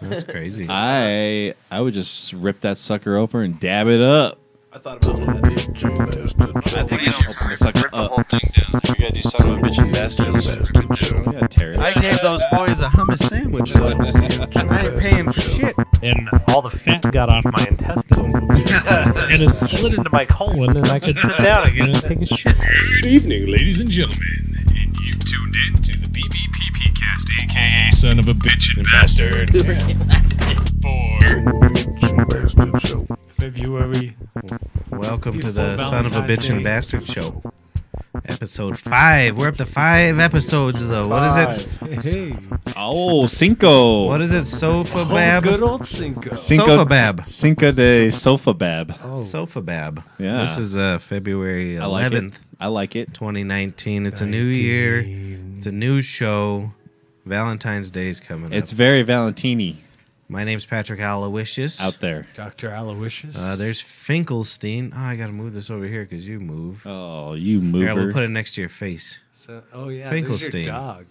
That's crazy. I would just rip that sucker open and dab it up. I thought about that. I think you should open the sucker Rip the up. whole thing down. You gotta do son of a bitch and bastards. Oh, yeah, tear it. I gave those boys a hummus sandwich. I ain't paying for shit. And all the fat got off my intestines. And it slid into my colon, and I could sit down again and take a shit. Good evening, ladies and gentlemen, and you've tuned in to the BBPP cast, aka Son of a Bitch and Bastard. For February. Welcome to Beautiful the Son of a Valentine's Bitch and Day. Bastard show. Episode 5. We're up to 5 episodes, though. What is it? Hey. Oh, Cinco. What is it? Sofa Bab? Good old Cinco. Sofa Bab. Cinco de Sofa Bab. Oh. Sofa Bab. Yeah. This is February 11th, I like it. I like it. 2019. It's a new year. It's a new show. Valentine's Day is coming It's up. very Valentini My name's Patrick Aloysius. out there. Dr. Aloysius. There's Finkelstein. Oh, I gotta move this over here because you move. Oh, you Here, we'll mover. put it next to your face. So, oh, yeah. Finkelstein. There's your dog.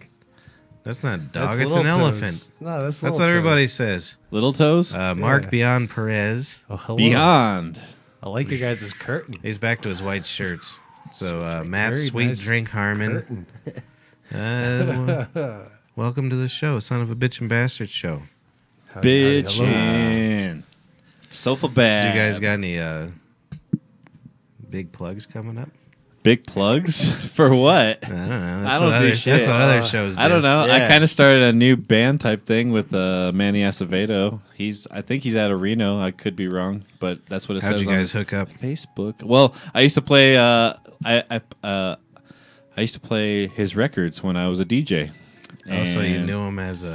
That's not a dog. That's it's Little an Toes. elephant. No, that's That's Little what everybody Toes. says. Little toes? Mark Yeah. Beyond Perez. Oh, hello. Beyond. I like your guys' curtain. He's back to his white shirts. So Matt Very Sweet nice Drink Harmon. Welcome to the show, Son of a Bitch and Bastard show. Howdy, hello. Bitchin'. Sofa Do bag. you guys got any big plugs coming up? big plugs? For what? I don't know. I don't do shit. That's what other shows do. I don't know. I Yeah. kind of started a new band type thing with Manny Acevedo. I think he's out of Reno. I could be wrong, but that's what it How'd says you on guys hook up? Facebook. Well, I used to play. I used to play his records when I was a DJ. Oh, so you And- knew him as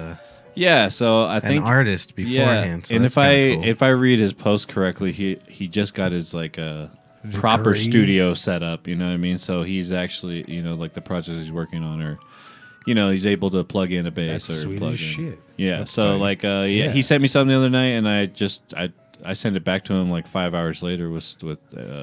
Yeah, so I an think artist beforehand. So and that's if kinda cool. if I read his post correctly, he just got his like a proper Degree. studio set up. You know what I mean? So he's actually like the projects he's working on are, he's able to plug in a bass That's or sweet plug in. as shit. Yeah. That's So tight. yeah, he sent me something the other night, and I sent it back to him like 5 hours later with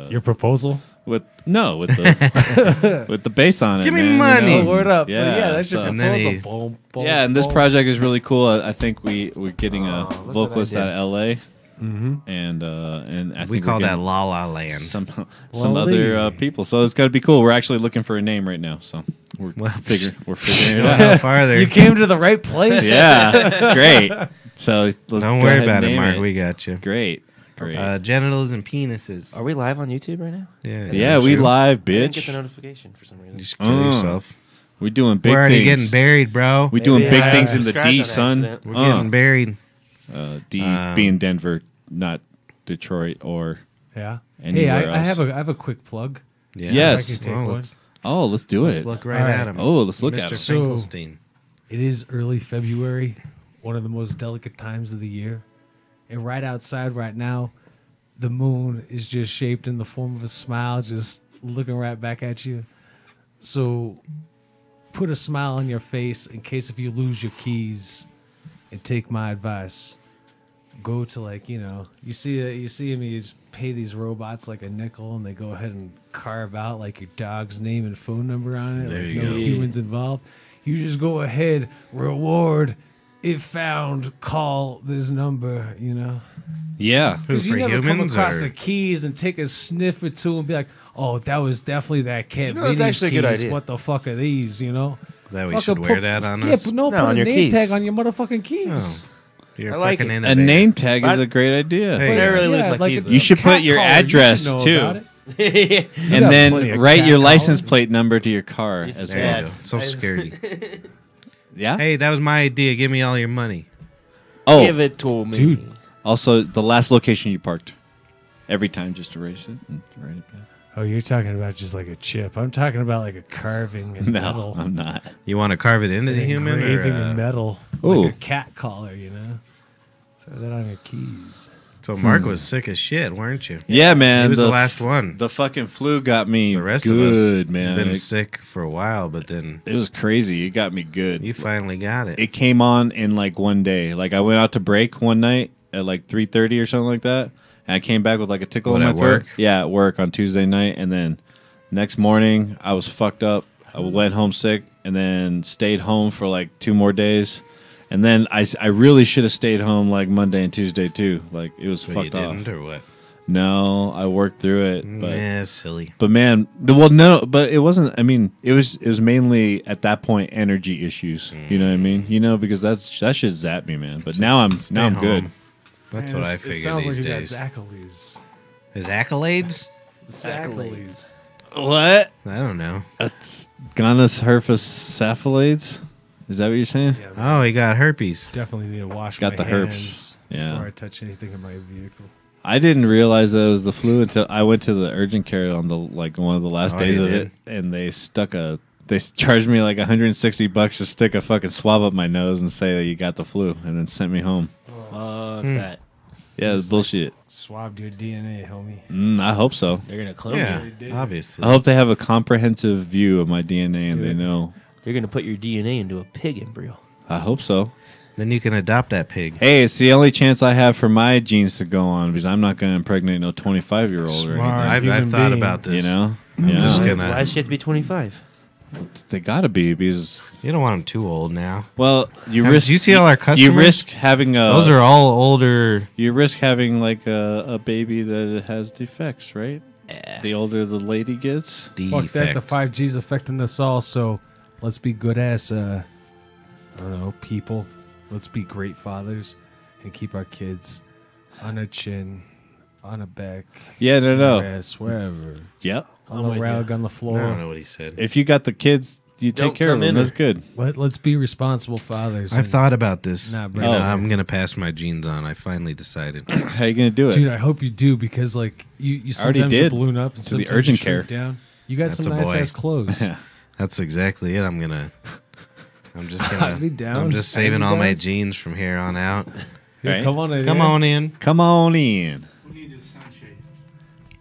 Your proposal? with the with the bass on it. Give me man, money. Oh, word up. Yeah, Yeah, that's your so- And then proposal. Boom, boom, Yeah, and this boom. project is really cool. I think we're getting a look what vocalist I did. out of LA, Mm-hmm. and I we think call we're that getting La La Land. some Lovely. other people. So it's got to be cool. We're actually looking for a name right now, so we're Well, figuring Go it a out. little farther. You came to the right place. Yeah, great. So let's Don't go worry ahead about and it, name Mark. We got you. great. Genitals and penises. Are we live on YouTube right now? Yeah, Yeah, we sure. live, I didn't get the bitch. notification for some reason. You just kill yourself. We doing big We're already things. getting buried, bro. We doing Maybe big I things in the subscribed D, on son. accident. We're getting buried. D Um, being Denver, not Detroit or. Yeah. Hey, Anywhere I else. have a quick plug. Yeah. Yes. I can take Well, one. let's, Oh, let's do let's it. look right All right. at him. Oh, let's look Mr. at him. So- Finkelstein. It is early February, one of the most delicate times of the year. And right outside right now, the moon is just shaped in the form of a smile, just looking right back at you. So put a smile on your face in case if you lose your keys, and take my advice. Go to you see him, you pay these robots like a nickel, and they go ahead and carve out like your dog's name and phone number on it. There like you no go. humans involved. You just go ahead, reward, if found, call this number, Yeah. Who, Because you for never come humans across or- the keys and take a sniff or two and be like, oh, that was definitely that cat You know, it's Vinny's actually a good keys. idea. What the fuck are these, That we Fucking should wear put- that on Yeah, us. but No, put on a your name keys. tag on your motherfucking keys. You're I like fucking it. A innovative. name tag is But- a great idea. Hey, I rarely lose Yeah, my like keys. a You should cat put your collar, you should address, know too. about it. And got plenty then of write cat your license collars. plate number to your car It's as There well. you go. So scary. Yeah. Hey, that was my idea. Give me all your money. Oh, Give it to me. Dude. also the last location you parked. Every time, just erase it and write it back. Oh, you're talking about just like a chip. I'm talking about like a carving in No, metal. I'm not. You want to carve it into the human? Or, Engraving in metal. Ooh. Like a cat collar, Throw that on your keys. So Mark was sick as shit, weren't you? Yeah, man. He was the last one. The fucking flu got me The rest good, of us man. been It, sick for a while, but then it was crazy. It got me good. you finally got it. It came on in like one day. Like I went out to break one night at like 3:30 or something like that, and I came back with like a tickle What, in my at throat. work? Yeah, at work on Tuesday night, and then next morning I was fucked up. I went home sick, and then stayed home for like 2 more days, And then I really should have stayed home like Monday and Tuesday too. Like it was But fucked you off. didn't, or what? No, I worked through it, but Yeah, silly. but man, well, no, but it wasn't. I mean, it was mainly at that point energy issues. You know what I mean? You know, because that shit zapped me, man. But now I'm Stay good. home. That's Man, what I it figured sounds these like you days. got accolades. His accolades? Accolades. What? I don't know. That's Gonus herpes. Is that what you're saying? Yeah, man, Oh, he got herpes. definitely need to wash Got my the herpes. hands Yeah. before I touch anything in my vehicle. I didn't realize that it was the flu until I went to the urgent care on the one of the last Oh, days you of did? it, and they charged me like $160 to stick a fucking swab up my nose and say that you got the flu, and then sent me home. Fuck that. Yeah, it's bullshit. Swabbed your DNA, homie. I hope so. They're gonna clone Yeah, you. obviously. I hope they have a comprehensive view of my DNA and they know. They're gonna put your DNA into a pig embryo. I hope so. Then you can adopt that pig. Hey, it's the only chance I have for my genes to go on because I'm not going to impregnate no 25-year-old or Smart. anything. I've human thought being. about this. You know? I'm just Yeah. gonna. Why does she have to be 25? They got to be because, You don't want them too old now. well, you Have- risk. do you see all our customers? You risk having a. Those are all older. You risk having like a baby that has defects, right? The older the lady gets. Fuck that. The Defect. 5G's affecting us all. So let's be good ass, I don't know, people. Let's be great fathers and keep our kids on a chin, on a back, Yeah, on no. their ass, wherever. Yep. On the rug, on the I don't floor. know what he said. If you got the kids, you Don't take care of come them. in That's or- good. Let's be responsible fathers. I've and- thought about this. Nah, bro. You know, Oh. I'm gonna pass my genes on. I finally decided. How you going to do it? Dude, I hope you do because like you I already sometimes you did. balloon up and To the sometimes urgent you shrink care. down. You got That's some a nice boy. ass clothes. Yeah. That's exactly it. I'm just gonna. I'd be down. I'm just I'd saving be all my down. genes from here on out. Yeah, Right. Come on in. Come yeah. on in. Come on in.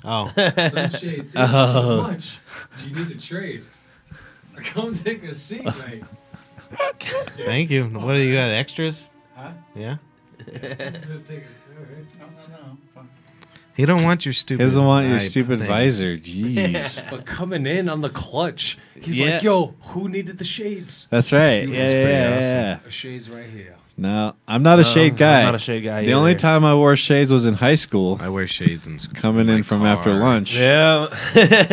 Oh, Sunshade, thank you so much. Do you need a trade? Come take a seat, mate. thank you. What do you got? Extras? Huh? Yeah. Take a, He don't want your stupid. He doesn't want your vibe stupid things. visor. Jeez. But coming in on the clutch, he's Yeah. like, "Yo, who needed the shades? That's right. You Yeah, was yeah, pretty yeah, awesome. yeah. A shades right here." No, I'm not a shade guy. I'm not a shade guy. The only either. time I wore shades was in high school, I wear shades in school. coming in from after lunch, Yeah.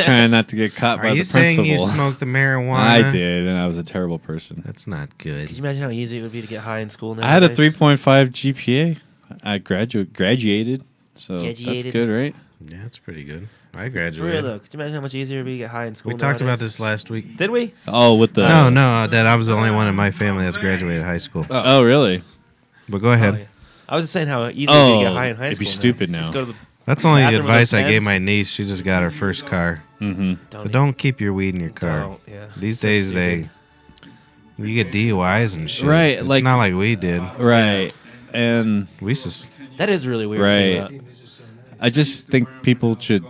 trying not to get caught Are by you the saying principal. you smoked the marijuana? I did, and I was a terrible person. That's not good. Could you imagine how easy it would be to get high in school now? I had a 3.5 GPA. I graduated, so that's Graduated. good, right? Yeah, that's pretty good. I For real graduated. though, could you imagine how much easier it would be to get high in school? We talked about nowadays? this last week. Did we? Oh, with the No, that I was the only one in my family that's graduated high school. Oh, really? But go ahead. Oh, yeah. I was just saying how easy it would be to get high in high it'd be school. stupid Just now. go to the That's only the bathroom with advice those I gave pens. my niece. She just got her first car. Mm-hmm. So don't keep your weed in your car. Don't, yeah. These So days stupid. you get DUIs and shit. Right, It's like- not like we did. Right, and We used to s- That is really weird. Right. to think I just think people should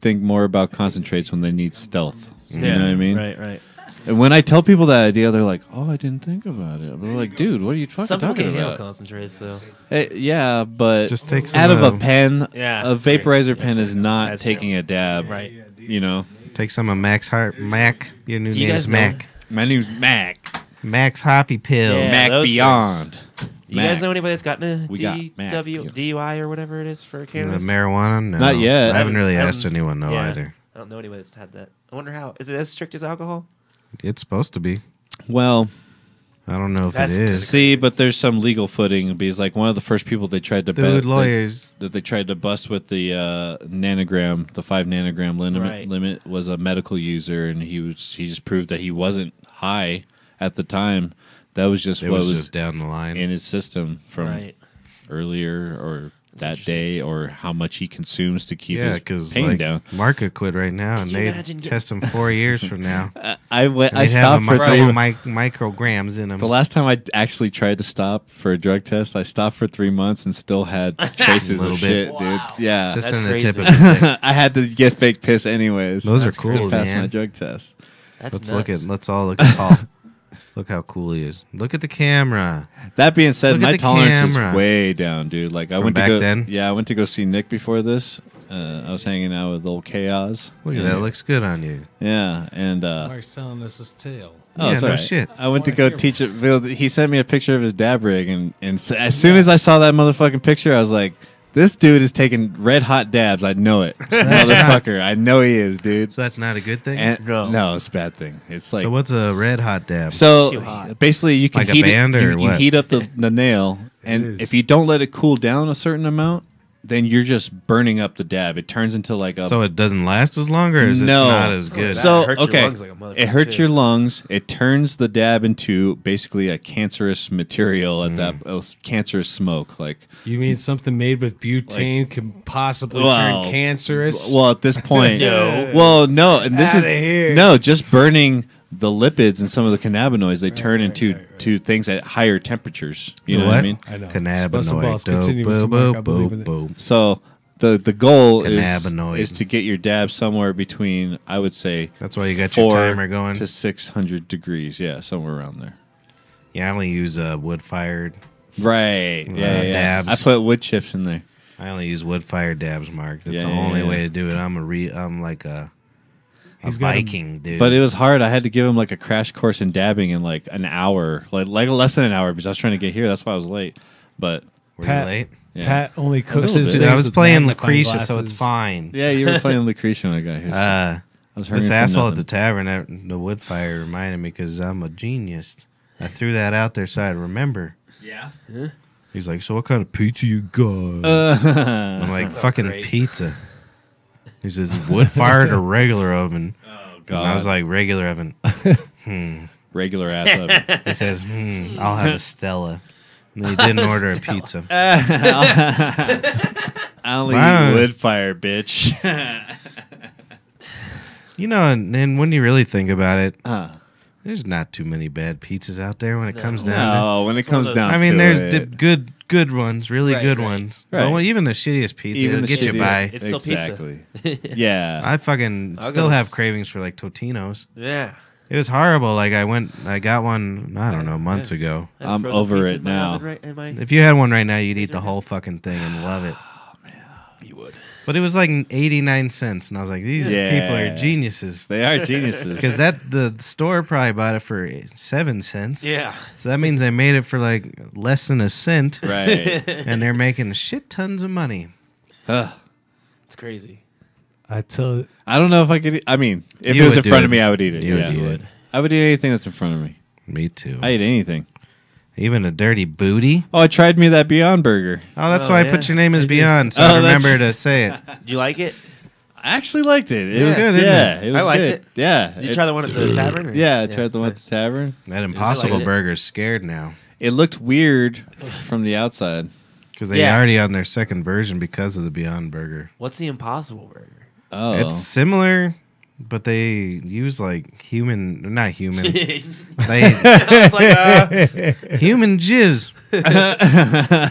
think more about concentrates when they need stealth. You about. know what I mean? Right, right. And when I tell people that idea, they're like, "Oh, I didn't think about it." I'm like, "Dude, what are you fucking Some people talking can't handle about?" concentrates, so Hey, yeah, but just take some out of a pen, Yeah. a vaporizer pen is not That's taking a dab. right. You know, take some of Max Mac. Your new Do you name guys is know- Mac. my name's Mac. Max Hoppy Pills. Yeah. Mac those Beyond. You Mac. guys know anybody that's gotten a We got Mac, yeah. DUI or whatever it is for cannabis? Marijuana? No. Not yet. I haven't really I asked haven't- anyone, no, yeah. either. I don't know anybody that's had that. I wonder how. Is it as strict as alcohol? It's supposed to be. Well, I don't know if That's it is. see, but there's some legal footing because, like, one of the first people they tried to Dude, lawyers. that they tried to bust with the nanogram, the 5 nanogram Right. limit was a medical user, and he just proved that he wasn't high at the time. That was just It what was was just down the line. in his system from Right. earlier or that interesting. day, or how much he consumes to keep Yeah, his because pain like, down. Mark could quit right now, and you they imagine test him 4 years from now. I And I they'd have stopped a for couple 3 micrograms in him. The last time I actually tried to stop for a drug test, I stopped for 3 months and still had traces Little of bit. shit, dude. Yeah. Just That's in the crazy. tip of his dick. I had to get fake piss anyways. Those are That's cool, to pass man. my drug test. That's Let's nuts. let's all look at Paul. Look how cool he is. Look at the camera. That being said, Look at my the tolerance camera. is way down, dude. Like I From went to back go, then? yeah, I went to go see Nick before this. I was hanging out with old Chaos. Look at that. Looks good on you. Yeah, and Mark's telling us his tale. Oh, Yeah, it's no all right. shit. I went to go teach it. He sent me a picture of his dab rig, and as soon as I saw that motherfucking picture, I was like, "This dude is taking red hot dabs. I know it, motherfucker. I know he is, dude." So that's not a good thing. And, No. no, it's a bad thing. It's like so what's a red hot dab? Too so hot. basically you can Like a heat band it. or You what? heat up the nail, and is. if you don't let it cool down a certain amount, then you're just burning up the dab. It turns into like a So it doesn't last as long, or is No. it not as good? that So hurts your okay, lungs like a motherfucker, it hurts too. your lungs. It turns the dab into basically a cancerous material at that cancerous smoke. Like, You mean something made with butane can possibly Well, turn cancerous? well, at this point, No. Well, no, and this Outta is here. no, just burning the lipids and some of the cannabinoids. They turn into to things at higher temperatures. You know what I mean? I know. Cannabinoid. Bustin' balls Dope, continue, boom, Mr. Mike, I boom, believe boom, in it. boom. So the goal Cannabinoid. is to get your dab somewhere between, I would say, That's why you got your 4 timer going. to 600 degrees. Yeah, somewhere around there. Yeah, I only use wood fired. Right. Yeah, yeah. dabs. I put wood chips in there. I only use wood fired dabs, Mark. That's Yeah, the only yeah. way to do it. I'm like a He's got a- Viking, dude. But it was hard. I had to give him like a crash course in dabbing in like an hour, like less than an hour, because I was trying to get here. That's why I was late. But Were you Pat- late? yeah, Pat only cooks little his bit. things I was with playing magnifying Lucretia, so it's glasses. fine. yeah, you were playing Lucretia when I got here. So I was hurrying This for asshole at nothing. the tavern, the wood fire, reminded me because I'm a genius. I threw that out there so I'd remember. Yeah. He's like, "So what kind of pizza you got?" I'm like, "Fucking great. pizza." He says, "Wood fired or regular oven?" Oh And I was like, "Regular oven." regular ass oven. He says, "I'll have a Stella." And he didn't order a pizza. I only Wow. eat wood fire, bitch. You know, and when you really think about it, Huh. there's not too many bad pizzas out there when it comes down No, when it It's one of comes those- down to. I mean, to there's it. good ones, really Right, good right. ones. Right. But even the shittiest pizza, Even it'll the get you shittiest- by. It's still pizza. exactly. Yeah. I fucking I'll still go have s- cravings for like Totino's. Yeah. It was horrible. Like I got one, I don't know, months ago. I have I'm frozen over pizza it in my now. oven right in my- If you had one right now, you'd eat the whole fucking thing and love it. You would. But it was like 89 cents, and I was like, these Yeah. people are geniuses. They are geniuses. Because the store probably bought it for 7 cents. Yeah. So that means they made it for like less than a cent, right. and they're making shit tons of money. Ugh. It's crazy. I tell I don't know if I could. I mean, if You it was would in do front it. of me, I would eat it. You yeah, would eat it. I would eat anything that's in front of me. Me too. I eat anything. Even a dirty booty. Oh, I tried me that Beyond Burger. Oh, that's Oh, why I yeah. put your name as I did. Beyond, so Oh, I that's- remember to say it. Did you like it? I actually liked it. It It's was good, isn't yeah, it? it was I liked good. it. Yeah. Did you try the one at the tavern? Or? Yeah, I tried the one at nice. the tavern. That Impossible it. Burger's scared now It looked weird from the outside. because they Yeah. already on their second version because of the Beyond Burger. What's the Impossible Burger? Oh, It's similar, but they use like not human. They It's like, human jizz.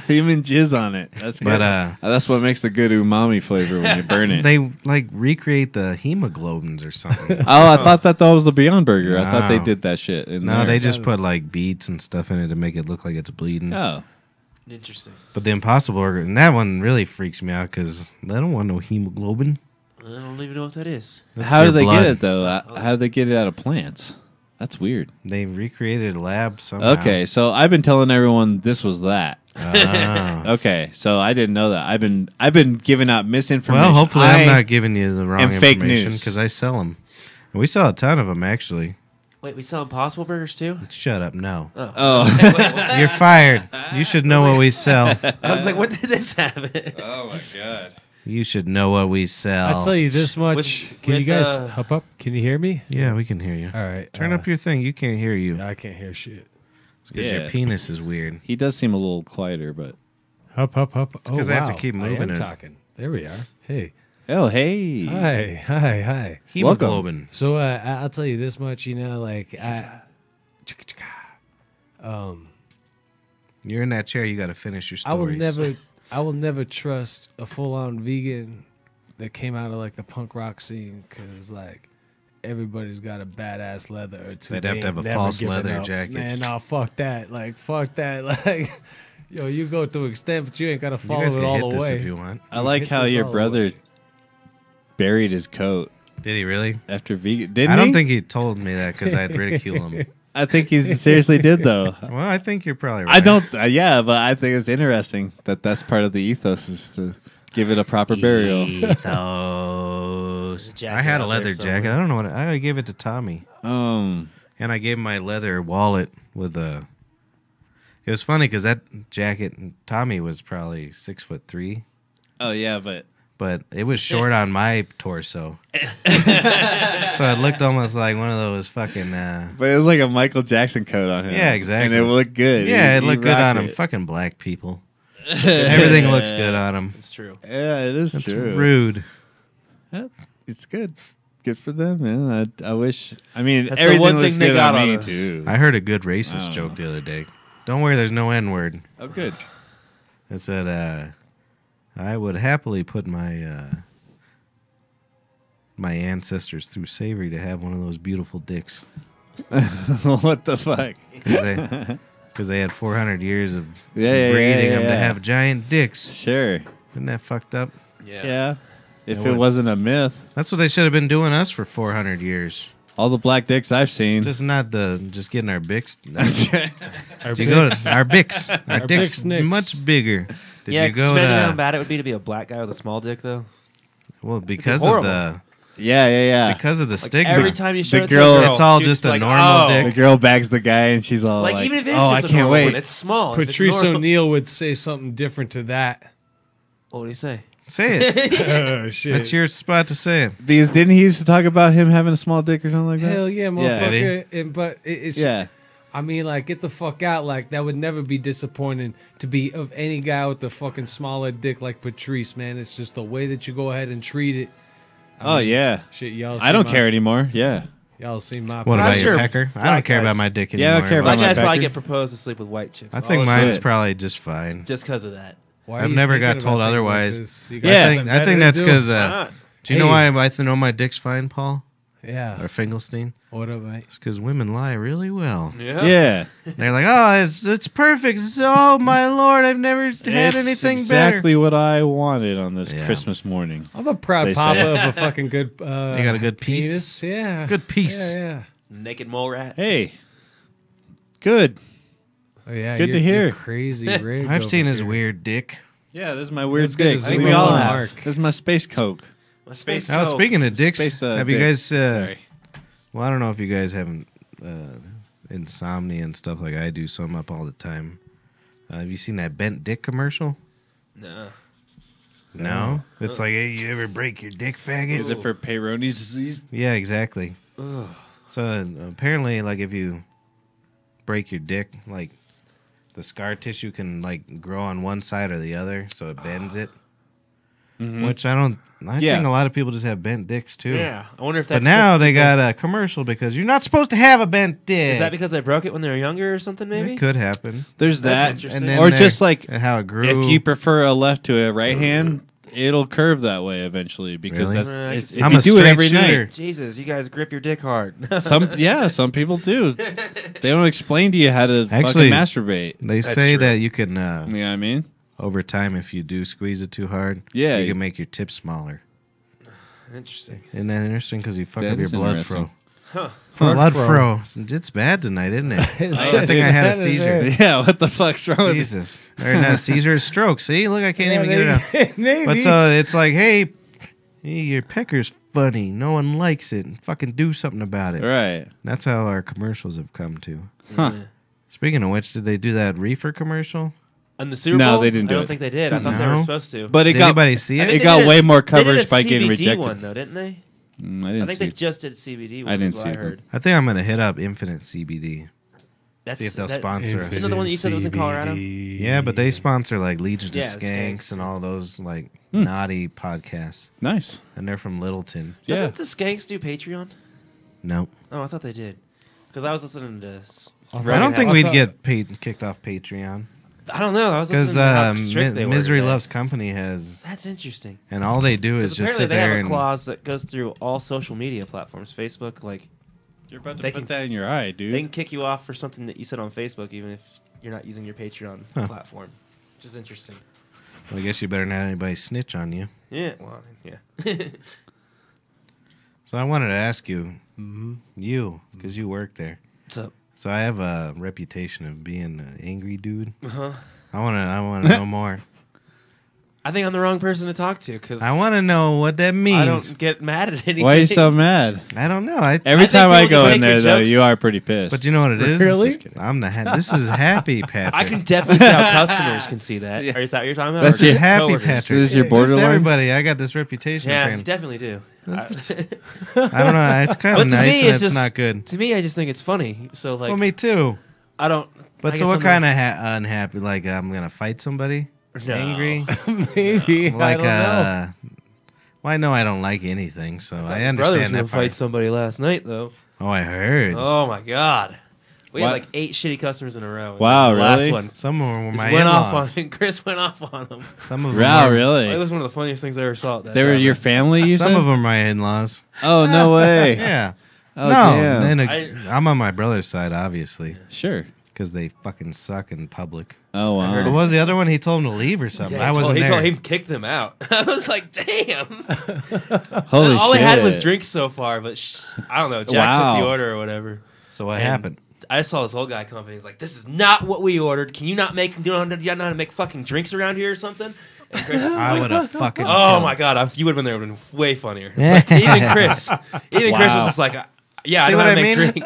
human jizz on it. That's good. But That's what makes the good umami flavor when you burn it. they like recreate the hemoglobins or something. Oh, I thought that was the Beyond Burger. I thought they No. did that shit. In No, there. they just put like beets and stuff in it to make it look like it's bleeding. Oh, interesting. But the Impossible Burger, and that one really freaks me out because they don't want no hemoglobin. I don't even know what that is. That's how do their they blood. get it though? How do they get it out of plants? That's weird. They recreated a lab somehow. Okay, so I've been telling everyone this was that. Ah. Okay, so I didn't know that. I've been giving out misinformation. Well, hopefully I'm not giving you the wrong am fake information news. because I sell them. And we sell a ton of them, actually. Wait, we sell Impossible Burgers too? Shut up, no. Oh, Wait, what? You're fired. You should know what we sell. I was like, what did this have? oh my god. You should know what we sell. I tell you this much. With- Can you with, guys uh, up? Can you hear me? Yeah, we can hear you. All right. Turn up your thing. You can't hear you. I can't hear shit. It's because Yeah. your penis is weird. He does seem a little quieter, but Up. Oh, 'cause I have to wow. keep I moving am it. talking. There we are. Hey. oh hey, Hi. Hemoglobin. So I'll tell you this much. You know, like You're in that chair. You got to finish your I will stories. I will never trust a full-on vegan that came out of like the punk rock scene because like everybody's got a badass leather or two. They'd They have to have ain't a never false given leather up. jacket. Man, no, fuck that. Like fuck that. Like yo, you go to extent, but you ain't gotta You follow guys it can all hit the this way. if you want. I like hit how this your all the brother way. buried his coat. Did he really? after vegan. Didn't I don't he? think he told me that because I'd ridicule him. I think he seriously did though. Well, I think you're probably right. I don't. Yeah, but I think it's interesting that that's part of the ethos is to give it a proper burial. Ethos. jacket I had a out there leather jacket. somewhere. I don't know what I gave it to Tommy, and I gave him my leather wallet with a. It was funny because that jacket, Tommy was probably 6'3", Oh yeah, but but it was short on my torso, so it looked almost like one of those fucking. but it was like a Michael Jackson coat on him. Yeah, exactly. And it looked good. Yeah, He it looked good rocked on him. it. Fucking black people. Everything looks good on them. It's true. Yeah, it is It's true. rude. It's good. Good for them, man. I wish. I mean, That's the everything one looks thing they good got on on me us. too. I heard a good racist Wow. joke the other day. Don't worry, there's no N word. Oh, good. It said, I would happily put my my ancestors through slavery to have one of those beautiful dicks. What the fuck? Because they had 400 years of Yeah, breeding them yeah. to have giant dicks. Sure. Isn't that fucked up? Yeah. If That it would- wasn't a myth, That's what they should have been doing us for 400 years. all the black dicks I've seen. Just not just getting our dicks. Our To go Bix. to our dicks, our Our dicks Bix Nicks. much bigger. Did Yeah, you can you go imagine how to? bad it would be to be a black guy with a small dick, though? Well, because of horrible. the yeah. because of the Like stigma. every time you show The it to girl- a girl, It's all she's just a like, normal oh. dick. The girl bags the guy and she's all like, Like, even if it's "Oh, I just a can't normal wait." one, it's small. If it's Patrice normal- O'Neill would say something different to that. What would he say? Say it. Oh shit! That's your spot to say it. Because didn't he used to talk about him having a small dick or something like that? Hell yeah, Yeah. motherfucker! But it's Yeah. I mean, like, get the fuck out. Like, that would never be disappointing to be of any guy with a fucking smaller dick like Patrice, man. It's just the way that you go ahead and treat it. Oh yeah. Shit, y'all. I don't care anymore. Yeah. Y'all seen my. What I'm about sure your pecker? I don't black care about guys- my dick Yeah, I anymore. don't care Black about my guys probably pecker. get proposed to sleep with white chicks. I all think the mine's shit. probably just fine. just because of that. Why are I've you never thinking got told about things like otherwise. this? You Yeah. got I nothing think better that's to do? because. Why not? Do you know Hey. why I know my dick's fine, Paul Yeah. or Finkelstein? What up, mate? It's because women lie really well. Yeah. They're like, oh, it's perfect. Oh my lord, I've never had It's anything exactly what I wanted on this Yeah. Christmas morning. I'm a proud They papa say. of a fucking good. You got a good piece? penis. Yeah. better. Good piece. Yeah. Naked mole rat. Hey. Good. Oh yeah. Good to you're hear. Crazy rig. I've seen over his here. weird dick. Yeah, this is my weird That's good dick. to I think see we my all own have. mark. This is my space coke. Space Now, Coke. speaking of dicks, Space, have you dick. guys? Sorry. Well, I don't know if you guys haven't insomnia and stuff like I do, so I'm up all the time. Have you seen that bent dick commercial? Nah. No. It's like, hey, you ever break your dick, faggot? Is it for Peyronie's disease? Yeah, exactly. Ugh. So apparently, like if you break your dick, like the scar tissue can like grow on one side or the other, so it bends it. Which I don't. I Yeah. think a lot of people just have bent dicks too. Yeah. I wonder if But that's. now 'cause they people- got a commercial because you're not supposed to have a bent dick. Is that because they broke it when they were younger or something? Maybe. It could happen. There's That's that. interesting. And then Or just like how it grew. if you prefer a left to a right hand, it'll curve that way eventually because Really? that's if I'm you a do it straight every shooter. night. Jesus, you guys grip your dick hard. Some people do. They don't explain to you how to Actually, fucking masturbate. They That's say true. that you can You know what I mean? over time if you do squeeze it too hard. Yeah. you can make your tip smaller. Interesting. Isn't that interesting? Because you fuck That up your is blood interesting. flow. Huh. Blood flow. flow. It's bad tonight, isn't it? It's- I think I had a it's- seizure. Yeah, what the fuck's wrong with Jesus. Or not a seizure, a stroke. See, look, I can't even get it out. Maybe. But so it's like, hey, your pecker's funny. No one likes it. Fucking do something about it. Right. That's how our commercials have come to. Huh. Yeah. Speaking of which, did they do that reefer commercial? On the Super No, Bowl? they didn't I do don't it. think they did. I thought they were No. supposed to. But it Did got anybody see I it? think it they got did a- way more they did a coverage by getting CBD rejected. one though, didn't they? I didn't I think see they it. just did CBD. One, I didn't is see what it. I heard. I think I'm gonna hit up Infinite CBD. That's See if they'll that- sponsor us. Isn't that the one that you said was in Colorado? Yeah, but they sponsor like Legion to Yeah, the Skanks Skanks. and all those like naughty podcasts, Nice. and they're from Littleton. Yeah. Doesn't the Skanks do Patreon? No, Oh, I thought they did. Because I was listening to this. I don't think we'd get kicked off Patreon I don't know. I was listening because to how strict they were. Misery today. Loves Company has, That's interesting. and all they do is Because just apparently sit they there have a and clause that goes through all social media platforms. Facebook, like You're about to They put can- that in your eye, dude. they can kick you off for something that you said on Facebook, even if you're not using your Patreon platform, which is interesting. I guess you better not have anybody snitch on you. Yeah. Well, yeah. So I wanted to ask you, Mm-hmm. because you work there. What's up? So I have a reputation of being an angry dude. Uh-huh. I want to know more. I think I'm the wrong person to talk to because I want to know what that means. I don't get mad at anything. Why are you so mad? I don't know. Every think time I people go just in make your there, though, jokes. you are pretty pissed. But you know what it is? Really? Just kidding. I'm the this is happy Patrick. I can definitely see how customers can see that. Yeah. Is that what you're talking about? That's Or your just happy coworkers? Patrick. This is your Just borderline? everybody. I got this reputation. Yeah, you apparently. definitely do. I don't know. It's kind But of to nice me, and it's it's just not good. To me, I just think it's funny. So like, Well, me too. I don't. But I so guess what I'm kind of unhappy? Like I'm gonna fight somebody? No. Angry? Maybe. Like I don't know. well, I know I don't like anything, so I Brother was understand gonna that part. fight somebody last night though. Oh, I heard. Oh my god, we had What? like 8 shitty customers in a row. and Wow, the last really? one. Some of them were Just my went off in-laws. on him. Chris went off on them. Some of them Wow, were, really? It was one of the funniest things I ever saw. At that They were time. your family, you Some said? of them my in-laws. Oh, no way. Yeah. Oh, no, damn. then I'm on my brother's side, obviously, Sure. because they fucking suck in public. Oh, wow. What was the other one? He told him to leave or something. Yeah, I wasn't he there. told him kick them out. I was like, damn. Holy All shit. they had was drinks so far, but I don't know. Jack Wow. took the order or whatever. So what And happened? I saw this old guy come up and he's like, "This is not what we ordered. Can you not make? You don't know how to make fucking drinks around here or something?" And Chris is I like, would have fucking. "Oh killed my him. god, if you would have been there, it would have been way funnier." But even Chris was Wow. just like, "Yeah, I See know what how I to make mean? drinks."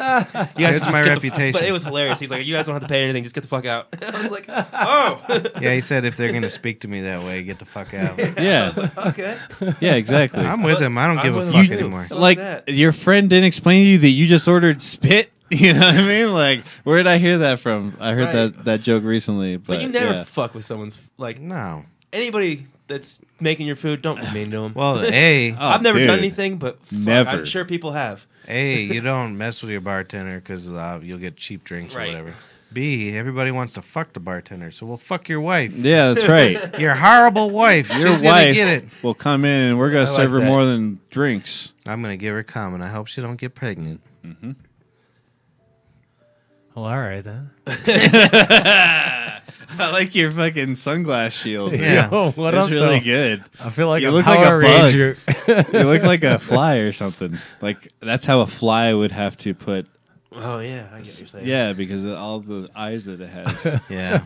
You guys It's just my get the- reputation. But it was hilarious. He's like, "You guys don't have to pay anything. Just get the fuck out." I was like, "Oh, Yeah, he said if they're gonna speak to me that way, get the fuck out. Yeah. okay." Yeah, exactly. I'm with him. I don't I'm give a with fuck him too. anymore. Fuck Like, that. your friend didn't explain to you that you just ordered spit? You know what I mean? Like, where did I hear that from? I heard Right. that joke recently. But, But you never yeah. fuck with someone's like No. anybody that's making your food. Don't be mean to them. Well, Oh, I've never dude. done anything, but fuck, Never. I'm sure people have. you don't mess with your bartender because you'll get cheap drinks Right. or whatever. B, everybody wants to fuck the bartender, so we'll fuck your wife. Yeah, that's right. Your horrible wife. Your She's gonna wife get it. will come in and we're going I to like serve her that. more than drinks. I'm gonna give her a comment. I hope she don't get pregnant. Well, all right then. I like your fucking sunglass shield. dude. Yeah. Yo, what That's up, really though? good. I feel like You a look like a Power bug. Ranger. You look like a fly or something. Like, that's how a fly would have to put. Oh yeah, I get what you're saying. Yeah, because of all the eyes that it has. Yeah.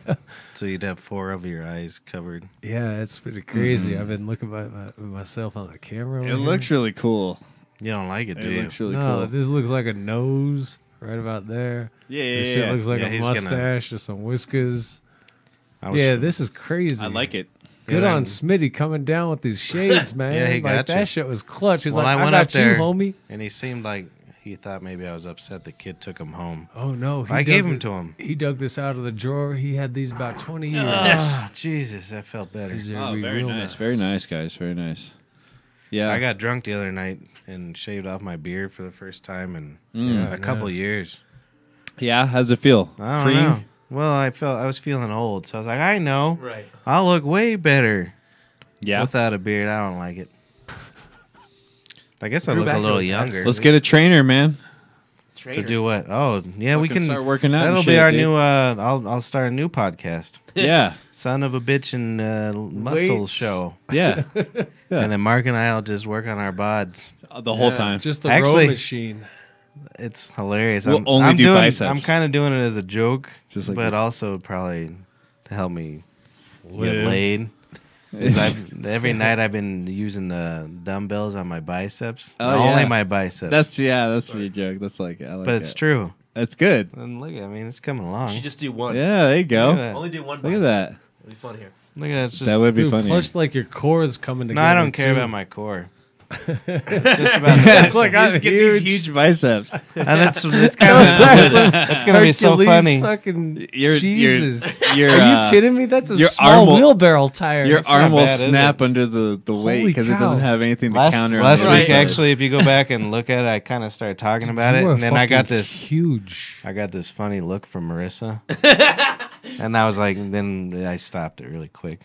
So you'd have 4 of your eyes covered. Yeah, it's pretty crazy. I've been looking at myself on the camera. over It here. looks really cool. You don't like it, do It you? looks really No, cool. this looks like a nose right about there. Yeah, This yeah, shit yeah. looks like Yeah, a he's gonna- mustache or some whiskers. I was- Yeah, this is crazy. I like it. Good Yeah, on I'm- Smitty coming down with these shades, man. Yeah, he like got that you. shit was clutch. He's Well, like, I I went got up there- you, homie. And he seemed like he thought maybe I was upset the kid took him home. Oh no, I dug gave him it- to him. He dug this out of the drawer. He had these about 20 years. Ah, Jesus, that felt better. These are Oh, very real nice. Very nice, guys. Very nice. Yeah. I got drunk the other night and shaved off my beard for the first time in Yeah, a couple years. Yeah, how's it feel? I don't Freeing? know. Well, I was feeling old, so I was like, I know, Right. I'll look way better Yeah. without a beard. I don't like it. I guess I Grew look a back little really fast. younger. Let's get a trainer, man. Trainer. To do what? Oh, yeah, we Fucking can start working out and That'll be shit, our dude. new. I'll start a new podcast, Yeah. Son of a Bitch and Muscle Weights. Show, Yeah. and then Mark and I'll just work on our bods. The whole time. Just the Actually- row machine. It's hilarious. We'll only do doing, biceps. I'm kind of doing it as a joke, Just like but that. also probably to help me get Live. laid. 'Cause every night I've been using the dumbbells on my biceps. Oh, Only yeah. my biceps. That's your joke. That's like I like but it's it. true. That's good. And look, I mean, it's coming along. You should just do one. Yeah, there you Look go. at that. Only do one. Look at bicep. that. It'll be fun here. Look at that. It's just, That would be Dude, funny. plus like your core is coming no, together. I don't care too. about my core. It's just about It's like You I'm just get huge. these huge biceps. and it's kind of It's gonna be so funny. Fucking Your- Jesus. your, Are uh, you kidding me? That's a your small arm will- wheelbarrow tire. Your It's not arm will bad, is snap it? under the weight Holy because it cow. doesn't have anything to Last counter. on week, the inside. actually, if you go back and look at it, I kind of started talking about it, You are and then I got fucking this. huge. I got this funny look from Marissa, and I was like, then I stopped it really quick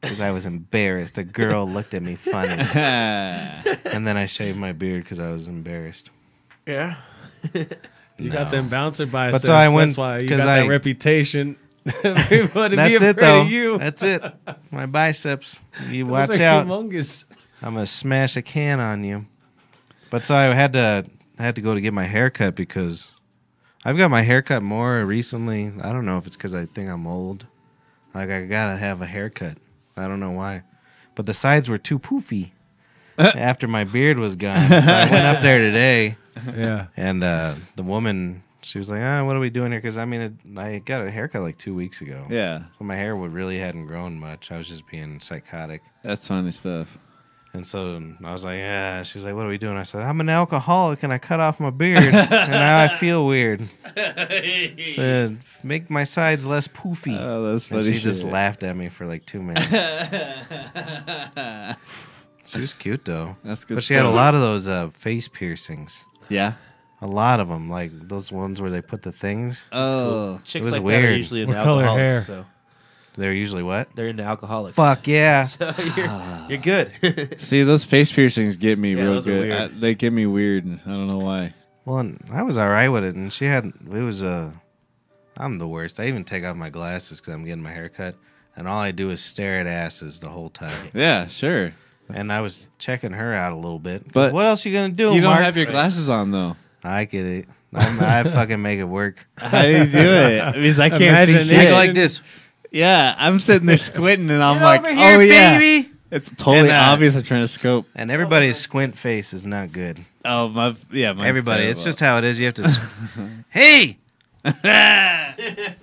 because I was embarrassed. A girl looked at me funny, and then I shaved my beard because I was embarrassed. Yeah. You got them bouncer biceps. so I went- That's why you 'cause got that I- reputation. Everybody be That's afraid it, though. of you. That's it. My biceps. You Those watch are out. humongous. I'm gonna smash a can on you. But so I had to go to get my hair cut because I've got my hair cut more recently. I don't know if it's because I think I'm old. Like, I gotta have a haircut. I don't know why. But the sides were too poofy after my beard was gone. So I went up there today. Yeah. And the woman, she was like, what are we doing here? Because, I mean, I got a haircut like 2 weeks ago. Yeah. So my hair really hadn't grown much. I was just being psychotic. That's funny stuff. And so I was like, yeah. She's like, what are we doing? I said, I'm an alcoholic and I cut off my beard. And now I feel weird. So make my sides less poofy. Oh, that's funny. And she shit. just laughed at me for like 2 minutes. She was cute, though. That's good. But she had a lot of those face piercings. Yeah. A lot of them. Like those ones where they put the things. Oh. Chicks was like that weird. are usually into What color alcoholics. hair? So They're usually what? they're into alcoholics. Fuck yeah. So you're good. See, those face piercings get me Yeah, real those are good. weird. They get me weird. I don't know why. Well, and I was all right with it. And she had, it was, I'm the worst. I even take off my glasses because I'm getting my hair cut. And all I do is stare at asses the whole time. Yeah, sure. And I was checking her out a little bit. But what else you going to do, You don't Mark? have your glasses on, though. I get it. I fucking make it work. How do you do it? Because I can't Imagine see I shit. go like this. Yeah, I'm sitting there squinting, and I'm Get like, over here, oh, yeah. baby. It's totally And, obvious I'm trying to scope. And everybody's squint face is not good. Oh, mine's Everybody. It's terrible. just how it is. You have to. Hey! Yeah,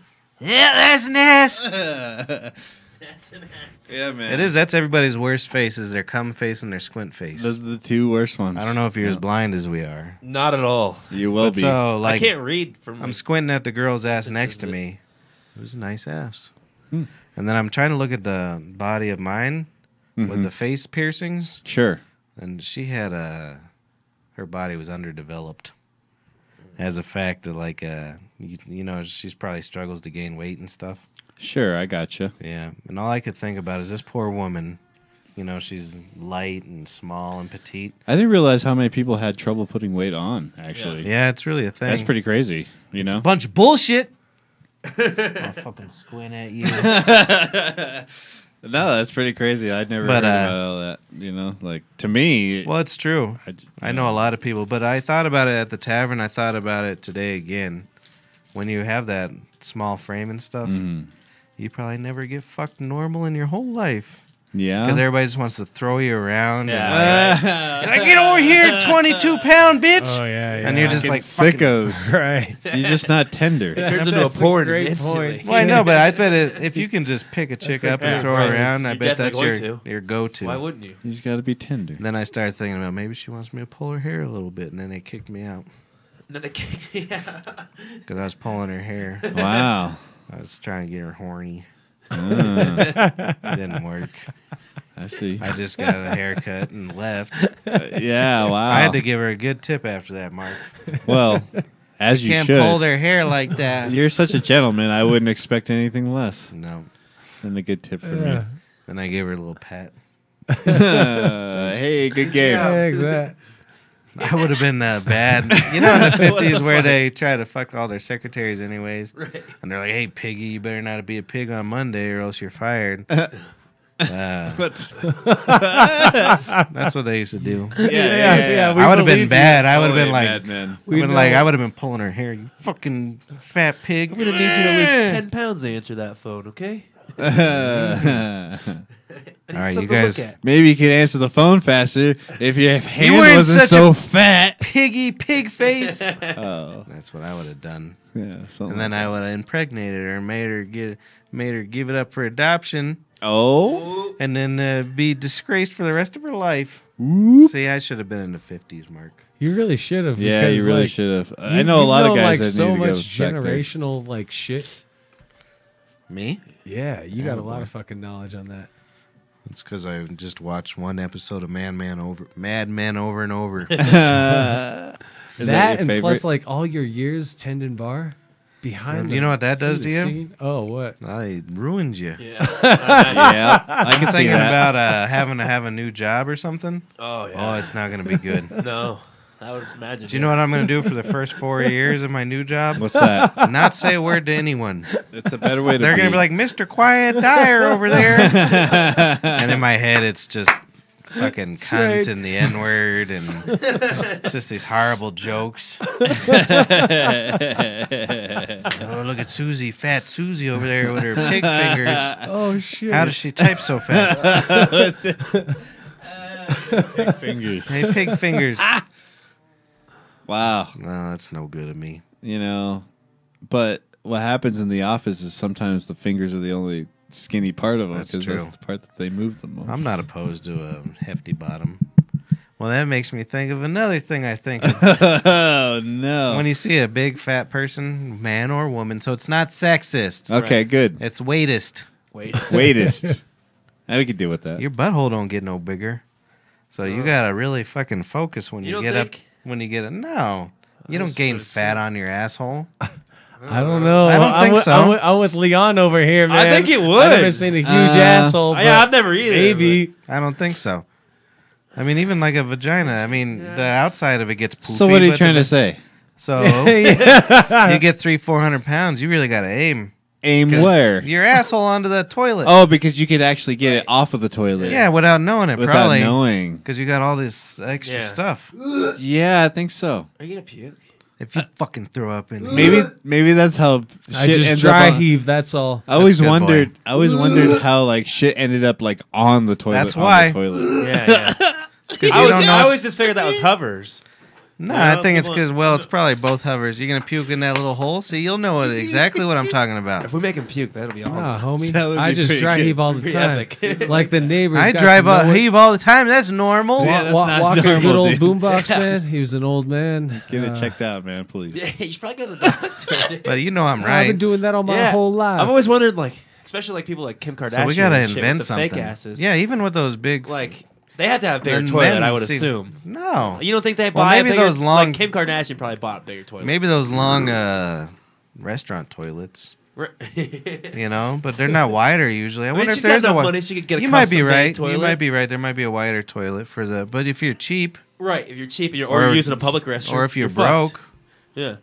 that's an ass. Yeah, man. It is. That's everybody's worst face is their cum face and their squint face. Those are the two worst ones. I don't know if you're as blind as we are. Not at all. You will But be. so, I like, can't read from. I'm squinting at the girl's ass next to of it. me. It was a nice ass. And then I'm trying to look at the body of mine with the face piercings. Sure. And she had her body was underdeveloped. As a fact of like, you know, she's probably struggles to gain weight and stuff. Sure, I gotcha. Yeah. And all I could think about is this poor woman. You know, she's light and small and petite. I didn't realize how many people had trouble putting weight on, actually. Yeah, it's really a thing. That's pretty crazy, you know? a bunch of bullshit. I'll fucking squint at you. No, that's pretty crazy. I'd never But, heard about all that, you know? Like, to me... Well, it's true. I know a lot of people, but I thought about it at the tavern. I thought about it today again. When you have that small frame and stuff, you probably never get fucked normal in your whole life. Yeah? Because everybody just wants to throw you around. Yeah. And like, get over here, 22-pound bitch. Oh yeah, yeah. And you're just like, fucking- sickos. right. You're just not tender. It turns into a That's a porn great instantly. point. Well, I know, but I bet if you can just pick a chick That's up a and good throw her point. around, I You're bet that's definitely your, going your go-to. Why wouldn't you? You just got to be tender. Then I started thinking about maybe she wants me to pull her hair a little bit, and then they kicked me out And then they kicked me out. because I was pulling her hair. Wow. I was trying to get her horny. Ah, Didn't work. I see. I just got a haircut and left. Yeah, wow. I had to give her a good tip after that, Mark. Well, as you Can't should. pull their hair like that. You're such a gentleman. I wouldn't expect anything less No. than a good tip from Yeah. Then I gave her a little pat. you. Hey, good game. Yeah, exactly. I would have been bad. You know, in the 50s where they try to fuck all their secretaries anyways. Right. And they're like, hey, piggy, you better not be a pig on Monday or else you're fired. That's what they used to do. Yeah. we I would have been believe you. bad. I would have been like, madman. I would have been pulling her hair. You fucking fat pig. I'm gonna need you to lose 10 pounds to answer that phone, okay? I need All right, something you to guys- look at. Maybe you could answer the phone faster if your hand weren't wasn't such so a- fat. Piggy pig face. Oh, That's what I would have done. yeah. And then I would have impregnated her and made her give it up for adoption Oh. and then be disgraced for the rest of her life. See, I should have been in the 50s, Mark. You really should have. Yeah, you because, really like, should have. I you- know a you lot of guys like that so need to go much back there. generational like shit. Me? Yeah, you got a lot boy. of fucking knowledge on that. It's because I just watched one episode of Mad Men over and over. Is that your and favorite? plus like all your years tending bar behind. Do you know what that does to you? Scene. Oh, what? It ruins you. Yeah. Yeah, I can see Thinking that. about having to have a new job or something. Oh, yeah. Oh, it's not going to be good. No. I would imagine. Do you know what I'm going to do for the first 4 years of my new job? What's that? Not say a word to anyone. It's a better way to They're going to be like, Mr. Quiet Dyer over there. And in my head, it's just fucking cunt right. and the N word and just these horrible jokes. Oh, look at Susie, fat Susie over there with her pig fingers. Oh shit! How does she type so fast? Big fingers. Hey, pig fingers. Wow. No, that's no good of me. You know, but what happens in the office is sometimes the fingers are the only skinny part of them That's because true. that's the part that they move the most. I'm not opposed to a hefty bottom. Well, that makes me think of another thing I think of. Oh no! When you see a big fat person, man or woman, so it's not sexist. Okay, good. It's weightist. Weightist. We could deal with that. Your butthole don't get no bigger. So you gotta really fucking focus when You you don't get up. think? When you get it, no, you don't That's gain so fat sick. on your asshole. I don't know. I don't think so. I'm with Leon over here, man. I think it would. I've never seen a huge asshole. Yeah, I've but never either. Maybe. I don't think so. I mean, even like a vagina. I mean, the outside of it gets poofy. So what are you but trying the- to say? So Yeah. you get 300-400 pounds. You really gotta aim. Aim 'Cause where? Your asshole onto the toilet. Oh, because you could actually get it off of the toilet. yeah, without knowing it, without probably. knowing. Because you got all this extra Yeah. stuff. Yeah, I think so. Are you gonna puke? If you fucking throw up in Maybe that's how shit I just ends dry up on, heave. That's all. I always That's good, wondered. I always wondered how like shit ended up like on the toilet. That's on why. the toilet. Yeah, yeah. I always just figured that was hovers. No, Yeah, I think it's people- because, well, it's probably both hovers. You're going to puke in that little hole? See, you'll know exactly what I'm talking about. If we make him puke, that'll be awesome. Nah, homie. That would I be just pretty dry good. heave all the Pretty time. epic. Like the neighbors. I got drive to know it. heave all the time. That's normal. Yeah, that's not Walker, normal, good old dude. boombox man. He was an old man. Get it checked out, man, please. Yeah, you should probably go to the doctor. But you know I'm I've right. been doing that all my Yeah. whole life. I've always wondered, like, especially like people like Kim Kardashian. So we got to and shit invent with the something. Fake asses. Yeah, even with those big... Like, they have to have a bigger then toilet, men I would see- assume. No. You don't think they Well, buy maybe a bigger, those long- like Kim Kardashian probably bought a bigger toilet. Maybe those long restaurant toilets, you know? But they're not wider usually. I I mean, wonder she's if there's got a enough wi- money, she could get a You might be custom-made right. toilet. You might be right. There might be a wider toilet for the... But if you're cheap, Right, if you're cheap and or you're using a public restroom. or if you're fucked. broke... Yeah.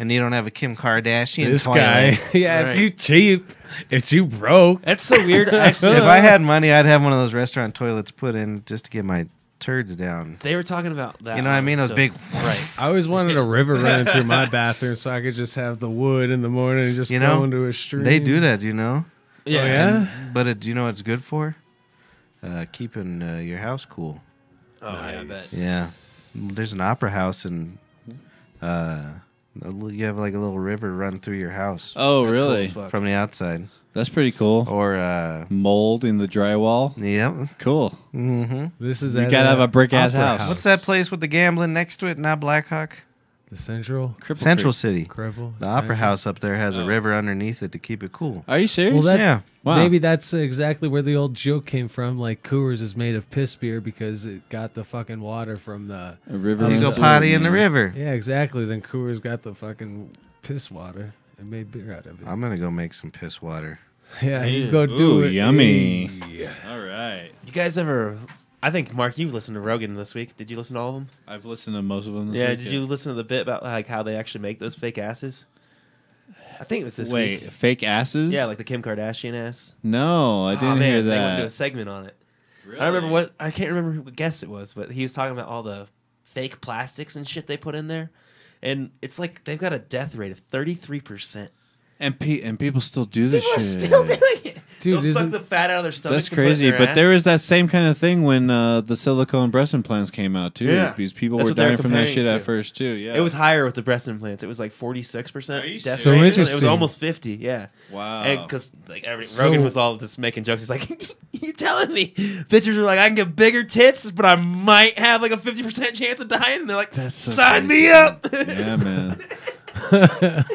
And you don't have a Kim Kardashian this toilet. guy. Yeah, Right. if you cheap, if you broke. That's so weird. Actually, If I had money, I'd have one of those restaurant toilets put in just to get my turds down. they were talking about that. You know what I mean? Those so- big... Right. I always wanted a river running through my bathroom so I could just have the wood in the morning and just You go know, into a stream. They do that, you know? Yeah. Oh, yeah? But do you know what it's good for? Keeping your house cool. Oh, yeah, I bet. Yeah. There's an opera house and you have like a little river run through your house Oh, That's cool really? as fuck. from the outside. That's pretty cool. Or, Mold in the drywall. yep. Cool. Mm-hmm. This is You at gotta have a brick-ass Opera house. What's that place with the gambling next to it? Not Blackhawk? The Central Central City. Cribble. The opera house up there has a river underneath it to keep it cool. Are you serious? Well, that Yeah. Wow. maybe that's exactly where the old joke came from. Like Coors is made of piss beer because it got the fucking water from the. A river. You go must potty live, in the man. river. Yeah, exactly. Then Coors got the fucking piss water and made beer out of it. I'm going to go make some piss water. Yeah, you go do Ooh, it. yummy. Hey. All right. You guys ever? I think Mark, you've listened to Rogan this week. Did you listen to all of them? I've listened to most of them this Yeah. week. Did you listen to the bit about like how they actually make those fake asses? I think it was this Wait, week. fake asses? Yeah, like the Kim Kardashian ass. No, I didn't oh, man, hear They went to a that. segment on it. I remember what I can't remember who guest it was, but he was talking about all the fake plastics and shit they put in there, and it's like they've got a death rate of 33%. And people still do this People are shit. still doing it. Dude, They'll suck isn't- the fat out of their stomachs. That's and put it in crazy. their But ass. there was that same kind of thing when the silicone breast implants came out too. Yeah. Because people That's were what they were dying from that comparing shit at to. first too. Yeah. It was higher with the breast implants. It was like 46% Are you death So rate. It was interesting. almost 50. Yeah. Wow. Because like So- Rogan was all just making jokes. He's like, "You telling me bitches are like I can get bigger tits, but I might have like a 50% chance of dying?" And they're like, That's so "Sign crazy. me up." Yeah, man.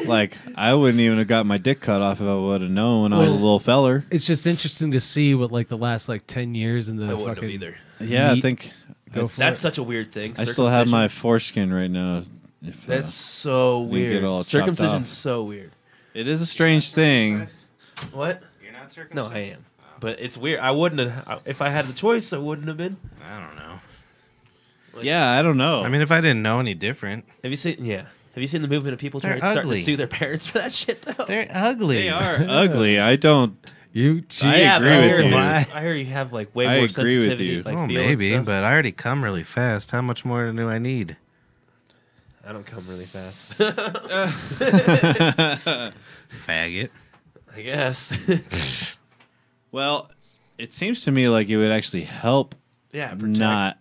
Like I wouldn't even have got my dick cut off if I would have known when I was a little feller. It's just interesting to see what like the last like 10 years in the I wouldn't have fucking either. Yeah, I meat- think Go for That's it. such a weird thing. I still have my circumcision. foreskin right now. If, That's so get weird. all chopped Circumcision's off. so weird. it is a strange thing. What? You're not No, circumcised? I am. But it's weird. I wouldn't have. If I had the choice, I wouldn't have been. I don't know. Yeah, I don't know. I mean, if I didn't know any different, Have you seen? Yeah. Have you seen the movement of people They're starting ugly. to sue their parents for that shit though? they're ugly. they are ugly. I don't. You cheat. I Yeah, agree but with you. I hear you have like way I more agree with sensitivity. you. Like Oh, feel and maybe, stuff. but I already come really fast. How much more do I need? I don't come really fast. Faggot. I guess. Well, it seems to me like it would actually help Yeah, protect. not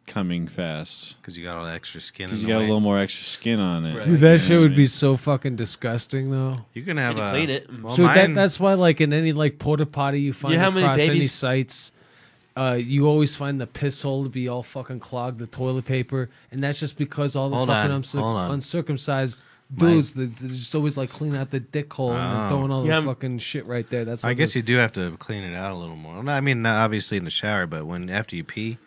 coming fast. Because you got all the extra skin in Because the you got a way. little more extra skin on it. Right. Dude, that shit would be so fucking disgusting, though. You can have Can you a... clean it? Well, Dude, mine, that's why, like, in any like porta potty you find You know how many across any babies- sites, you always find the piss hole to be all fucking clogged, the toilet paper, and that's just because all the Hold fucking on, hold on. uncircumcised dudes, they're just always like cleaning out the dick hole and then throwing all Yeah, the fucking shit right there. That's I what guess the- you do have to clean it out a little more. I mean, not obviously in the shower, but when after you pee,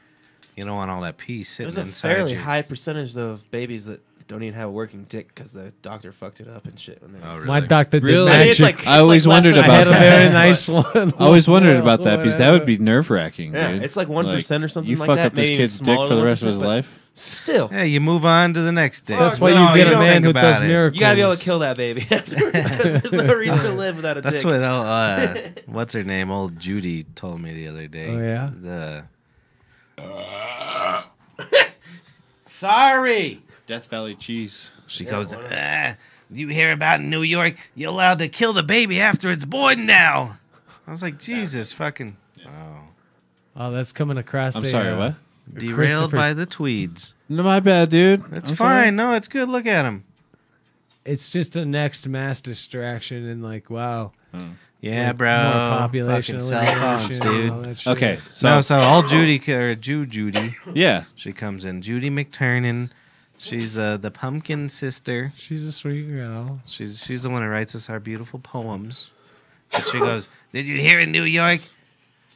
you don't want all that pee sitting There's a inside fairly you. high percentage of babies that don't even have a working dick because the doctor fucked it up and shit. When Oh, really? My doctor did Really? I mean, magic. it's like I always less wondered than I about had a that. very nice one. I always wondered about that because that would be nerve wracking. Yeah, dude. it's like 1% or something You like fuck that, up this maybe kid's even dick smaller for the than rest of his 1%, but life. Still, Hey, you move on to the next day. That's why No, you get you a don't man think who about does it. miracles. you gotta be able to kill that baby. There's no reason to live without a That's dick. what what's her name? Old Judy told me the other day. Oh, yeah? Sorry. Death Valley cheese. She goes, you hear about in New York? You're allowed to kill the baby after it's born now. I was like, Jesus fucking. Oh. Oh, that's coming across. I'm a, sorry, what? Derailed Christopher- by the tweeds. No, my bad, dude. It's I'm fine. sorry. No, it's good. Look at him. It's just a next mass distraction, and like, wow, Yeah, like, bro. more population, Fucking cell phones, elimination, and all dude. that shit. Okay, So all Judy, yeah. she comes in. Judy McTurnan. She's the pumpkin sister. She's a sweet girl. She's the one who writes us our beautiful poems. And she goes, "Did you hear in New York?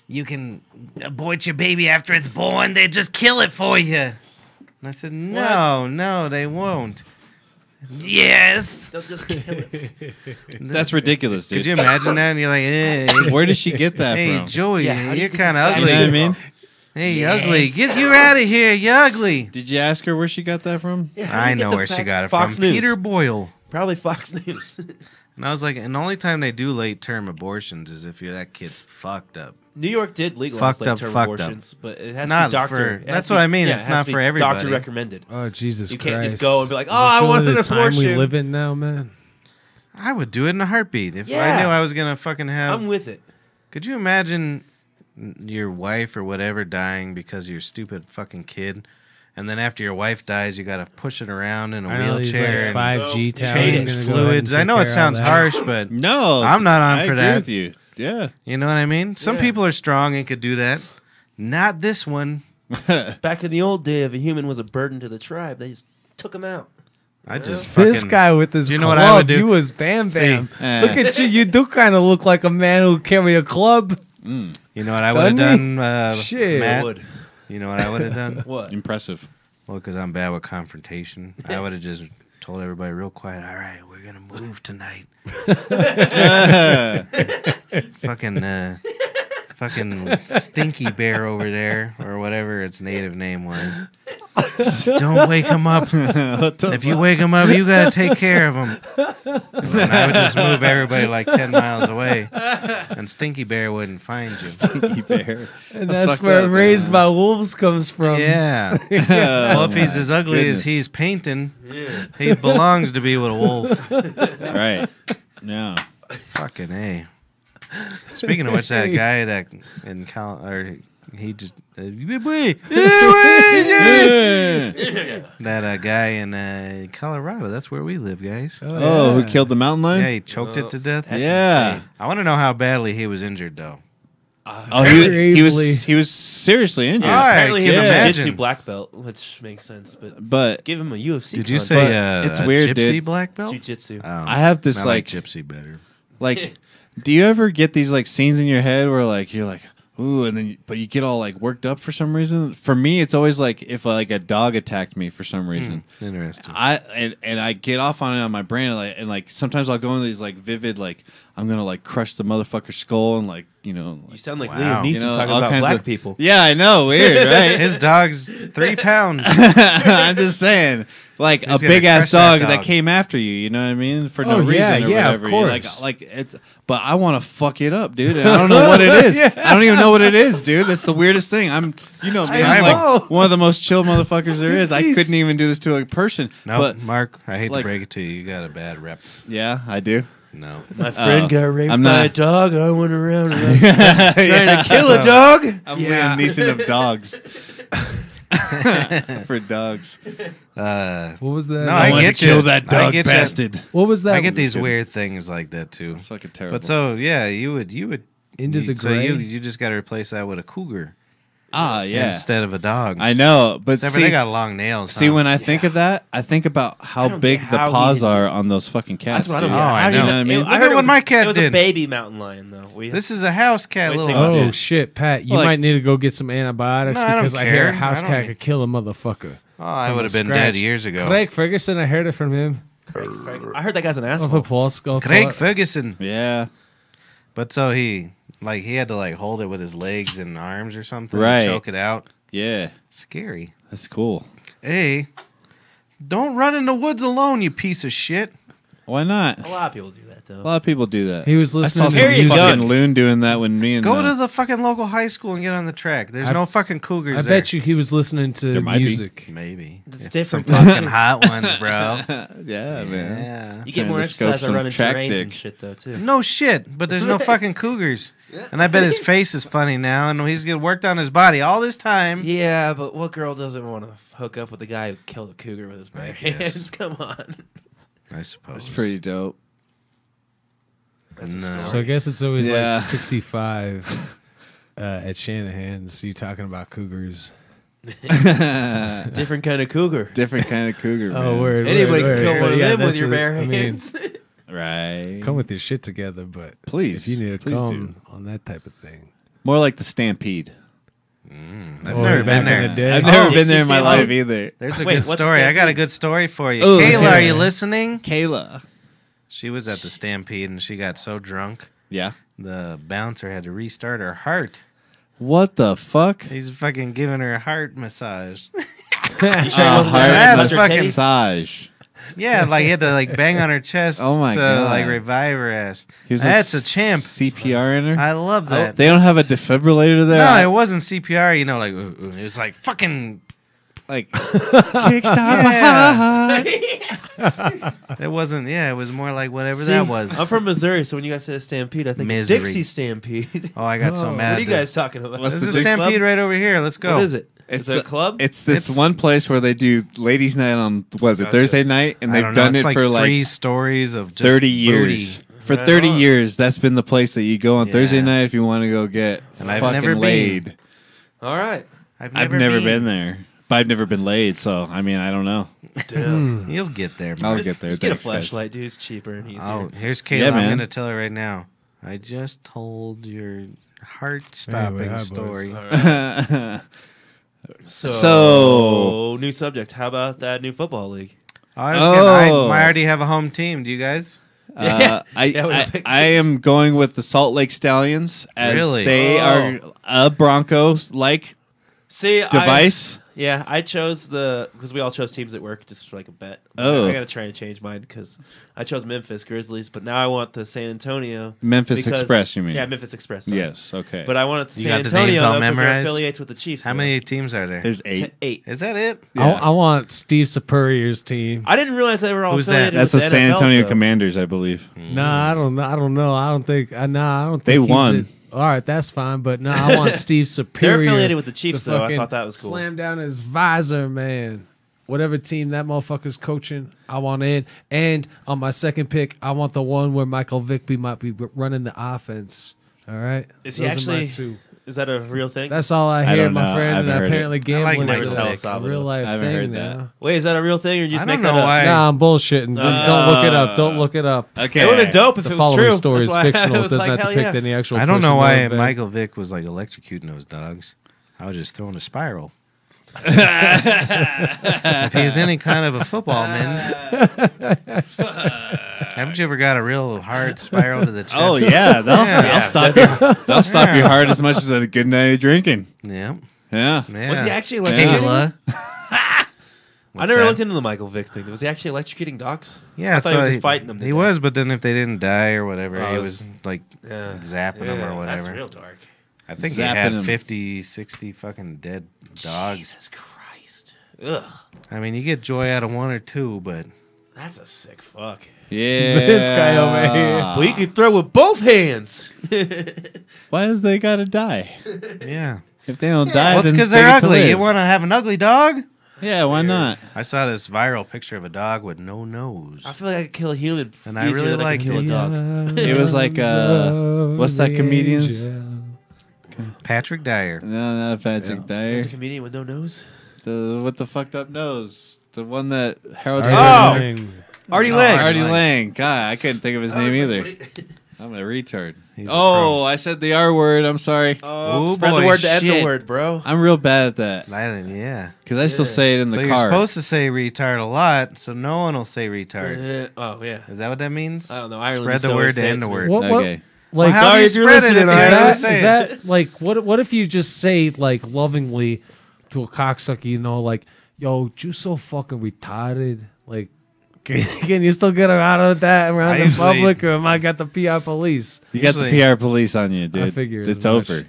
You can abort your baby after it's born. They just kill it for you." And I said, "No, they won't." Yes. They'll just kill it. That's ridiculous, dude. Could you imagine that? And you're like, "Hey, Where did she get that hey, from? Joey, Yeah, how do you're you kind of decide You ugly. know what I mean? Hey, Yes. ugly, get you out of here, you ugly." Did you ask her where she got that from? Yeah, how do I you get know the where she facts? got it Fox from. News. Peter Boyle. Probably Fox News. And I was like, and the only time they do late term abortions is if that kid's fucked up. New York did legalize Fucked up, late-term fucked up. abortions, but it has Not to be doctor. for- it has that's to what be- I mean, yeah, it's it has not to be for everybody. Doctor recommended. Oh Jesus You Christ! can't just go and be like, Is "Oh, I this want really an the time we abortion." live in now, man. I would do it in a heartbeat if I Yeah. knew I was gonna fucking have. I'm with it. Could you imagine your wife or whatever dying because of your stupid fucking kid, and then after your wife dies, you gotta push it around in a I know these wheelchair like and 5G towers. change gonna go ahead and fluids? I take know care it of sounds that. harsh, but No, I'm not on I for agree that. with you. Yeah. you know what I mean. Some Yeah. people are strong and could do that. Not this one. Back in the old day, if a human was a burden to the tribe, they just took him out. I just fucking, This guy with his You know club, what I would do? you was Bam Bam. eh. Look at you. You do kind of look like a man who carry a club. You know what I would have Doesn't done, he? Shit. Matt? Would. You know what I would have done? What? Impressive. Well, because I'm bad with confrontation. I would have just told everybody real quiet, all right, we're going to move tonight. fucking Stinky Bear over there, or whatever its native name was. Don't wake him up. If you wake him up, you got to take care of him. And I would just move everybody like 10 miles away, and Stinky Bear wouldn't find you. Stinky bear. And that's fucked where up, Raised man. by Wolves comes from. Yeah. Well, if he's as ugly goodness. as he's painting, he belongs to be with a wolf. Right. No. Fucking A. Speaking of which, that guy that in Cal, or he just that guy in Colorado. That's where we live, guys. Oh, who killed the mountain lion? Yeah, he choked it to death. That's Yeah. insane. I want to know how badly he was injured, though. Oh, he Bravely. was seriously injured. All right. Apparently, can he's a imagine. jiu-jitsu black belt, which makes sense. But But give him a UFC. Did you contract. say But it's a weird, gypsy dude. black belt? jiu-jitsu? Oh, I have this I like gypsy better. like do you ever get these like scenes in your head where like you're like ooh and then but you get all like worked up for some reason? For me it's always like if like a dog attacked me for some reason. Interesting. And I get off on it on my brain and like sometimes I'll go into these like vivid like I'm gonna like crush the motherfucker's skull and like like, You sound like Wow. Liam Neeson talking all about kinds black of people. Yeah, I know, weird, right? His dog's 3 pounds. I'm just saying, like He's a gonna big ass crush that dog that dog. came after you. You know what I mean? For no Oh, reason yeah, or yeah, of whatever. You're course. like it's. But I want to fuck it up, dude. And I don't know what it is. I don't even know what it is, dude. That's the weirdest thing. You know me. I'm know. like one of the most chill motherfuckers there is. I couldn't even do this to a person. No, But Mark, I hate like- to break it to you. You got a bad rep. yeah, I do. No. My friend got raped I'm by not- a dog, and I went around and trying Trying to kill a dog. I'm Yeah. Liam Neeson of dogs. For dogs. What What was that? No, I wanted get to kill you. that I dog get you. bastard. What was that? I get these kidding. weird things like that too. It's fucking terrible. But so yeah, you would Into the so gray? you just got to replace that with a cougar yeah, instead of a dog. I know. But Except for see, they got long nails. see, huh? when I think of that, I think about I how don't big get the how he paws did are on those fucking cats. That's what I dude. don't get. Oh, I How do you know. You know what I mean? Look I at heard what my cat it was did. a baby mountain lion, though. This is a house cat, What do you little think one. about Oh shit, Pat! You Like- might need to go get some antibiotics No, I don't because I hear care. a house I don't cat need- could kill a motherfucker. Oh, I from would a have been scratch. dead years ago. Craig Ferguson, I heard it from him. I heard that guy's an Off asshole. a pulse, go Craig for it. Ferguson. Yeah. But so he had to like hold it with his legs and arms or something Right. to choke it out. Yeah. Scary. That's cool. Hey, don't run in the woods alone, you piece of shit. Why not? A lot of people do that, A though. lot of people do that. He was I listening saw to some Carry a fucking gun. loon doing that when me and Go to the fucking local high school and get on the track. There's no fucking cougars I there. bet you he was listening to There might be. music. Maybe. It's Some different. fucking hot ones, bro. yeah, man. Yeah. You Trying get more to scope exercise by some running track terrains dick. and shit, though, too. No shit, but there's no fucking cougars. And I bet his face is funny now, and he's getting worked on his body all this time. Yeah, but what girl doesn't want to hook up with the guy who killed a cougar with his bare guess. hands? Come on. I suppose. That's pretty dope. That's a No. story. So I guess it's always Yeah. like 65 at Shanahan's. You talking about cougars? Different kind of cougar. Different kind of cougar, man. Oh, word. Anybody word, can kill word. one of Yeah, them with that's your the- bare I mean, hands. Right. come with your shit together, but Please. if you need to Please come do. on that type of thing. More like the Stampede. I've Oh, never back been in there. the day. I've never Oh, been there in my Dixie life State. either. There's a Wait, good what's the story. I got a Stampede? good story for you. Oh, let's Kayla, hear are it. you listening? Kayla. She was at the Stampede and she got so drunk, Yeah. the bouncer had to restart her heart. What the fuck? He's fucking giving her a heart massage. You sure it wasn't Heart That's Mr. fucking- Teddy's? massage. Yeah, like he had to like bang on her chest Oh my to God. like revive her ass. He was like That's a champ. CPR in her. I love that. They don't have a defibrillator there. No, it wasn't CPR. You know, like it was like fucking. like kickstart my heart. It wasn't. Yeah, it was more like whatever See, that was. I'm from Missouri, so when you guys say Stampede, I think of Misery. Dixie Stampede. Oh, I got so mad. What are at you this. guys talking about? What's There's the a big Stampede club? right over here. Let's go. What is it? It's Is it a a- club? It's this It's- one place where they do ladies' night on was it That's Thursday night, and I they've don't know. done It's it like for like 3 stories of just 30 booty. years. For Right 30 on. years, that's been the place that you go on Yeah. Thursday night if you want to go get And I've fucking never been. laid. All right. I've never been there, but I've never been laid. So I mean, I don't know. Damn. You'll get there. I'll Mark. get there. Just get a Thanks, guys. flashlight, dude. It's cheaper and easier. Oh, here's Kayla. Yeah, I'm man. gonna tell her right now. I just told your heart-stopping Anyway, hi, boys. story. All right. So, So- new subject. How about that new football league? I already have a home team. Do you guys? Yeah, we picked I am going with the Salt Lake Stallions as Really? they are a Broncos like See, device. Yeah, I chose because we all chose teams at work just for like a bet. Oh. I gotta try and change mine because I chose Memphis Grizzlies, but now I want the San Antonio Memphis because- Express, you mean? Yeah, Memphis Express. sorry. Yes. Okay. But I want it to You San got the Antonio names all though, 'cause they're memorized? affiliates with the Chiefs. How though. many teams are there? there's 8. 8. Is that it? I want Steve Superior's team. I didn't realize they were all Who's that? affiliated That's the with the San NFL, Antonio though. Commanders, I believe. Nah, I don't know. I don't know. I don't think. I don't think They he's won. in- all right, that's fine. But no, I want Steve Superior. They're affiliated with the Chiefs, to though. I fucking thought that was cool. Slam down his visor, man. Whatever team that motherfucker's coaching, I want in. And on my second pick, I want the one where Michael Vick might be running the offense. All right, Is he Those are my actually? two. Is that a real thing? That's all I I hear, don't my know. I friend. haven't And heard apparently, I like gambling Michael is Vick. a real life I haven't thing heard now. that. Wait, is that a real thing or you just I make don't that know up? why. Nah, I'm bullshitting. Don't look it up. Don't look it up. Okay. It would have been dope if The it was following true. story is That's why I fictional. It was does like, not hell depict yeah. any actual. I don't person know or why event. Michael Vick was like electrocuting those dogs. I was just throwing a spiral. If he was any kind of a football man, Haven't you ever got a real hard spiral to the chest? Oh yeah, they'll stop you. They'll stop your heart as much as a good night of drinking. Yeah. Yeah. Yeah. Was he actually Tequila. I never looked into the Michael Vick thing. Was he actually electrocuting dogs? Yeah, I thought he was just fighting them. He was, but then if they didn't die or whatever, Oh, he it was like zapping them or whatever. That's real dark. I think he Zapping had 'em. 50, 60 fucking dead dogs. Jesus Christ. Ugh. I mean, you get joy out of one or two, but That's a sick fuck. Yeah. This guy over here. But you could throw with both hands. Why does they gotta die? yeah. If they don't die, Well, it's then because they they're get to ugly. live. You want to have an ugly dog? Yeah, why not? I saw this viral picture of a dog with no nose. I feel like I could kill a human And I easier really than I like could kill a it. dog. It was like, what's that comedian's? Patrick Dyer. No, not Patrick Dyer. There's a comedian with no nose. The with the fucked up nose. The one that Harold. Artie Lang. Artie Lang. God, I couldn't think of his name either. I'm a retard. He's a Oh, I said the R word. I'm sorry. Oh, Ooh, spread the boy, word to end the shit. word, bro. I'm real bad at that Yeah. because I still say it in So the you're car. supposed to say retard a lot, so no one will say retard. Oh, yeah. Is that what that means? I don't know. Ireland Spread used the to always word to say end it the to word. me. What? Okay. Like, How do Sorry you if you're spread it listening, if you Ireland. never is say it? that like what if you just say like lovingly to a cocksucker, you know, like, yo, you so fucking retarded? Like, can you still get around with that around I the usually- public, or am I got the PR police? You got the Usually- PR police on you, dude. I figured as it's much. over.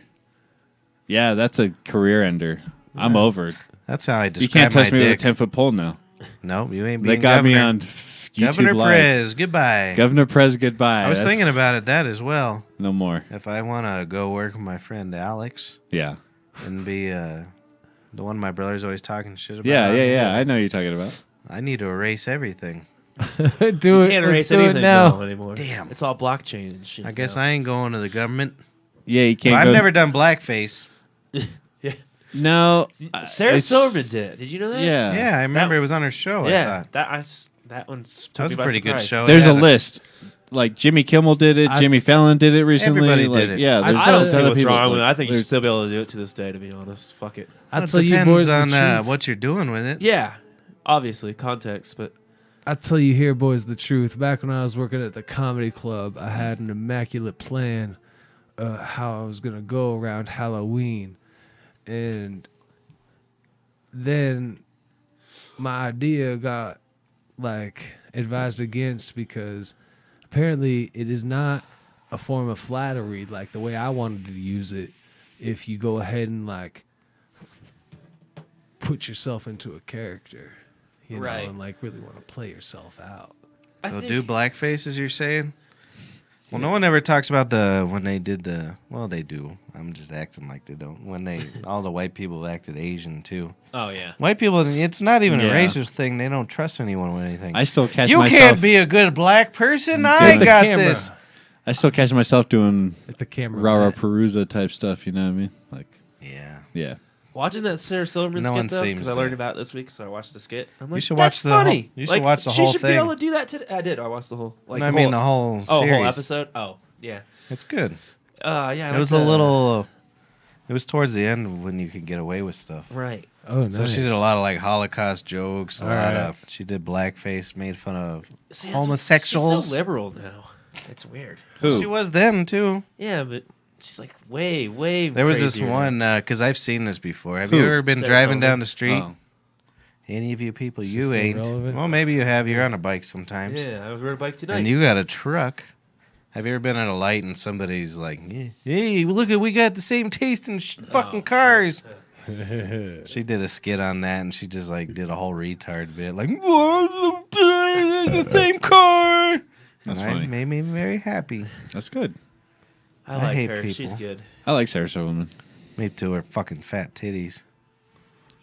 Yeah, that's a career ender. I'm over. That's how I describe You can't touch my me with a dick. 10-foot pole now. No, you ain't They being got governor. me on YouTube Governor Live. Prez, goodbye. Governor Prez, goodbye. I was That's- thinking about that as well. no more. If I want to go work with my friend Alex Yeah, and be the one my brother's always talking shit about. yeah. I know what you're talking about. I need to erase everything. Do You it. can't Let's erase do it anything now. anymore. Damn. It's all blockchain and shit. I guess now. I ain't going to the government. Yeah, you can't. Well, I've go- never done blackface. No, Sarah it's- Silverman did. Did you know that? Yeah, Yeah, I remember it was on her show. I Yeah. thought. That one's That was a pretty good show. There's Yeah, a list. Like Jimmy Kimmel did it. Jimmy Fallon did it recently. Everybody like, did it. Yeah, there's I don't a see ton of what's people, wrong with it. like, I think you should there's- still be able to do it to this day, to be honest. Fuck it. I'll It tell you depends boys the on truth. what you're doing with it. Yeah. Obviously, context, but I tell you here, boys, the truth. Back when I was working at the comedy club, I had an immaculate plan how I was gonna go around Halloween, and then my idea got like advised against because apparently it is not a form of flattery like the way I wanted to use it. If you go ahead and like put yourself into a character, you Right. know, and like really want to play yourself out. So do blackface, as you're saying? Well, no one ever talks about when they did well, they do. I'm just acting like they don't. When all the white people acted Asian too. oh yeah. White people, it's not even a Yeah. racist thing. They don't trust anyone with anything. I still catch You myself. can't be a good black person. I the got camera. this. I still catch myself doing At the camera. Rara Perusa type stuff. You know what I mean? Like, Yeah. yeah. Watching that Sarah Silverman No skit one though, seems because I to. learned about it this week, so I watched the skit. I'm like, should that's watch the funny. whole- you should watch the she whole should thing. be able to do that today. I did. I watched the whole. Like, No, I mean the whole series. whole episode. Oh, yeah. It's good. Yeah. It was a little. It was towards the end when you could get away with stuff. right. Oh, nice. So she did a lot of like Holocaust jokes. A lot Alright. of she did blackface, made fun of See, that's homosexuals. She's so liberal now. It's weird. Who? She was then too. Yeah, but she's like way. There was this crazier. one because I've seen this before. Have Who? you ever been Sarah driving Silverman? down the street? Oh. Any of you people, Is you this still ain't. relevant? Well, maybe you have. You're on a bike sometimes, Yeah, I was riding a bike tonight. and you got a truck. Have you ever been at a light and somebody's like, "Hey, look at we got the same taste in fucking cars." She did a skit on that, and she just like did a whole retard bit, like the same car. That's And funny. It made me very happy. That's good. I like hate her. people. She's good. I like Sarah Silverman. Me too. Her fucking fat titties.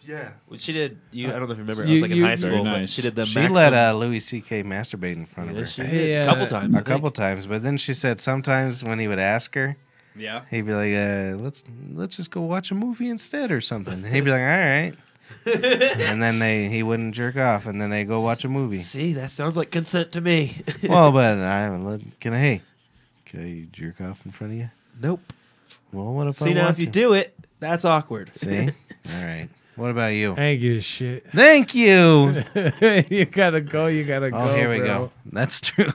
Yeah. Well, she did. I don't know if you remember. I You- was like in you- high school. Very but nice. she did the. She maximum- let Louis C.K. masturbate in front of Yeah, her. she Hey, did. A couple times. I A couple think. times, but then she said sometimes when he would ask her, Yeah. he'd be like, let's just go watch a movie instead or something." And he'd be like, "All right." And then he wouldn't jerk off, and then they go watch a movie. See, that sounds like consent to me. Well, but can I jerk off in front of you? Nope. Well, what if I See now, want if you to? do it, that's awkward. See? All right. What about you? I ain't give a shit. Thank you. You gotta go. You gotta go. Oh, here we bro. go. That's true.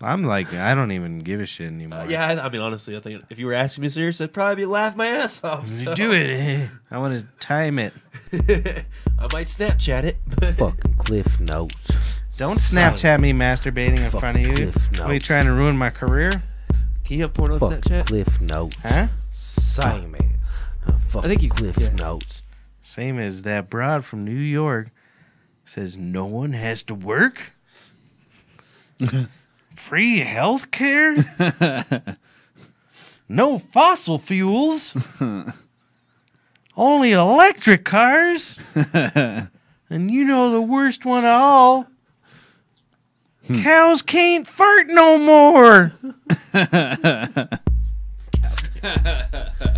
I'm like, I don't even give a shit anymore. Yeah, I mean, honestly, I think if you were asking me serious, I'd probably be laugh my ass off. So. You do it. I want to time it. I might Snapchat it. Fucking Cliff Notes. Don't Snapchat me masturbating in front of you. Cliff What, are you Notes. trying to ruin my career? Can you have porn on Fucking Snapchat? Cliff Notes. Huh? Same as. Fucking think you- Cliff yeah. Notes. Same as that broad from New York says no one has to work. Free health care. No fossil fuels. Only electric cars. And you know the worst one of all. Cows can't fart no more.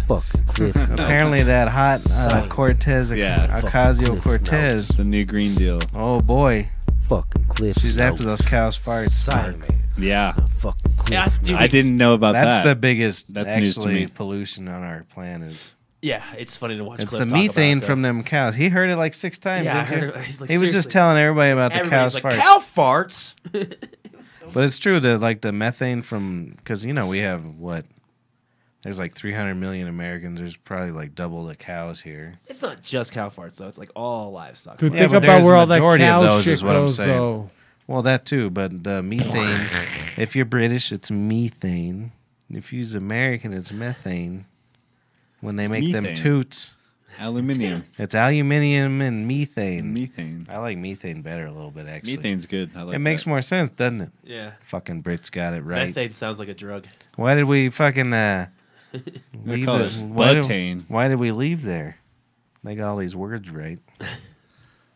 Fucking Cliff Notes. Apparently that hot Cortez, Yeah. Ocasio-Cortez. The new Green Deal. Oh boy, Fucking Cliff she's Notes. after those cows' farts. Same Mark. as. Yeah. Fucking Cliff Yeah, Notes. dude, I didn't know about That's that. the biggest That's news to actually me. pollution on our planet. Yeah, it's funny to watch. It's Cliff the talk methane about it, from though. them cows. He heard it like 6 times. Yeah, I didn't heard he? it. He's like, He was just seriously. telling everybody about the Everybody's cows' like, farts. cow farts. But it's true that like the methane from, because you know we have what? There's like 300 million Americans. There's probably like double the cows here. It's not just cow farts though. It's like all livestock. Dude, Yeah, think but about there's where a all that majority of cow those shit is what I'm goes, saying. though. Well, that too, but the methane, if you're British, it's methane. If you're American, it's methane. When they make them Methane. toots, Aluminium. it's aluminium and methane. Methane. I like methane better a little bit, actually. Methane's good. I like It makes that. more sense, doesn't it? Yeah. Fucking Brits got it right. Methane sounds like a drug. Why did we fucking They leave call the, it why did- butane. Why did we leave there? They got all these words right.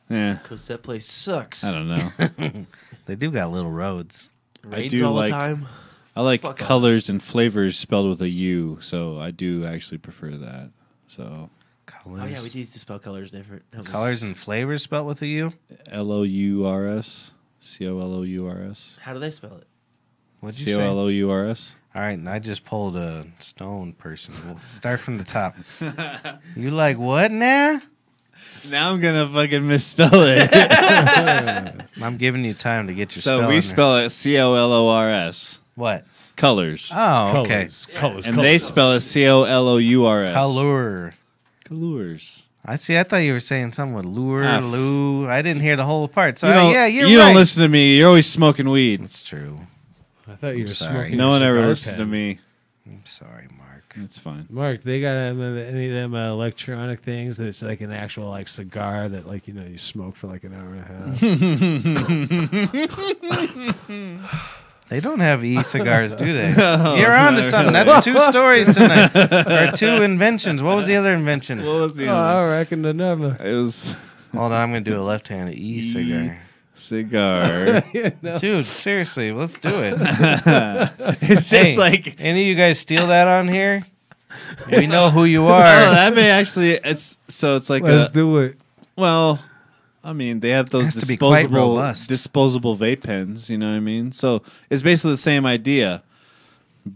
Yeah. Because that place sucks. I don't know. They do got little roads. Rains do all like- the time. I like Fuck off. colors and flavors spelled with a U, so I do actually prefer that. So Colors. Oh yeah, we do used to spell colors different. That was- Colors and flavors spelt with a U? Lours, COLOURS, How do they spell it? What'd you say? COLOURS. All right, and I just pulled a stone person. We'll start from the top. You like what now? Now I'm gonna fucking misspell it. I'm giving you time to get your So spell we in there. spell it COLORS. What? Colors. Oh, okay. Colors. And they spell it COLOURS. Color. Colors. I see. I thought you were saying something with lure, Ah, loo. I didn't hear the whole part. So You don't, yeah, you're you right. don't listen to me. You're always smoking weed. It's true. I thought you were sorry. smoking. No your one ever cigar listens to pen. me. I'm sorry, Mark. It's fine. Mark, they got any of them electronic things that's like an actual like cigar that like you smoke for like an hour and a half. They don't have e-cigars, do they? You're on to something. That's 2 stories tonight. Or 2 inventions. What was the other invention? What was the Oh, I reckon the number. It was Hold on, I'm going to do a left-handed e-cigar. cigar. Dude, seriously, let's do it. It's just Hey, like any of you guys steal that on here? We know who you oh, are. that may actually it's like Let's do it. well, I mean they have those Has to be quite disposable robust. vape pens, you know what I mean? So it's basically the same idea,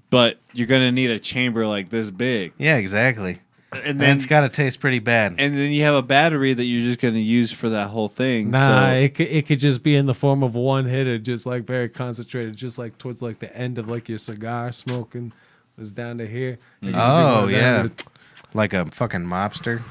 but you're gonna need a chamber like this big, Yeah, exactly. and And then it's got to taste pretty bad. and then you have a battery that you're just gonna use for that whole thing. Nah, so, it could just be in the form of one hitter, just like very concentrated, just like towards like the end of like your cigar smoking was down to here. It could just be Oh, going down yeah. to- Like a fucking mobster.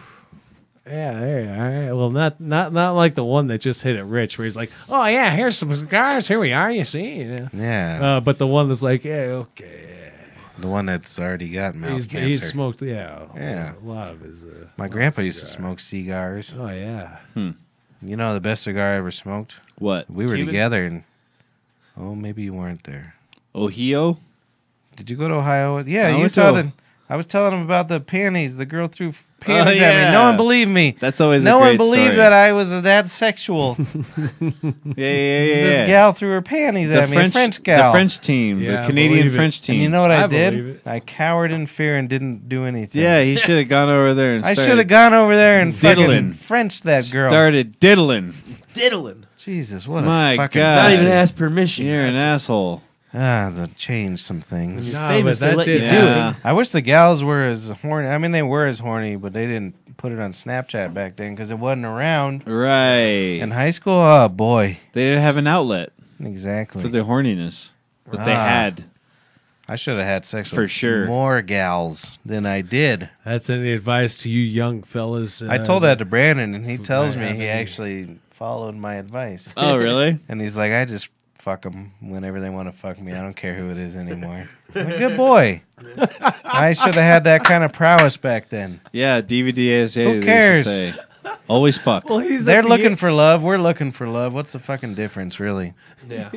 Yeah, there you are. All right. Well, not like the one that just hit it rich, where he's like, "Oh yeah, here's some cigars. Here we are. You see." Yeah. But the one that's like, "Yeah, okay." The one that's already got mouth He's cancer. smoked, yeah, Yeah. a lot of his. My grandpa used to cigar. smoke cigars. Oh yeah. You know the best cigar I ever smoked? what? We were Cuban? together and... Oh, maybe you weren't there. Ohio? Did you go to Ohio? Yeah, I you went saw to- it. I was telling him about the panties. The girl threw panties at yeah. me. No one believed me. That's always No a one great believed story. that I was that sexual. Yeah. This gal threw her panties at me. A French gal. The French team, Yeah, the Canadian believe it. French team. And you know what I, I believe did? it. I cowered in fear and didn't do anything. Yeah, he should have gone over there and I started, should have gone over there and fucking Diddling. Frenched that girl. started diddling. Diddling. Jesus, what My a fucking... God. Not even Pussy. ask permission. You're an asshole. To change some things. You're Nah, famous, but they that let you did- do Yeah. it. I wish the gals were as horny. I mean, they were as horny, but they didn't put it on Snapchat back then because it wasn't around. Right. In high school, oh boy. They didn't have an outlet Exactly. for their horniness, but they had. I should have had sex For with sure. more gals than I did. That's any advice to you young fellas. I told that to Brandon, and he tells might me have he any- actually followed my advice. Oh, really? And he's like, I just fuck them whenever they want to fuck me. I don't care who it is anymore. I'm like, good boy. I should have had that kind of prowess back then. Yeah, DVDASA. Who cares? Say, always fuck. Well, he's They're at the looking for love. We're looking for love. What's the fucking difference, really? Yeah.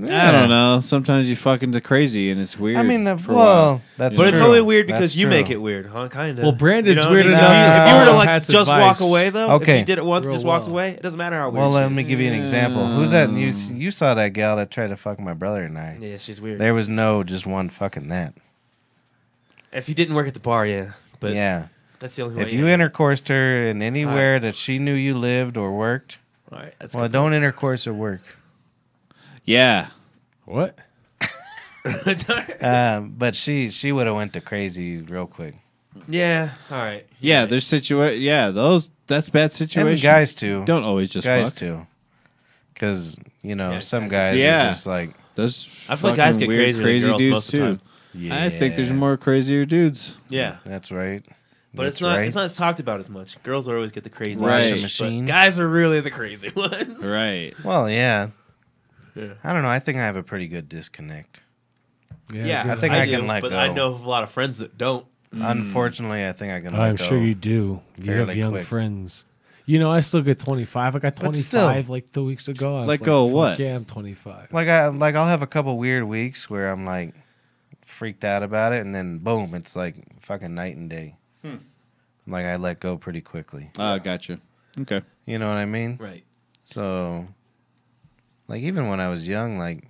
I don't know. Sometimes you fucking to crazy and it's weird. I mean, for a while. well, that's But true. it's only weird because That's you true. make it weird, huh? Kind of. Well, Brandon's weird enough If to you were to follow like Pat's just advice. walk away though, Okay. if you did it once and Real just walked well. away, it doesn't matter how weird. Well, she let is. me give you an example. Who's that? You saw that gal that tried to fuck my brother and I. Yeah, she's weird. There was no just one fucking that. If you didn't work at the bar, yeah. But Yeah. that's the only way. If you intercoursed her in anywhere that she knew you lived or worked, all right, that's well, good. don't intercourse at work. Yeah. What? But she would have went to crazy real quick. Yeah, all right. Yeah, there's that's bad situation. And guys too. don't always just guys fuck. too. Because, Yeah, some guys guys Yeah. are just like, Those I feel like guys fucking get weird, crazier than crazy girls dudes most of the too. time. yeah. I think there's more crazier dudes. Yeah, That's right. but That's it's not. right. It's not talked about as much. Girls always get the crazy Right. shit, Machine. but guys are really the crazy ones. Right. Well, yeah. Yeah. I don't know. I think I have a pretty good disconnect. Yeah, I think I can do, let but go. I know of a lot of friends that don't. Unfortunately, I think I can let I'm go. sure you do. You have fairly young quick. friends. You know, I still get 25. I got But still. 25 like 2 weeks ago. I was Let like, go of fuck what? Yeah, I'm 25. I'll have a couple weird weeks where I'm like freaked out about it, and then boom, it's like fucking night and day. Like I let go pretty quickly. Gotcha. Okay. You know what I mean? Right. So, like even when I was young, like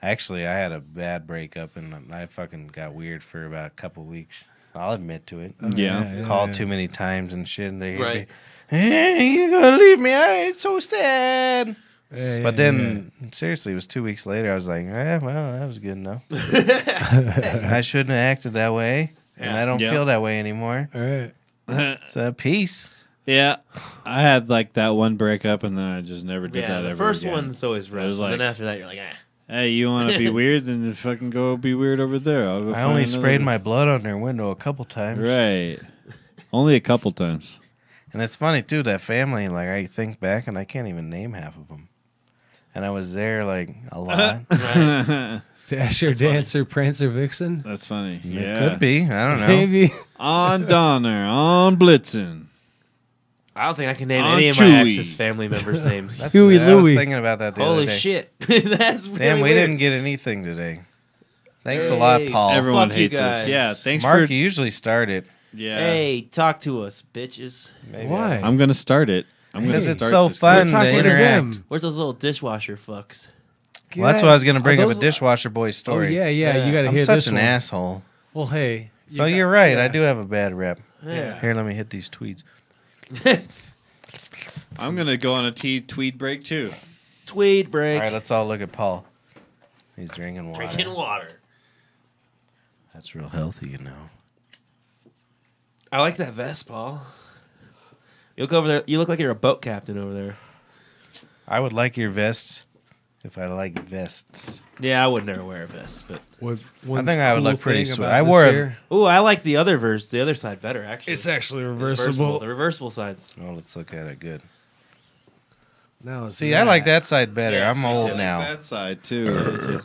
actually I had a bad breakup and I fucking got weird for about a couple weeks. I'll admit to it. Yeah. Called too many times and shit. And they Right. Hey, you're gonna leave me? It's so sad. Yeah, But yeah, then, seriously, it was 2 weeks later. I was like, well, that was good enough. I shouldn't have acted that way, and I don't Yeah. feel that way anymore. All right. So, peace. Yeah. I had like that one breakup and then I just never did Yeah, that the ever first again. one's always rough. was And then like- after that, you're like, Hey, you want to be weird? Then fucking go be weird over there. I'll go I find only another- sprayed my blood on their window a couple times. Right. Only a couple times. And it's funny, too, that family, like, I think back and I can't even name half of them. And I was there, like, a lot. Dasher, Dancer, Prancer, Vixen? That's funny. It Yeah. could be. I don't know. Maybe. On Donner, on Blitzen. I don't think I can name On any of my Chewy. ex's family members' names. That's, Huey I was Louie. thinking about that the other Holy day. shit. That's really Damn, we weird. didn't get anything today. Thanks a lot, Hey, Paul. Everyone fuck you hates us. guys. Yeah, thanks Mark, for. you usually start it. Yeah. Hey, talk to us, bitches. Maybe Why? I'm going to start it. I'm going Because to it's start so this fun We're to talking to interact. them. Where's those little dishwasher fucks? Well, that's what I was going to bring Are up a those- dishwasher boy Oh, story. yeah. You got to I'm hear such this an one. asshole. Well, hey. So you're right. I do have a bad rep. Yeah. Here, let me hit these tweets. I'm going to go on a tweed break too. Tweed break. All right, let's all look at Paul. He's drinking water. Drinking water. That's real healthy, you know. I like that vest, Paul. You look over there. You look like you're a boat captain over there. I would like your vest if I like vests. Yeah, I would never wear a vest, but I think I would look pretty sweet. I wore a- ooh, I like the other side better actually. It's actually The reversible. The reversible sides. Oh, let's look at it good. No, it's See, I like that side better. Yeah, I'm me old too. now. That side too.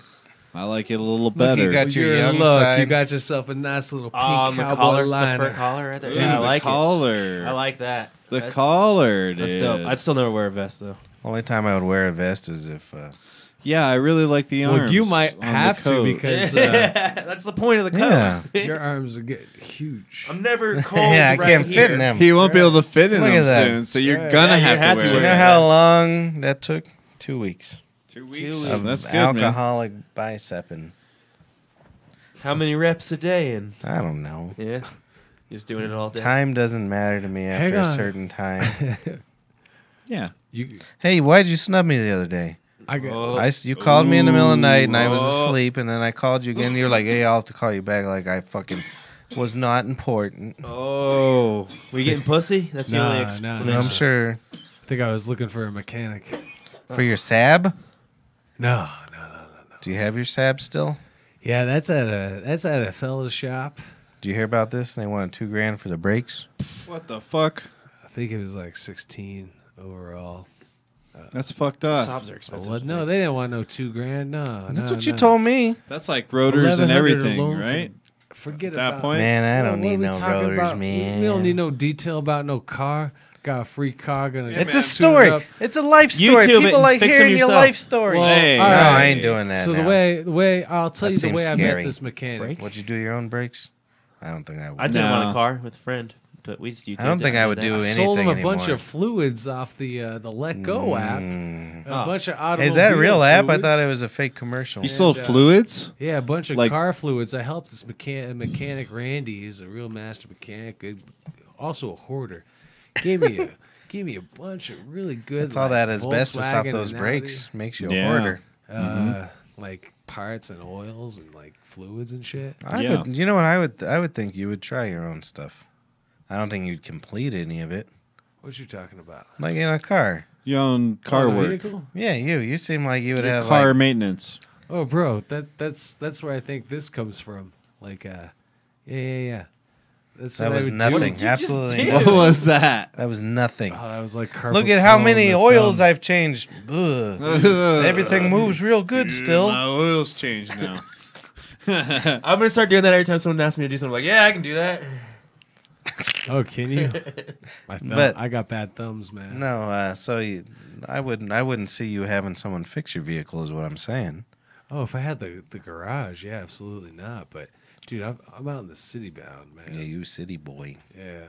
I like it a little Look, better. you got your You're young look. side. You got yourself a nice little pink On the cowboy collar, the liner. fur collar right there. Ooh, Yeah, I the like collar. it. I like that. the That's- collar. That's dude. dope. I'd still never wear a vest though. Only time I would wear a vest is if Yeah, I really like the arms. Well, you might on the have to coat. because That's the point of the coat. Yeah. your arms are getting huge. I'm never cold. yeah, I right can't here. fit in them. He won't be able to fit in Look them at that. soon, so you're Yeah. gonna Yeah, you have have to to wear You wear know it. how long that took? 2 weeks 2 2 weeks. weeks. of That's good, man. alcoholic biceping. How many reps a day? And I don't know. yeah, just doing it all day. Time doesn't matter to me Hang after a on. certain time. Yeah. You Hey, why'd you snub me the other day? I got. You called me in the middle of the night and I was asleep, and then I called you again. You're like, "Hey, I'll have to call you back." Like I fucking was not important. Oh, were you getting pussy? That's the only No, explanation. no. I'm sure I think I was looking for a mechanic. for your sab. No. Do you have your sab still? Yeah, that's at a fella's shop. Do you hear about this? They wanted $2,000 for the brakes. What the fuck? I think it was like 16 overall. That's fucked up. Sobs are expensive. Well, no, they didn't want no $2,000. No, That's no, what you no. told me. That's like rotors and 1100 everything, alone right? Forget At that about point? Man, I What- don't what need are we no talking rotors, about? man. We don't need no detail about no car. Got a free car. Gonna It's tune a it story. up. It's a life YouTube story. it People and like fix them hearing your yourself. life story. Well, Hey, no, all right. I ain't doing that. So now. the way I'll tell That you the seems way I scary. met this mechanic. Would you do your own brakes? I don't think I would. I did them on No. a car with a friend, but we just YouTube. I don't think I would do I anything sold him a anymore. bunch of fluids off the Let Go app. Mm. A bunch of automobile Is that a real app? I fluids. thought it was a fake commercial. You sold And, fluids? Yeah, a bunch of Like- car fluids. I helped this mechanic Randy. He's a real master mechanic. Good, also a hoarder. Gave me a bunch of really good. That's all that like, asbestos off Volkswagen those and brakes makes you a Yeah. hoarder. Audi, like parts and oils and like fluids and shit. Yeah. You know what? I would think you would try your own stuff. I don't think you'd complete any of it. What you talking about? Like in a car. Your own car Oh, the work. vehicle? Yeah, you seem like you would Your have car like, maintenance. Oh, bro, that's where I think this comes from. Like, yeah. That's that what was I would nothing. you just Absolutely do? What nothing. was that? That was nothing. Oh, that was like carpal Look at how tunnel many in the oils thumb. I've changed. Ugh. Everything moves real good still. My oil's changed now. I'm gonna start doing that every time someone asks me to do something. I'm like, yeah, I can do that. Oh, can you? My thumb, But- I got bad thumbs, man. No, I wouldn't see you having someone fix your vehicle. Is what I'm saying. Oh, if I had the garage, yeah, absolutely not. But dude, I'm out in the city bound, man. Yeah, you city boy. Yeah.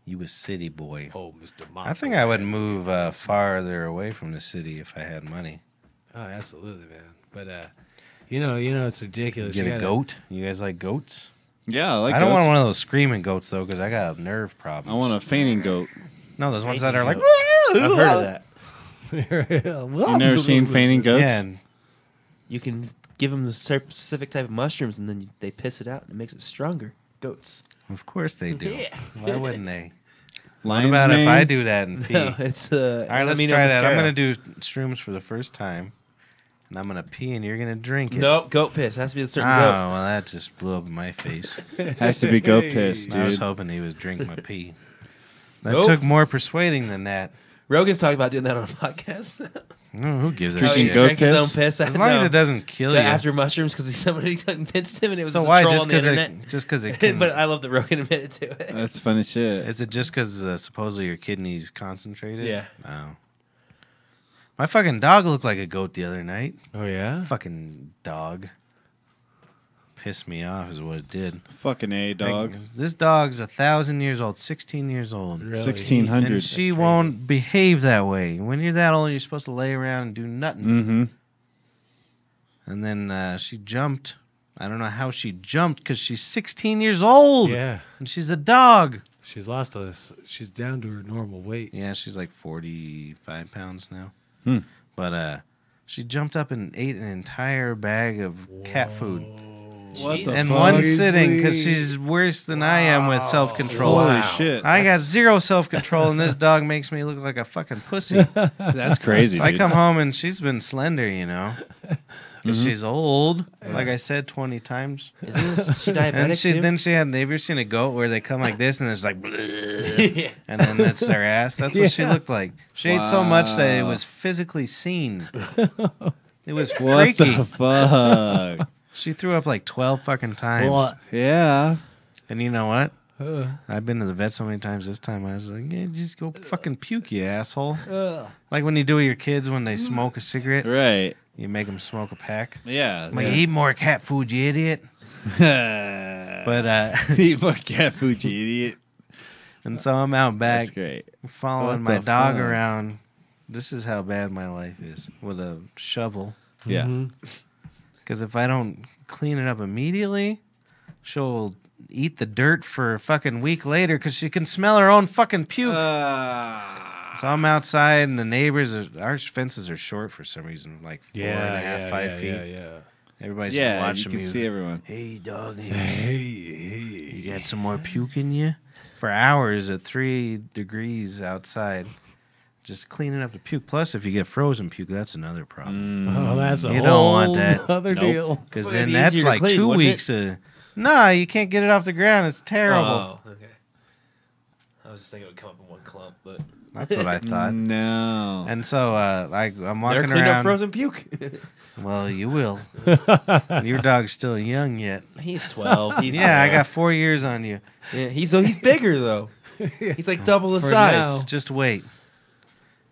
You a city boy. Oh, Mr. I think I would move farther away from the city if I had money. Oh, absolutely, man. But you know, it's ridiculous. Get You a gotta- goat? You guys like goats? Yeah, I like I don't goats. want one of those screaming goats though, because I got nerve problems. I want a fainting goat. no, those ones that are like. I've heard of that. You never seen fainting goats? Yeah, and You can give them the specific type of mushrooms, and then they piss it out, and it makes it stronger. Goats. of course they do. Yeah. Why wouldn't they? What Lion's about if mane? I do that and pee? No, it's All right, let's try that. I'm gonna do shrooms for the first time, and I'm gonna pee, and you're gonna drink it. Nope, goat piss. Has to be a certain Oh, goat. well, that just blew up in my face. Has to be goat piss, I was dude. hoping he would drink my pee. That Nope. took more persuading than that. Rogan's talking about doing that on a podcast. No, who gives a Drinking shit? goat drank his piss? own piss. As long as it doesn't kill you. After mushrooms, because somebody convinced him, and it was So just why? a troll Just on the because internet. just because it can? But I love that Rogan admitted to it. That's funny shit. Is it just because supposedly your kidneys concentrated? Yeah. Oh. My fucking dog looked like a goat the other night. Oh yeah. Fucking dog. Pissed me off is what it did. Fucking A, dog. Like, this dog's 1,000 years old, 16 years old. Really? 1600. And she won't behave that way. When you're that old, you're supposed to lay around and do nothing. Mm-hmm. And then she jumped. I don't know how she jumped because she's 16 years old. Yeah. And she's a dog. She's lost us. She's down to her normal weight. Yeah, she's like 45 pounds now. Hmm. But she jumped up and ate an entire bag of cat food What the in fuck? one sitting because she's worse than I am with self-control. Holy shit. I got zero self-control, and this dog makes me look like a fucking pussy. That's crazy, So I dude. come home, and she's been slender, you know. 'Cause Mm-hmm. she's old, like I said 20 times. Isn't she And diabetic too? then she had, have you ever seen a goat where they come like this and it's like, Yeah. and then that's their ass? That's what she looked like. She ate so much that it Wow. was physically seen. It was What freaky. the fuck? She threw up like 12 fucking times. Yeah. And you know what? I've been to the vet so many times this time I was like, yeah, just go fucking puke, you asshole. Like when you do with your kids when they smoke a cigarette, Right. you make them smoke a pack. Yeah. Like, eat more cat food, you idiot. But, Eat more cat food, you idiot. and so I'm out back That's great. following What my the dog fuck? around. This is how bad my life is with a shovel. Yeah. Mhm. Because if I don't clean it up immediately, she'll eat the dirt for a fucking week later because she can smell her own fucking puke. So I'm outside, and the neighbors, our fences are short for some reason, like 4.5, 5 feet. Yeah. Everybody's just Yeah, watching you can me. see everyone. Hey, dog. Hey. You got some more puke in you? For hours at 3 degrees outside, just cleaning up the puke. Plus, if you get frozen puke, that's another problem. Oh, that's a You whole don't want that. other Nope. deal. Because Well, then it'd be that's easier to like clean, 2 wouldn't it? weeks of... Nah, you can't get it off the ground. It's terrible. Oh, okay. I was just thinking it would come up in one clump, but That's what I thought. No. And so I'm never walking cleaned up around. frozen puke. Well, you will. Your dog's still young yet. He's 12. He's Yeah, I got 4 years on you. Yeah, he's bigger though. He's like double the For size. now. Just wait.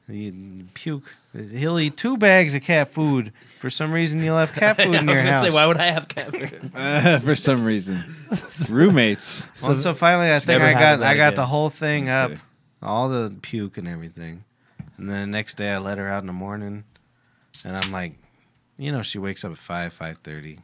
Puke. He'll eat 2 bags of cat food. For some reason, you'll have cat food I in was your gonna house. say, why would I have cat food? For some reason. Roommates. Well, so finally, I think never having that I got again. the whole thing Just up, kidding. all the puke and everything. And then the next day, I let her out in the morning, and I'm like, she wakes up at 5:30.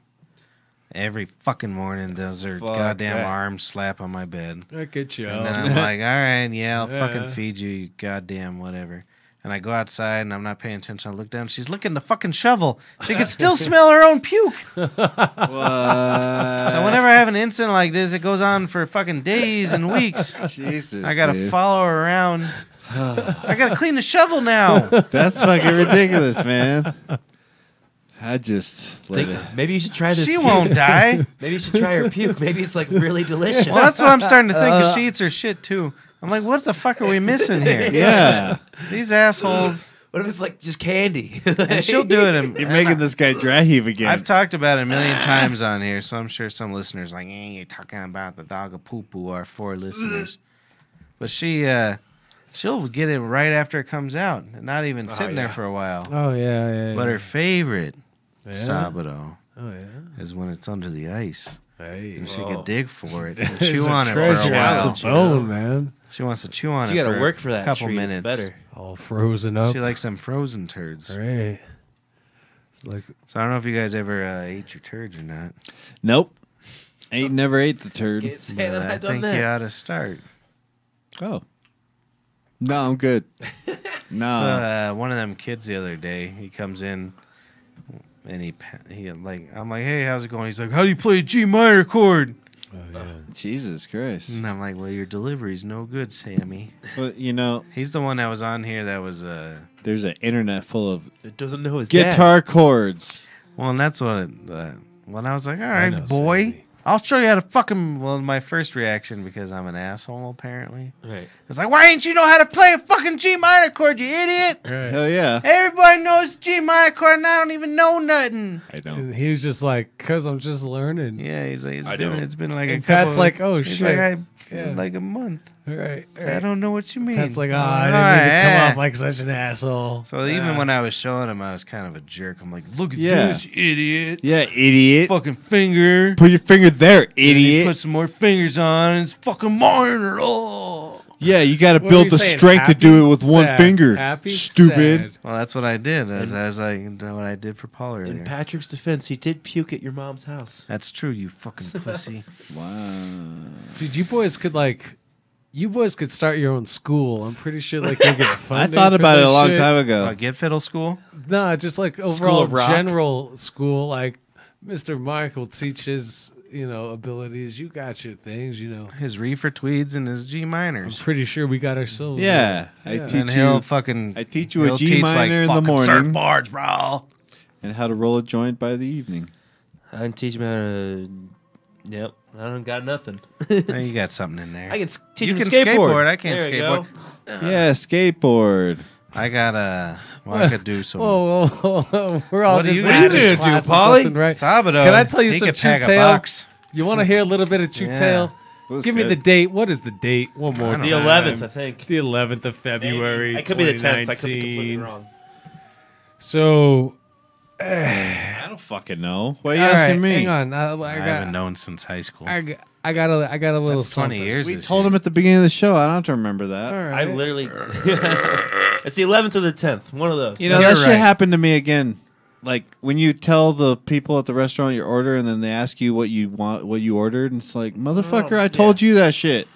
Every fucking morning, does her Fuck goddamn that. arm slap on my bed. Look at you. And then I'm like, all right, yeah, I'll Yeah. fucking feed you, you goddamn whatever. And I go outside and I'm not paying attention. I look down. She's licking the fucking shovel. She can still smell her own puke. What? So whenever I have an incident like this, it goes on for fucking days and weeks. Jesus. I gotta dude. follow her around. I gotta clean the shovel now. That's fucking ridiculous, man. I just let it. Maybe you should try this. She puke. won't die. Maybe you should try her puke. Maybe it's like really delicious. Well, that's what I'm starting to think. Cause she eats her shit too. I'm like, what the fuck are we missing here? Yeah. These assholes. What if it's like just candy? And she'll do it. You're making this guy dry heave again. I've talked about it a million times on here, so I'm sure some listeners are like, you're talking about the dog of poo poo, our 4 listeners. But she'll get it right after it comes out, and not even sitting there for a while. Oh yeah. But her favorite Yeah. Sabado Oh yeah. is when it's under the ice. Hey. And she Whoa. could dig for it and There's chew a on it for treasure a on while. the bone, man. She wants to chew on you it gotta for work for that a couple treat. minutes. It's better. All frozen up. She likes them frozen turds. Right. It's like So I don't know if you guys ever ate your turds or not. Nope. Never ate the turd. Can't say But that I I've done think you that. ought to start. Oh. No, I'm good. No. So one of them kids the other day, he comes in and he like, I'm like, hey, how's it going? He's like, how do you play a G minor chord? oh yeah. Jesus Christ. And I'm like, well, your delivery's no good, Sammy. Well, He's the one that was on here that was there's an internet full of It doesn't know his guitar chords. well, and that's what when I was like, all I right, know, boy, Sammy. I'll show you how to fucking. Well, my first reaction, because I'm an asshole apparently, Dad. Right. it's like, why ain't you know how to play a fucking G minor chord, you idiot? Right. Hell yeah. Everybody knows G minor chord, and I don't even know nothing. I don't. And he was just like, "Cause I'm just learning." Yeah, he's like, I don't. it's been like And a couple. Pat's like, "Oh, he's shit." like, Yeah. like a month. All right. I don't know what you mean. Pat's like, "Oh, I didn't mean to yeah. come off like such an asshole." So even when I was showing him, I was kind of a jerk. I'm like, look at Yeah. this, idiot. Yeah, idiot. Fucking finger. Put your finger there, And he idiot. put some more fingers on, and it's fucking minor. Oh. Yeah, you got to What are build you the saying, strength to happy? do it with one Sad. finger. Happy? Stupid. Sad. Well, that's what I did. As I what I did for Paul earlier. In Patrick's defense, he did puke at your mom's house. That's true, you fucking pussy. Wow. Dude, you boys could start your own school. I'm pretty sure like you get I funding. thought for about it this a long shit. time ago. Get fiddle school. No, just like overall of Rock? general school. Like Mr. Mark will teach his, abilities. You got your things, His reefer tweeds and his G I'm minors. pretty sure we got ourselves. Yeah, I And teach he'll you fucking. I teach you a he'll G teach, minor in the fucking morning. Surfboards, bro. and how to roll a joint by the evening. I can teach him how to. Yep, I don't got nothing. Oh, you got something in there. I can teach You him to can skateboard. skateboard. I can't There we skateboard. go. Yeah, skateboard. I got I could do some. Whoa. We're all What are just you adding gonna do, classes Polly? left and right. Sabado. Can I tell you he some could true pack a tale? box. You want to hear a little bit of true Yeah. tale? That's Give me good. the date. What is the date? One more I don't The time. know. 11th, I think. The 11th of February. I could be the 10th. I could be completely 2019. wrong. So, I don't fucking know. Why are you all asking right, me? hang on. I I haven't got, known since high school. I got a little That's 20 something. years. We this told year. him at the beginning of the show. I don't have to remember that. All right. I literally. It's the 11th or the 10th. One of those. You know, You're that shit right. happened to me again. Like when you tell the people at the restaurant your order, and then they ask you what you want, what you ordered, and it's like, motherfucker, I told you that shit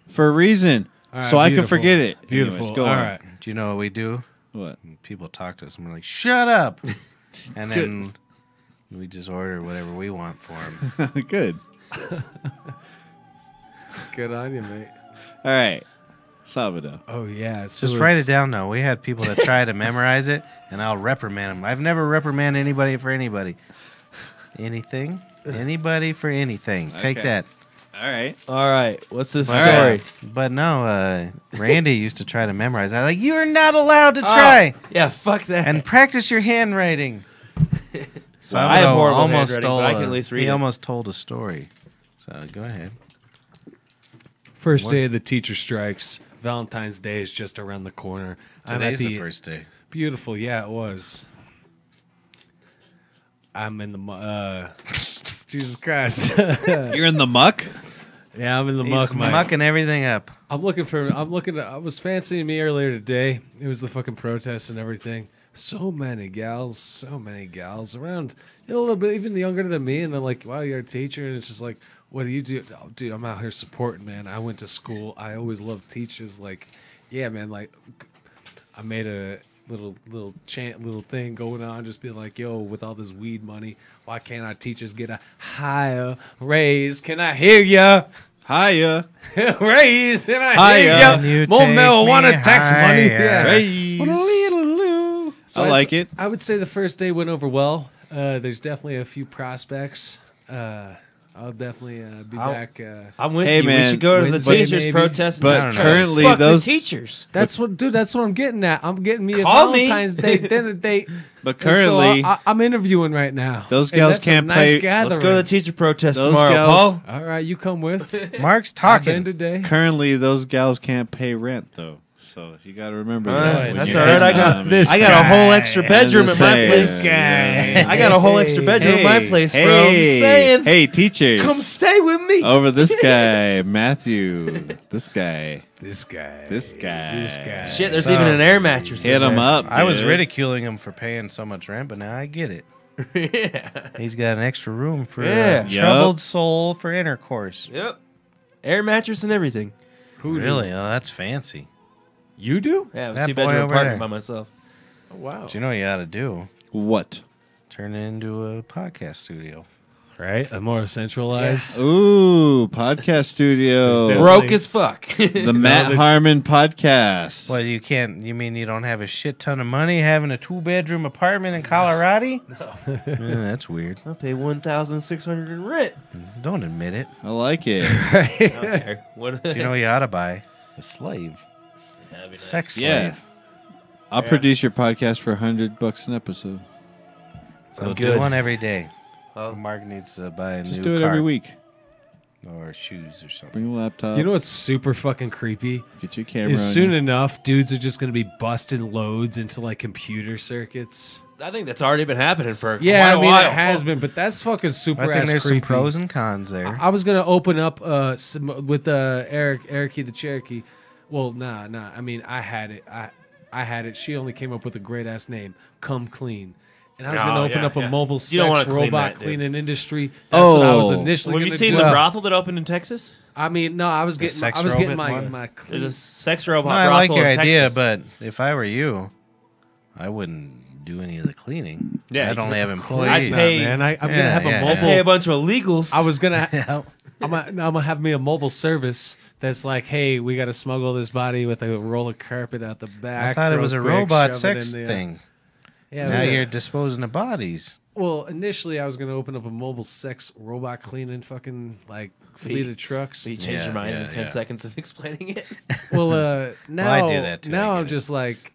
for a reason, All right, so I can beautiful. forget it. Beautiful. Anyways, go All on. right. Do you know what we do? What? People talk to us and we're like, shut up. And then we just order whatever we want for them. Good. Good on you, mate. All right. Salvador. Oh yeah, so Just write it down, though. We had people that try to memorize it, and I'll reprimand them. I've never reprimanded anybody for anybody. Anything? Anybody for anything. Take Okay. that. All right. All right. What's this All story? right. But no, Randy used to try to memorize. I like, you are not allowed to try. Yeah, fuck that. And practice your handwriting. So Well, I have horrible almost handwriting, stole but I can at least read he it. almost told a story. So go ahead. First day of the teacher strikes. Valentine's Day is just around the corner. Today's the first day. Beautiful, yeah, it was. I'm in the Jesus Christ. You're in the muck? Yeah, I'm in the He's muck, Mike. mucking everything up. I was fancying me earlier today. It was the fucking protests and everything. So many gals around, a little bit even younger than me, and they're like, wow, you're a teacher, and it's just like, what do you do? Oh, dude, I'm out here supporting, man. I went to school. I always loved teachers. Like, yeah, man, like I made a little thing going on, just being like, yo, with all this weed money, why can't our teachers get a higher raise? Can I hear ya? Hiya. Raise, can I Hiya. hear Can ya? you More take marijuana me tax money. higher? Yeah. Raise. What a little Lou. So I like it. I would say the first day went over well. There's definitely a few prospects. I'll definitely be back. I'm with Hey, you. man, we should go to the Wednesday, teachers' maybe. protest. But and just currently fuck the those- teachers. That's what I'm getting at. I'm getting me a Call me. Valentine's Day dinner date. But And so currently, I'm interviewing right now. Those And gals that's a can't nice play- Gathering. Let's go to the teacher protest Those tomorrow, gals- Paul. All right, you come with. Mark's I've talking. been today. currently those gals can't pay rent, though. So you got to remember All that. right, when that's you're all right. I hitting got on this I got a whole extra bedroom I'm at just my saying. place. This guy. I got a whole extra bedroom at my place, bro. I'm saying, Hey, teachers. come stay with me. Over this guy, Matthew. This guy. This guy. This guy. This guy. Shit, there's So- even an air mattress. Hit in him there. up. I was dude. ridiculing him for paying so much rent, but now I get it. Yeah. He's got an extra room for Yeah. a Yup. troubled soul for intercourse. Yep. Air mattress and everything. Who Really? Oh, that's fancy. You do? Yeah, it was That a boy 2-bedroom over apartment there. by myself. Oh, wow. Do you know what you ought to do? What? Turn it into a podcast studio. Right? A more centralized. Ooh, podcast studio. There's Broke as fuck. The Matt this- Harmon podcast. Well, you can't. You mean you don't have a shit ton of money having a 2-bedroom apartment in Colorado? No. That's weird. I'll pay $1,600 in rent. Don't admit it. I like it. I don't care. What? Do you know what you ought to buy? A slave. That'd be nice. Sex slave. Yeah. I'll produce your podcast for $100 an episode. So I'm do good. one every day. Oh. Mark needs to buy a Just new do it car every week. or shoes or something. Bring a laptop. You know what's super fucking creepy? get your camera. Is on soon you. enough, dudes are just going to be busting loads into like computer circuits. I think that's already been happening for Yeah, quite I a mean while. it has been, but that's fucking super I think ass there's creepy. some pros and cons there. I was gonna open up with Eric the Cherokee. Well, nah. I mean, I had it. I had it. She only came up with a great ass name, Come Clean. And I was Oh, gonna open yeah, up a yeah. mobile You don't sex wanna clean robot that, dude. cleaning industry. That's what I was Oh. initially Have you gonna seen do. the brothel that opened in Texas? I mean, no, I was getting sex getting robot my one? my There's clean. a sex robot No, I brothel like your in idea, Texas. but if I were you, I wouldn't do any of the cleaning. Yeah, I'd only have I'd employees. pay- man, I'm gonna Yeah, have yeah, a yeah. mobile. Hey, a bunch of illegals. I was gonna. Yeah. I'm gonna have me a mobile service that's like, hey, we got to smuggle this body with a roll of carpet out the back. I thought it real was a quick, robot shove it sex in the- thing. Yeah, it Now was a- you're disposing of bodies. well, initially I was gonna open up a mobile sex robot cleaning fucking like fleet of trucks. So you changed your Yeah, mind yeah, in 10 yeah. seconds of explaining it. Well, now I do that too, now I I'm get it. just like,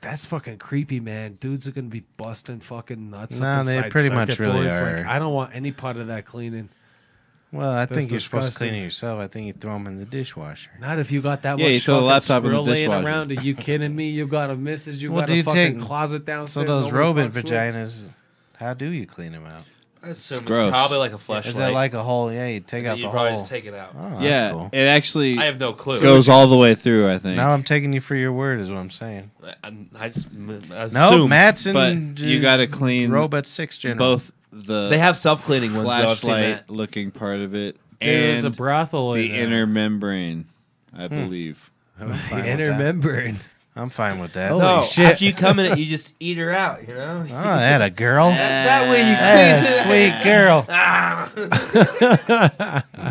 that's fucking creepy, man. Dudes are gonna be busting fucking nuts. No, up they inside pretty much circuit really boards. are. Like, I don't want any part of that cleaning. Well, I That's think you're supposed to disgusting. clean it yourself. I think you throw them in the dishwasher. Not if you got that Yeah, you much throw the fucking laptop in the skrill laying dishwasher. around. Are you kidding me? You got a missus. You Well, got do a you fucking take- closet So downstairs. those nobody robot fucks with. vaginas, how do you clean them out? I assume it's gross. probably like a fleshlight. Is that like a whole? Yeah, you take out you the probably whole. just take it out. Oh, that's Yeah, cool. it actually I have no clue. goes all the way through, I think. Now I'm taking you for your word, is what I'm saying. I just No, assumed. Matt's but in you got to clean Robot 6 General. both the They have self-cleaning ones, though. I've seen that. flashlight looking part of it There's and a brothel the in there. inner membrane, I believe. The inner membrane. I'm fine with that. Holy No, shit. after you come in it, you just eat her out, you know? Oh, that a girl. That way you That a sweet girl.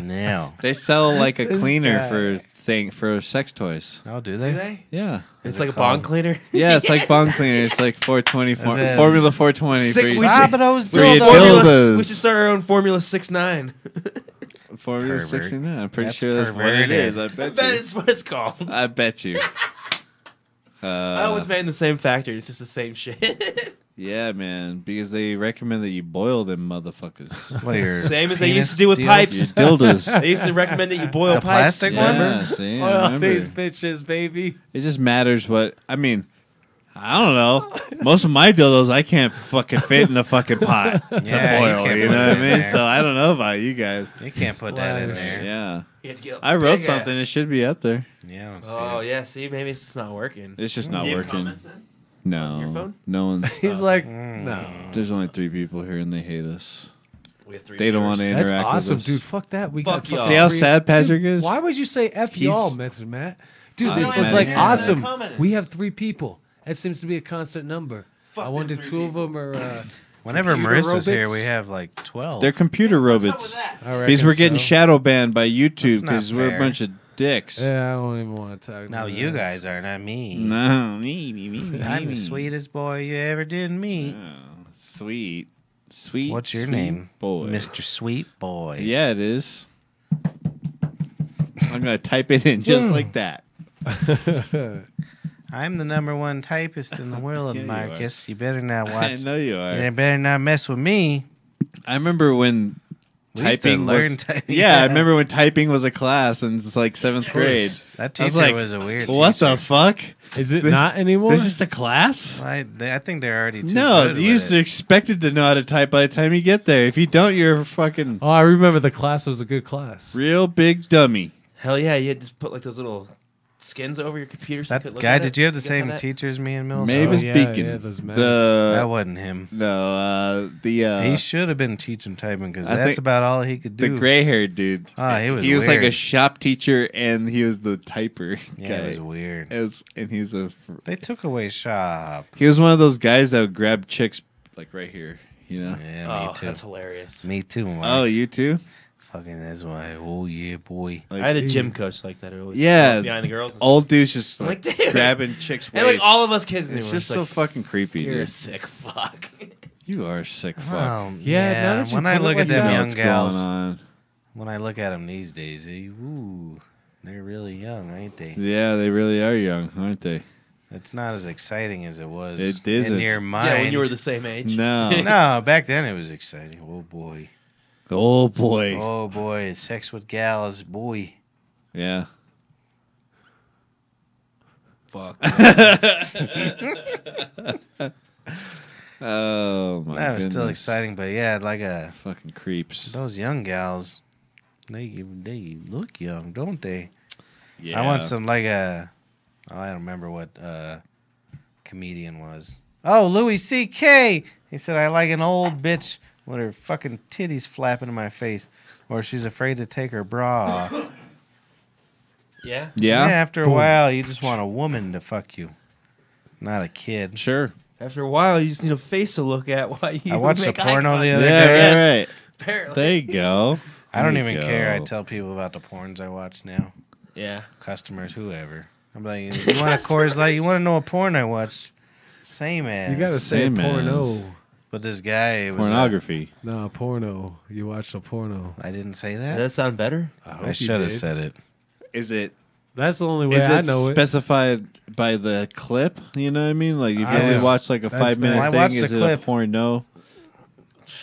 No. They sell like a This cleaner guy. for sex toys. Oh, do Do they? they? Yeah. It's it like a called? bong cleaner. Yeah, it's like bong cleaner. It's like 420 it- Formula 420 Sick, for we your- should- Sabados For your dildos. dildos. We should start our own Formula 69. Formula Pervert. 69. I'm pretty That's sure that's what it perverted. is. I I bet bet you. it's what it's called. I bet you. I always made in the same factory. It's just the same shit. Yeah, man, because they recommend that you boil them motherfuckers. Well, your Same as they penis used to do with deals? pipes. Your dildos. They used to recommend that you boil The pipes. plastic Yeah, ones? see, I Oil remember. these bitches, baby. It just matters what I mean. I don't know. Most of my dildos I can't fucking fit in the fucking pot to Yeah, you boil. can't You put know it what I in mean? there. So I don't know about you guys. You can't put that in there. Yeah, You have to get I wrote big something. It should be up there. Yeah, I don't see Oh it. yeah, see, maybe it's just not working. It's just not Do you have working. comments then? No, your phone? no one's. He's like, no. There's only 3 people here, and they hate us. We have 3 They don't want to viewers. That's interact awesome, with us. dude. Fuck that. We Fuck got y'all. See how three- sad Patrick Dude, is? Why would you say F He's- y'all, Mr. Matt? Dude, I it's don't just know, like man. awesome. Commented. We have 3 people. That seems to be a constant number. Fuck I wonder them 3 2 of them are. Whenever Computer Marissa's here, robots? we have like 12. They're computer What's up robots. with that? I reckon Because we're getting so. shadow banned by YouTube That's not because we're a fair. bunch of dicks. Yeah, I don't even want to talk. now about you this. guys are, not me. No, I'm the sweetest boy you ever did meet. Sweet, sweet. What's your sweet name? boy? Mr. Sweet Boy. Yeah, it is. I'm gonna type it in just like that. I'm the #1 typist in the world, Yeah, you Marcus. You better not I watch. know you You are. better not mess with me. I remember when We used to typing learn was. typing. Yeah, I remember when typing was a class in like 7th grade. That I was teacher like, was a weird What teacher. the fuck? Is it This- not anymore? This is the class? I think they're already too No, good you with used to it. expected to know how to type by the time you get there. If you don't, you're a fucking Oh, I remember the class was a good class. real big dummy. Hell yeah, you had to put like those little skins over your computer. So you That couldn't look guy, at did it. you have the guys have same that? teacher as me in middle Mavis school? yeah, Beacon. yeah, those meds. That The wasn't him. no, He should have been teaching typing because I that's think about all he could the do. gray haired dude. Ah, he was like a weird. shop teacher and he was the typer Yeah, guy. it was weird. And he was They took away shop. he was one of those guys that would grab chicks like right here, you know. Yeah, Oh, me too. that's hilarious. Me too, Mark. Oh, you too? Fucking that's why. Oh yeah, boy. Like, I had a gym coach like that. Who always Yeah, walked behind the girls. And old dudes just I'm like, like, dude. grabbing chicks' and like waist. all of us kids knew. It's We're just so like, fucking creepy, you're a dude. sick fuck. You are a sick fuck. Oh, Yeah, now yeah. that you When I put it look like at them that- young What's gals, going on? when I look at them these days, they're really young, ain't they? Yeah, they really are young, aren't they? It's not as exciting as it was It isn't. in your mind. Yeah, when you were the same age. No. No, back then it was exciting. Oh boy. Oh boy. Oh boy, sex with gals, boy. Yeah. Fuck. Oh my That was still goodness. exciting, but yeah, like Fucking creeps. those young gals, they look young, don't they? Yeah. I want some like I don't remember what comedian was. Oh, Louis C.K. He said I like an old bitch with her fucking titties flapping in my face, or she's afraid to take her bra off. Yeah. Yeah, Yeah. after a Boom. while, you just want a woman to fuck you, not a kid. Sure. After a while, you just need a face to look at while you. I watched make the eye porno the contact. other Yeah, day. right, right. Apparently. There you go. I don't There even you care. I go. tell people about the porns I watch now. Yeah. Customers, whoever. I'm like, you want a Coors Light? You want to know a porn I watched? Same as. You gotta say Same porno. as. But this guy was Pornography. No, porno. You watched a porno. I didn't say Does that. that sound better? I should have said it. Is it That's the only way is I it know it. specified by the clip? You know what I mean? Like if you I only just- watch like a that's 5-minute bad. I thing, watched is the it clip. a porno?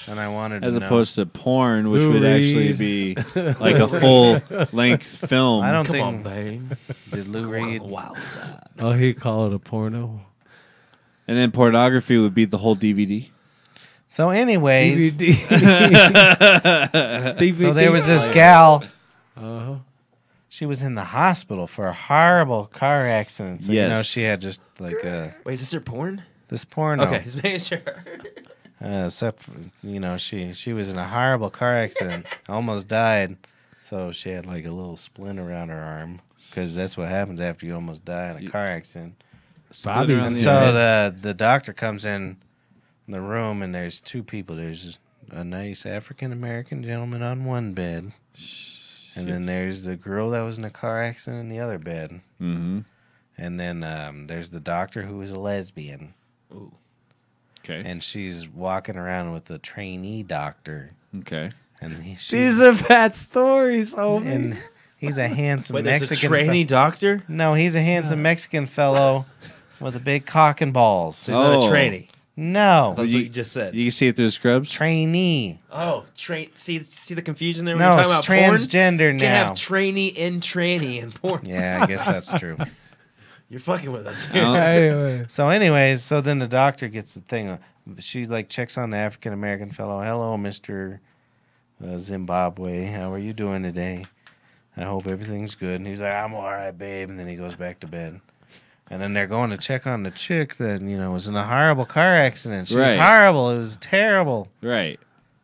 And I wanted As to know. opposed to porn, which Lou would actually Reed. be like a full length film. I don't Come on, think. babe. Did Lou Reed? Wild side. Oh, he called it a porno. And then pornography would be the whole DVD. So, anyways, DVD. DVD. so there was this gal. Uh-huh. She was in the hospital for a horrible car accident. So, you know, Yes. she had just like Wait, is this her porn? this porno. Okay, just making sure. Except, for, you know, she was in a horrible car accident, almost died. So she had like a little splint around her arm because that's what happens after you almost die in a car accident. Split around And the so head. the doctor comes in the room, and there's two people. There's a nice African American gentleman on one bed, and then there's the girl that was in a car accident in the other bed. Mm-hmm. And then there's the doctor who is a lesbian. Ooh. Okay. And she's walking around with a trainee doctor. Okay. And These are bad stories, homie. and he's a handsome Wait, there's a Mexican. trainee doctor? No, he's a handsome Mexican fellow with a big cock and balls. So he's not a trainee. No. That's what you just said. You can see it through the scrubs. Trainee. Oh, see the confusion there when No, you're it's talking about porn? transgender You can now. have trainee in tranny and porn. Yeah, I guess that's true. You're fucking with us. Anyway. So, anyways, so then the doctor gets the thing. She like checks on the African American fellow. Hello, Mr. Zimbabwe. How are you doing today? I hope everything's good. And he's like, I'm all right, babe. And then he goes back to bed. And then they're going to check on the chick that, was in a horrible car accident. She was Right. horrible. It was terrible. Right.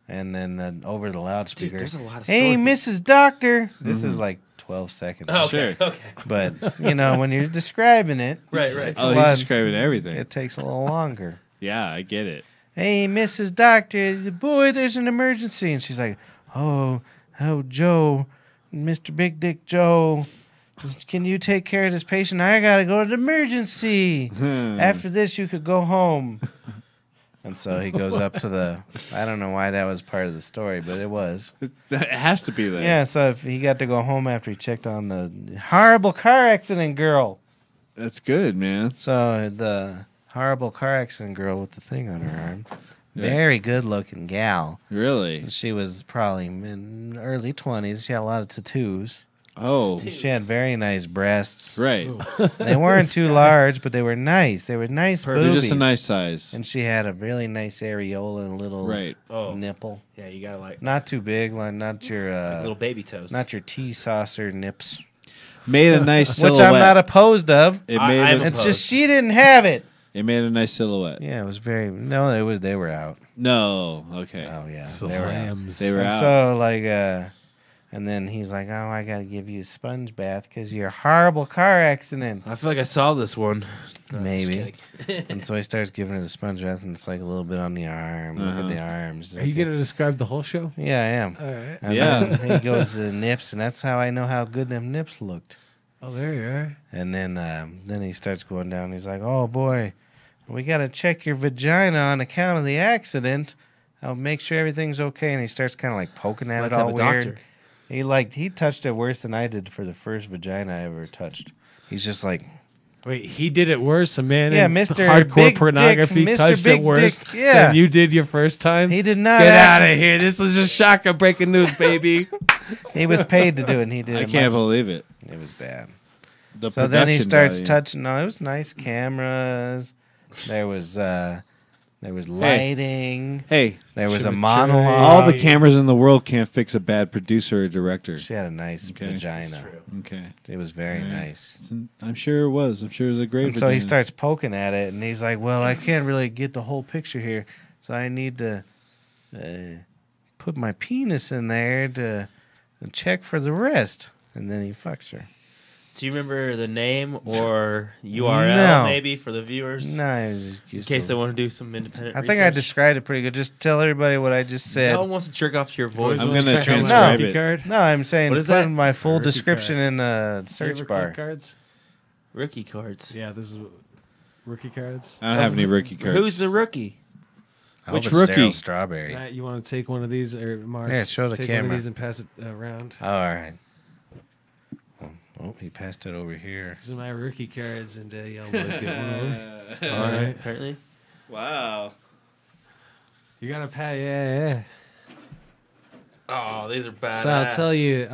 And then over the loudspeaker, Dude, there's a lot of hey, stories. Mrs. Doctor. This is like 12 seconds. Oh, okay, Sure. okay. But, when you're describing it, Right. it's Oh, a he's lot, describing everything. it takes a little longer. Yeah, I get it. Hey, Mrs. Doctor, boy, there's an emergency. And she's like, oh, Joe, Mr. Big Dick Joe, can you take care of this patient? I got to go to the emergency. After this, you could go home. And so he goes up to I don't know why that was part of the story, but it was. It has to be there. Yeah, so if he got to go home after he checked on the horrible car accident girl. That's good, man. So the horrible car accident girl with the thing on her arm, Yeah. very good looking gal. Really? She was probably in early 20s. She had a lot of tattoos. Oh, She had very nice breasts. right. They weren't too large, but they were nice. They were nice They're boobies. just a nice size. And she had a really nice areola and a little Right. Oh. nipple. Yeah, you gotta like Not too big, like not your little baby toes. not your tea saucer nips, Made a nice which silhouette. I'm not opposed of. It I'm made It's opposed. just she didn't have it. it made a nice silhouette. Yeah, it was very no. It was they were out. No, okay. Oh yeah, they were out. Slams. They were And out. so and then he's like, "Oh, I gotta give you a sponge bath because you're a horrible car accident." I feel like I saw this one. No, Maybe. just kidding. And so he starts giving her the sponge bath, and it's like a little bit on the arm. Look at the arms. Are you going to describe the whole show? Yeah, I am. All right. And Yeah. then he goes to the nips, and that's how I know how good them nips looked. Oh, there you are. And then he starts going down. He's like, "Oh boy, we got to check your vagina on account of the accident. I'll make sure everything's okay." And he starts kind of like poking at my it type all of weird. doctor. He touched it worse than I did for the first vagina I ever touched. He's just like, Wait, he did it worse. A man Yeah, in Mr. hardcore Big pornography Dick, Mr. touched Big it worse Dick, yeah. than you did your first time. he did not. Get act- out of here! This is just shotgun breaking news, baby. He was paid to do it. And he did. I it can't much- beve it. It was bad. The So then he production starts value. touching. No, it was nice cameras. There was lighting. Hey, There was a Chimichurri. monologue. all the cameras in the world can't fix a bad producer or director. She had a nice Okay. vagina. Okay. It was very nice. I'm sure it was. I'm sure it was a great And so he vagina. starts poking at it, and he's like, "Well, I can't really get the whole picture here, so I need to put my penis in there to check for the rest." And then he fucks her. Do you remember the name or URL No. maybe for the viewers? No, I was just In used case to- they want to do some independent I think I research. described it pretty good. Just tell everybody what I just said. No one wants to jerk off to your voice. I'm Let's gonna check out my transcribe rookie it. Card. No, I'm saying What put is that? my full Rookie description card. in the You ever search keep bar. cards? Rookie cards. Yeah, this is rookie cards. I don't have any rookie cards. Who's the rookie? I Which hope it's rookie? Daryl Strawberry. Matt, you want to take one of these, or Mark? Yeah, show the take one camera. of these and pass it around. Oh, all right. Oh, he passed it over here. These are my rookie cards, and y'all boys get one of them. All right. Apparently. Wow. You gotta pay, yeah. Oh, these are bad. So I'll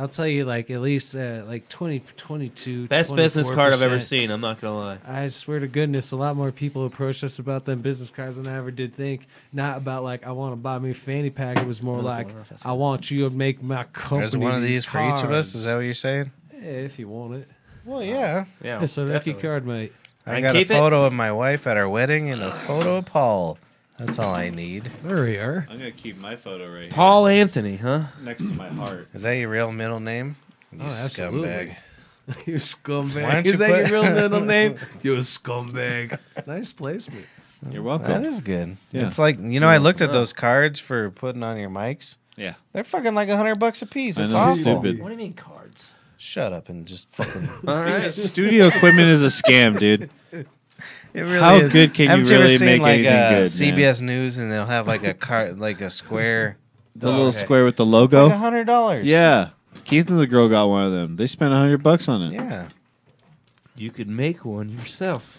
tell you, like at least like 22. Best business card I've ever 24%. seen. I'm not gonna lie. I swear to goodness, a lot more people approached us about them business cards than I ever did think. Not about like I want to buy me a fanny pack. It was more like I want you to make my company. There's one of these for each of us. Is that what cards. you're saying? Yeah, if you want it. Well, yeah. Yeah. It's a rookie definitely. card, mate. I And got a keep it. photo of my wife at our wedding and a photo of Paul. That's all I need. There we are. I'm gonna keep my photo right Paul Anthony, huh? here next to my heart. Is that your real middle name? You Oh, absolutely. scumbag. You Why scumbag. don't Is you that put- your real middle name? You scumbag. Nice placement. You're welcome. That is good. Yeah. It's like, I looked at those cards for putting on your mics. Yeah. They're fucking like $100 a piece. I It's know, awful. stupid. What do you mean cards? Shut up and just fucking. All right. Studio equipment is a scam, dude. It really How is. good can Haven't you ever really seen make like anything good, CBS News and they'll have like a card, like a square. The little okay. square with the It's logo. like $100. Yeah. Keith and the girl got one of them. They spent $100 on it. Yeah. You could make one yourself.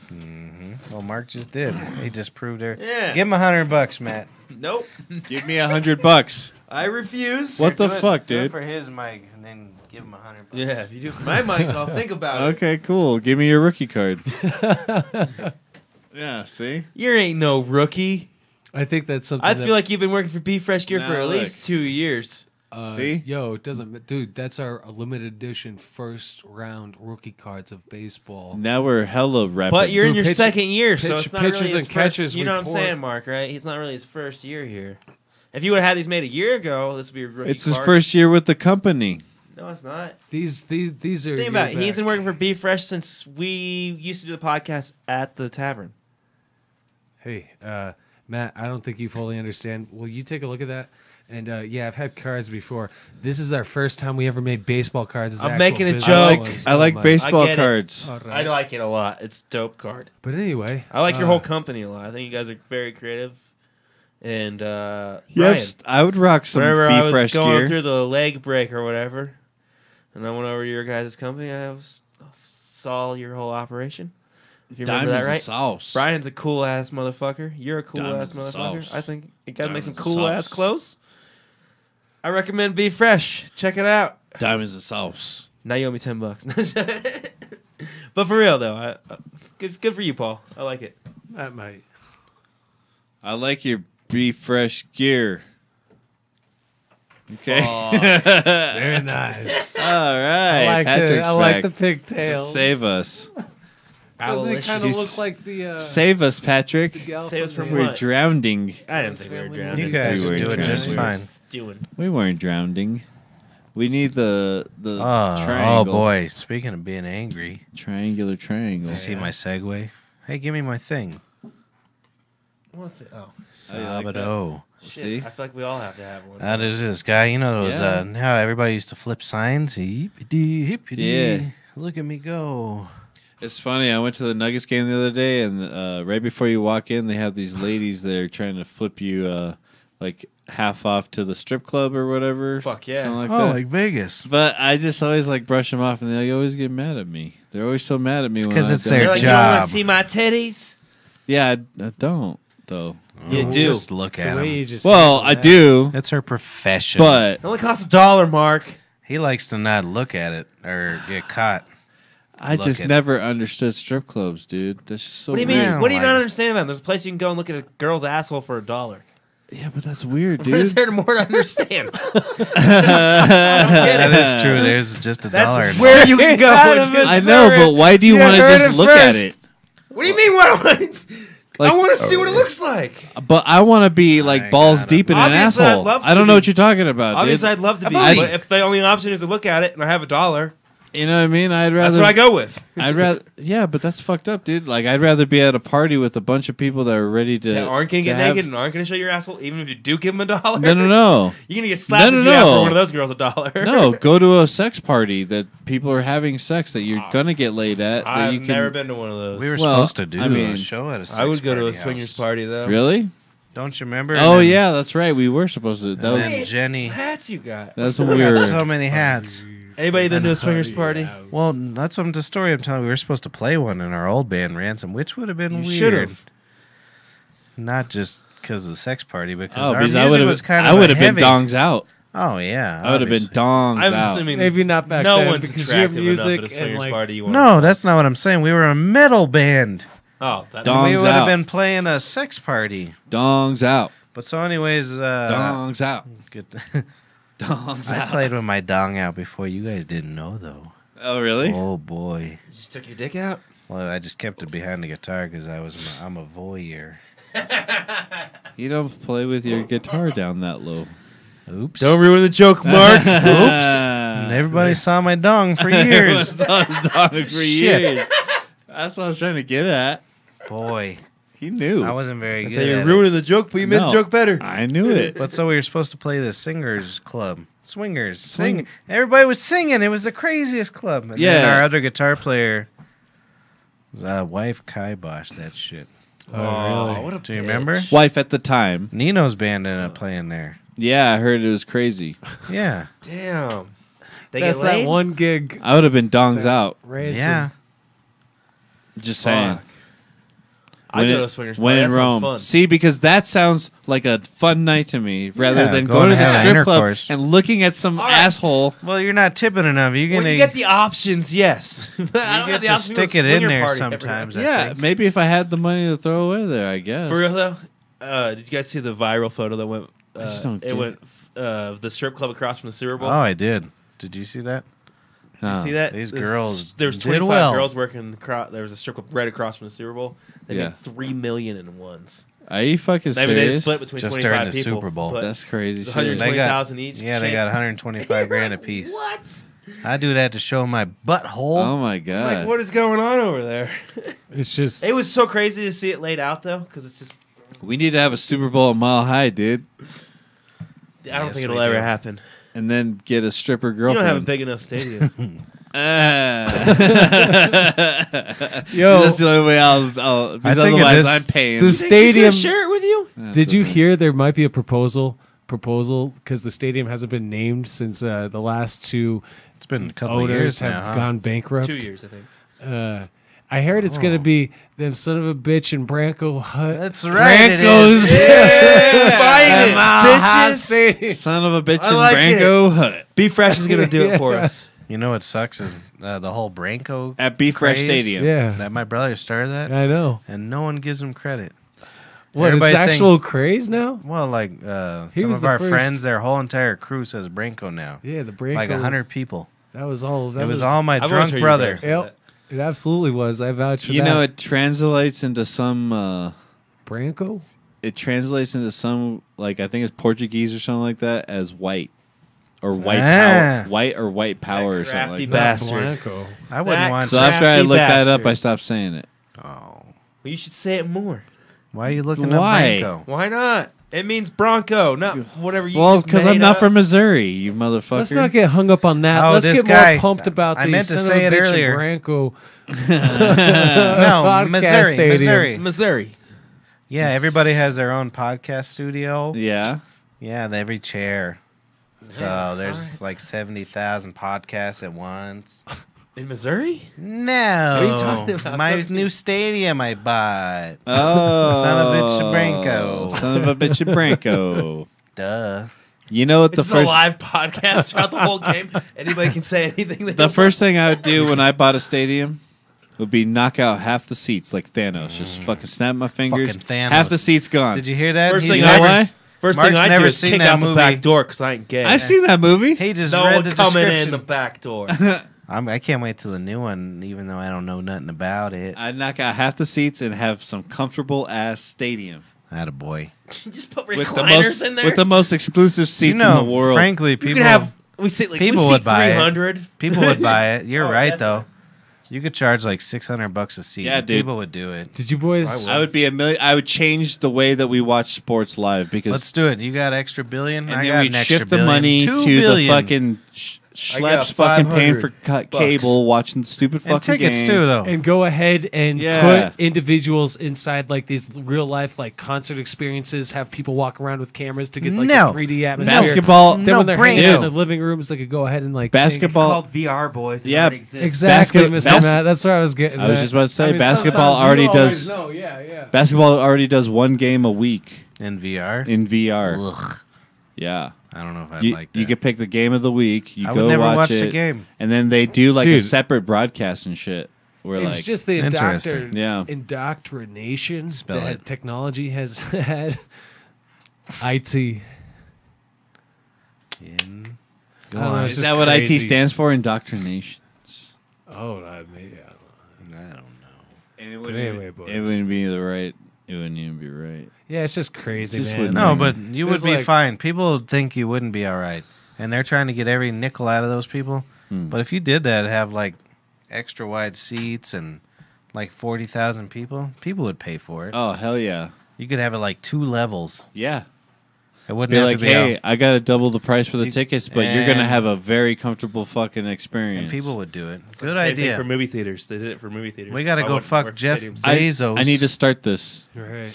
Well, Mark just did. He just proved her. Yeah. Give him $100, Matt. Nope. Give me $100. I refuse. What the Do it- fuck, do it dude? for his mic and then give him $100. Yeah, if you do my mic, I'll think about it. Okay, cool. Give me your rookie card. Yeah, see? You ain't no rookie. I think that's something. I that- feel like you've been working for Be Fresh Gear for Now at look. least 2 years. See? Yo, it doesn't, dude. That's our limited edition first round rookie cards of baseball. Now we're hella rapping. But you're in Dude, your pitch- second year, so pitch- it's not really pitchers his and catches first, you know what I'm report. saying, Mark, right? He's not really his first year here. If you would have had these made a year ago, this would be a rookie It's his card. first year with the company. No, it's not. These are. Think about it. He's been working for Be Fresh since we used to do the podcast at the tavern. Hey, Matt, I don't think you fully understand. Will you take a look at that? And yeah, I've had cards before. This is our first time we ever made baseball cards. As I'm actual making a business joke. ones. I like my- baseball I get it. cards. All right. I like it a lot. It's a dope card. But anyway, I like your whole company a lot. I think you guys are very creative. And Ryan, Yes, I would rock some whenever I Be was Fresh going gear. through the leg break or whatever, and I went over to your guys' company, saw your whole operation. If you remember Diamonds that, right? and sauce. Brian's a cool ass motherfucker. You're a cool Diamonds ass and motherfucker. sauce. I think you gotta make some Diamonds and cool ass sauce. clothes. I recommend Be Fresh. Check it out. Diamonds and sauce. Now you owe me $10. But for real though, good for you, Paul. I like it. that might. I like your Be Fresh gear. Okay. Very nice. All right. I like Patrick's I like back the to pigtails. save us. Doesn't it kind of He's- look like the Save us, Patrick. gal Save us from the- We're what? drowning. I didn't think we were family drowning. You guys We are were doing just drowning. fine. Doing. We weren't drowning. We need the Oh triangle. boy! Speaking of being angry, Triangular triangle. you see my segue? Hey, give me my thing. What the? Oh, I like that. Sabado. shit. See? I feel like we all have to have one. That is this guy. You know those Yeah. how everybody used to flip signs. Hippity, hippity. Yeah. Look at me go. It's funny. I went to the Nuggets game the other day, and right before you walk in, they have these ladies there trying to flip you like half off to the strip club or whatever. Fuck yeah. Something like Oh, that. like Vegas. But I just always like brush them off, and they always get mad at me. They're always so mad at me. It's when 'cause I it's don't- their They're like, you want job. to see my titties? Yeah, I don't though. You Oh, do. Just look The at way him. you just Well, I do, That's her profession. but It only costs $1, Mark. he likes to not look at it or get caught. I just looking. never understood strip clubs, dude. That's just so What do you weird. mean? Man, What do you not like- understand about them? There's a place you can go and look at a girl's asshole for $1. Yeah, but that's weird, What is dude. there more to understand? That is true. There's just $1. That's where you can go. Out and of get- it. I know, but why do you You want to heard just it look at first. it? What do you mean? What? Like- I want to see what it looks like. But I want to be like I balls got it. deep in an Obviously, I'd asshole. love I don't to. know what you're talking about, Obviously, dude. I'd love to be. I- But if the only option is to look at it and I have $1, You know what I mean? I'd rather. that's what I go with. I'd rather. Yeah, but that's fucked up, dude. Like, I'd rather be at a party with a bunch of people that are ready to. That aren't going to to get have- naked and aren't going to show your asshole, even if you do give them $1. No, no, no. You're going to get slapped No, if no, you ask for no. one of those girls $1. No, go to a sex party that people are having sex that you're gonna get laid at. That I've you can, never been to one of those. We were Well, supposed to do I mean, a show at a sex I would go to a party swingers house. party, though. Really? Don't you remember? Oh And then- yeah, that's right. We were supposed to. That And was. then Jenny. Hats you got. That's when We we got were. so many hats. Anybody been to a swingers party? Well, that's what the story I'm telling you. We were supposed to play one in our old band, Ransom, which would have been You weird. should have. Not just because of the sex party, because Oh, our because music I was kind of I would have been heavy. dongs out. Oh yeah, I would have been obviously. dongs I'm out. assuming Maybe not back no then one's because your attractive enough music at a and swingers like party. You want No, that's not what I'm saying. We were a metal band. Oh, that Dongs we would out. have been playing a sex party. Dongs out. But so, anyways, Dongs out. good. Dongs I out. played with my dong out before. You guys didn't know though. Oh really? Oh boy. You just took your dick out. Well, I just kept it behind the guitar because I'm a voyeur. You don't play with your guitar down that low. Oops. Don't ruin the joke, Mark. Oops. And everybody saw my dong for years. Saw his dog for Shit. years. That's what I was trying to get at. Boy, He knew. I wasn't very good You're at ruining the joke, but you made the No. joke better. I knew it. it. But so we were supposed to play the singers club. Swingers. Sing. Everybody was singing. It was the craziest club. And then Yeah. our other guitar player was wife kibosh that shit. Oh, really? What a Do you remember? Wife at the time. Nino's band ended up playing there. Yeah, I heard it was crazy. Yeah. Damn. They That's get that laid? one gig. I would have been dongs out. Rancid. Yeah. Just saying. Fuck. I go to a swingers when party. in That sounds Rome. fun. See, because that sounds like a fun night to me, rather Yeah, than go going to and the have strip club intercourse. and looking at some right. asshole. Well, you're not tipping enough. You're When gonna you get the options, yes. I don't you have get the to option to go stick it in swinger there party every sometimes. night. I Yeah, think. maybe if I had the money to throw away there, I guess. For real though, did you guys see the viral photo that went? just don't it get went the strip club across from the Super Bowl. Oh, I did. Did you see that? Did you see that? These This- girls There was did 25 well. girls working. There was a strip club right across from the Super Bowl. They Yeah. made $3 million in ones. Are you fucking I mean, they serious? split between Just 25 during the people. Super Bowl. but That's crazy shit. 120,000 each. Yeah, they shake. got 125 grand a piece. What? I do that to show my butthole. Oh my god! Like, what is going on over there? It's just It was so crazy to see it laid out though, because it's just. We need to have a Super Bowl at Mile High, dude, I don't Yes, think it'll we ever do. happen. and then get a stripper You girlfriend. don't have a big enough stadium. yo. That's the only way I'll because I think otherwise it is- I'm paying. The You think she's gonna stadium. share it with you? Did you hear there might be a proposal because the stadium hasn't been named since the last two It's been a couple of owners years have now. Huh? gone bankrupt. 2 years, I think. I heard it's gonna be them son of a bitch and Branco Hut. That's right. it Brancos. is. Buying At it, Mile High bitches. Stadium. Son of a bitch I in like Branco Hut Be Fresh is gonna do it for us. You know what sucks is the whole Branco at Be Fresh craze. Stadium. Yeah, That my brother started that, I know. and no one gives him credit. What? Everybody It's think- actual craze now. Well, like He some was of the our first. friends, their whole entire crew says Branco now. Yeah, the Branco. Like 100 people. That was all. That It was all my I've always drunk heard your brother. brother say Yep. that. It absolutely was. I vouch for You that. know, it translates into some. Branco. It translates into some like I think it's Portuguese or something like that as white or white Ah. power, white or white power or something crafty like Not that. bastard. Blanco. I wouldn't That- want So to. after I Crafty looked that up, bastard. I stopped saying it. Oh. Well, you should say it more. Why are you looking Why? up Branco? Why not? It means Bronco, not whatever you. Well, just because I'm made not up. from Missouri, you motherfucker. Let's not get hung up on that. Oh, Let's this get guy- more pumped about I the meant to son say of a it bitch and earlier. Branco. No, Podcast Missouri. stadium. Missouri. Missouri. Yeah, everybody has their own podcast studio. Yeah. Yeah, every chair. So there's like 70,000 podcasts at once. In Missouri? No. What are you talking about? My new stadium I bought. Oh, Son of a bitch, Branco. Son of a bitch, Branco. Duh. You know what This the is a first live podcast throughout the whole game. Anybody can say anything. They the want. first thing I would do when I bought a stadium would be knock out half the seats like Thanos. Just fucking snap my fingers. Fucking Thanos. Half the seats gone. Did you hear that? First He's thing You know I- why? First Mark's thing I never do is seen kick that out the movie. back door because I ain't gay. I've seen that movie. He just no read one the coming description. in the back door. I can't wait till the new one, even though I don't know nothing about it. I'd knock out half the seats and have some comfortable ass stadium Attaboy. You just put with the recliners most in there. with the most exclusive seats You know, in the world. frankly, you people can have. We sit like people we would seat buy it. 300. people would buy it. You're Oh, right definitely. though. You could charge like $600 a seat. Yeah, dude. People would do it. Did you boys? I would be a million. I would change the way that we watch sports live because Let's do it. You got extra billion? and I then got we'd an extra shift the billion. money 2 to billion. the fucking I got schleps fucking paying for 500 bucks. cable, watching the stupid and fucking tickets game. too though. and go ahead and Yeah. put individuals inside like these real life like concert experiences. Have people walk around with cameras to get like No. a 3D atmosphere. Basketball, Then No when they're hanging brainer. out in the living rooms, they could go ahead and like basketball. VR, boys. It Yeah, already exists. Exactly, Mr. Bas- Matt. That's where I was getting. I was at. just about to say, I mean, basketball sometimes you already always does. know, yeah. Basketball already does one game a week In VR? in VR. Ugh. Yeah, I don't know if I'd you, like that. you could pick the game of the week. You I go would never watch watch it, the game. and then they do like a Dude. separate broadcast and shit. Where It's like just the Interesting. Yeah. indoctrination Spell that it. technology has had. IT. In. Go I don't know, on. it's is just that what crazy. IT stands for? Indoctrination. Oh, I mean, I don't know. And it wouldn't anyway, boys. It wouldn't be the right. It wouldn't even be right. yeah, it's just crazy, Just man. wouldn't No, Mm. but you would There's be like- fine. People would think you wouldn't be all right. and they're trying to get every nickel out of those people. But if you did that, have like extra wide seats and like 40,000 people would pay for it. Oh, hell yeah. You could have it like 2 levels. Yeah. It wouldn't Be have like, to be hey, out. I got to double the price for the You- tickets, but you're going to and- have a very comfortable fucking experience. And people would do it. Good Same idea. thing for movie theaters. They did it for movie theaters. We gotta I go wouldn't fuck work Jeff stadiums. Bezos. I need to start this. Right.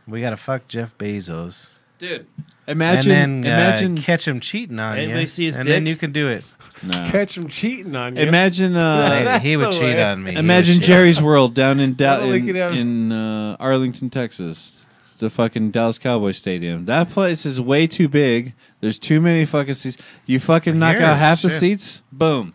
We gotta fuck Jeff Bezos. Dude. Imagine. and then imagine. catch him cheating on Anybody you. see his and dick? then you can do it. No. Catch him cheating on you. Imagine. That's he would the cheat way. on me. He would Imagine cheat. Jerry's World down in Well, we could have- in Arlington, Texas, the fucking Dallas Cowboys Stadium. That place is way too big. There's too many fucking seats. You fucking knock Here, out half the shit. seats, boom.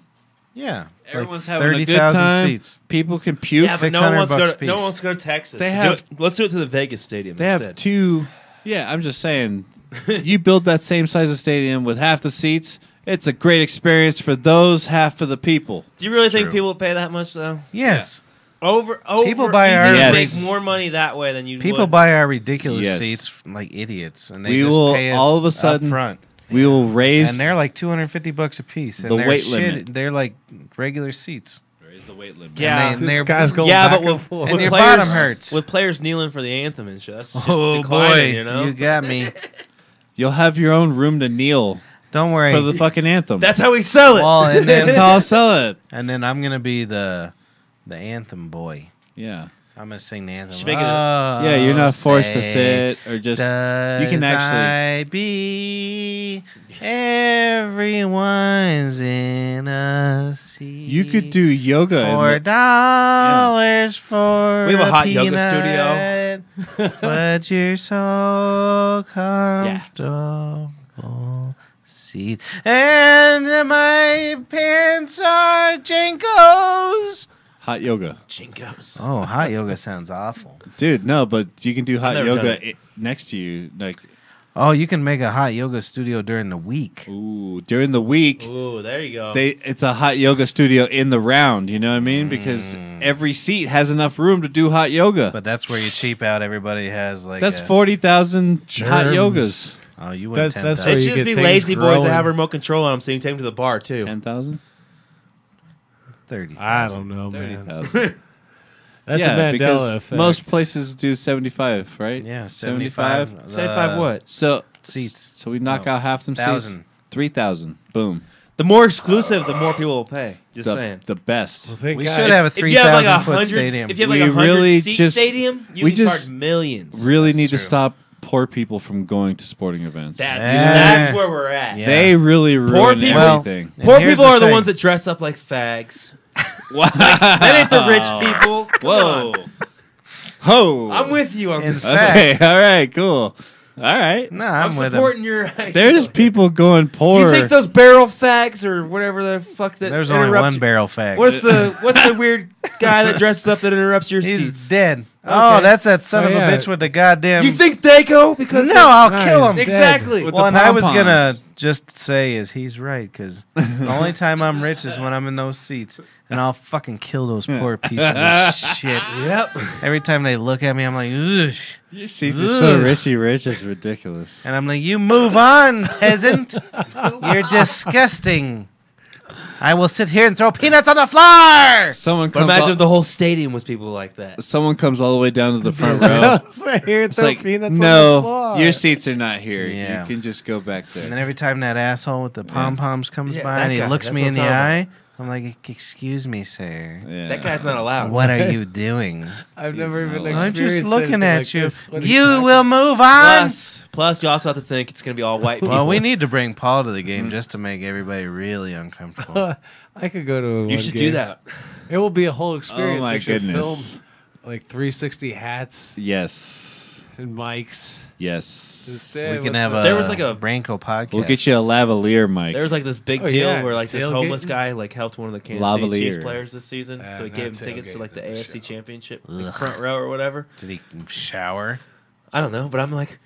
Yeah. Everyone's like having a good 30,000 time. seats. People can puke. Yeah, but no one, 600 wants to go bucks to, no piece. one wants to go to Texas. They Do have- it- let's do it to the Vegas stadium They instead. have 2. Yeah, I'm just saying. You build that same size of stadium with half the seats. It's a great experience for those half of the people. Do you really It's think true. people would pay that much though? Yes. Over. People buy you our- think you'd Yes. make more money that way than you. People would. buy our ridiculous Yes. seats like idiots, and they We just will pay us all of a up sudden- front. We will raise And they're like $250 a piece. And the they're weight limit. They're like regular seats. raise the weight limit. Yeah. and This they're, guy's going Yeah, back but and with, forth. And your players, bottom hurts. with players kneeling for the anthem and shit. That's just Oh declining, boy, you know. got me. You'll have your own room to kneel Don't worry. for the fucking anthem. That's how we sell it. well, and That's then how I'll sell it. and then I'm gonna be the anthem boy. Yeah. I'm gonna sing the anthem. Should make it a- Yeah, you're not forced to say, sit or just. Does can actually- I be everyone's in a seat? You could do yoga. $4 for We have a hot peanut, yoga but you're so comfortable. Seat and my pants are Jenkos. Hot yoga. Jinkos. Oh, hot yoga sounds awful. Dude, no, but you can do hot never done yoga it. next to you. Like, Oh, you can make a hot yoga studio during the week. ooh, during the week. Ooh, there you go. It's a hot yoga studio in the round, you know what I mean? Because every seat has enough room to do hot yoga. But that's where you cheap out. Everybody has like That's a- 40,000 hot Germs. yogas. Oh, you went That's 10,000. where it you should just get be things lazy boys that growing. have a remote control on them, so you can take them to the bar too. 10,000? 30,000. I don't know, man. 30,000. That's yeah, a because Mandela effect. most places do 75, right? Yeah, 75. 75 what? So Seats. So we knock No. out half them 1,000. seats. 3,000. Boom. The more exclusive, the more people will pay. Just saying. The best. Well, thank We God. should have a If you have like 3,000 a foot 100, stadium. if you have like We a 100 really seat just- stadium, you we can just charge millions. Really That's need to true. stop poor people from going to sporting events. That's where we're at. Yeah. They really ruin people- everything. And Poor here's people the are the thing. ones that dress up like fags. Wow. That ain't the rich people. Come Whoa. on. Ho. I'm with you on In this. fact- Okay. All right. Cool. All right. No, I'm I'm with him. supporting your idea. There's people going poor. You think those barrel fags or whatever the fuck that There's only interrupt one you- barrel fact. What's the weird guy that dresses up that interrupts your He's seats? dead. Oh, Okay. that's that son Oh, of yeah. a bitch with the goddamn. You think they go because No, they- I'll Nice. kill him. exactly. With Well, the and I was pom-poms. gonna just say is he's right because the only time I'm rich is when I'm in those seats, and I'll fucking kill those poor pieces of shit. Yep. Every time they look at me, I'm like, ugh. Your seats are so Ugh. richy rich. It's ridiculous. And I'm like, you move on, peasant. You're disgusting. I will sit here and throw peanuts on the floor. Someone But comes. imagine all, if the whole stadium was people like that. someone comes all the way down to the front row. Here, It's throw like, peanuts on the no, floor. your seats are not here. Yeah. You can just go back And then there. every time that asshole with the pom poms comes Yeah, by that and he guy. looks That's me what in the I'm talking eye, I'm like, excuse me, sir. Yeah. That guy's not allowed. What are you doing? I've never even I'm I'm experienced just looking anything at like you. this. What are you You talking will move on. Plus, you also have to think it's going to be all white people. Well, we need to bring Paul to the game just to make everybody really uncomfortable. I could go to a You one should game. do that. It will be a whole experience. Oh my we should goodness. film like 360 hats Yes. and mics. Yes. Just, We what's can have up? a There was like a- Branco podcast. We'll get you a lavalier mic. There was like this big Oh, deal yeah, where like this tailgating. homeless guy like helped one of the Kansas City Lavalier. Chiefs players this season, so he not gave him tickets to like the tailgating, AFC sure. Championship, like Ugh. front row or whatever. Did he shower? I don't know, but I'm like,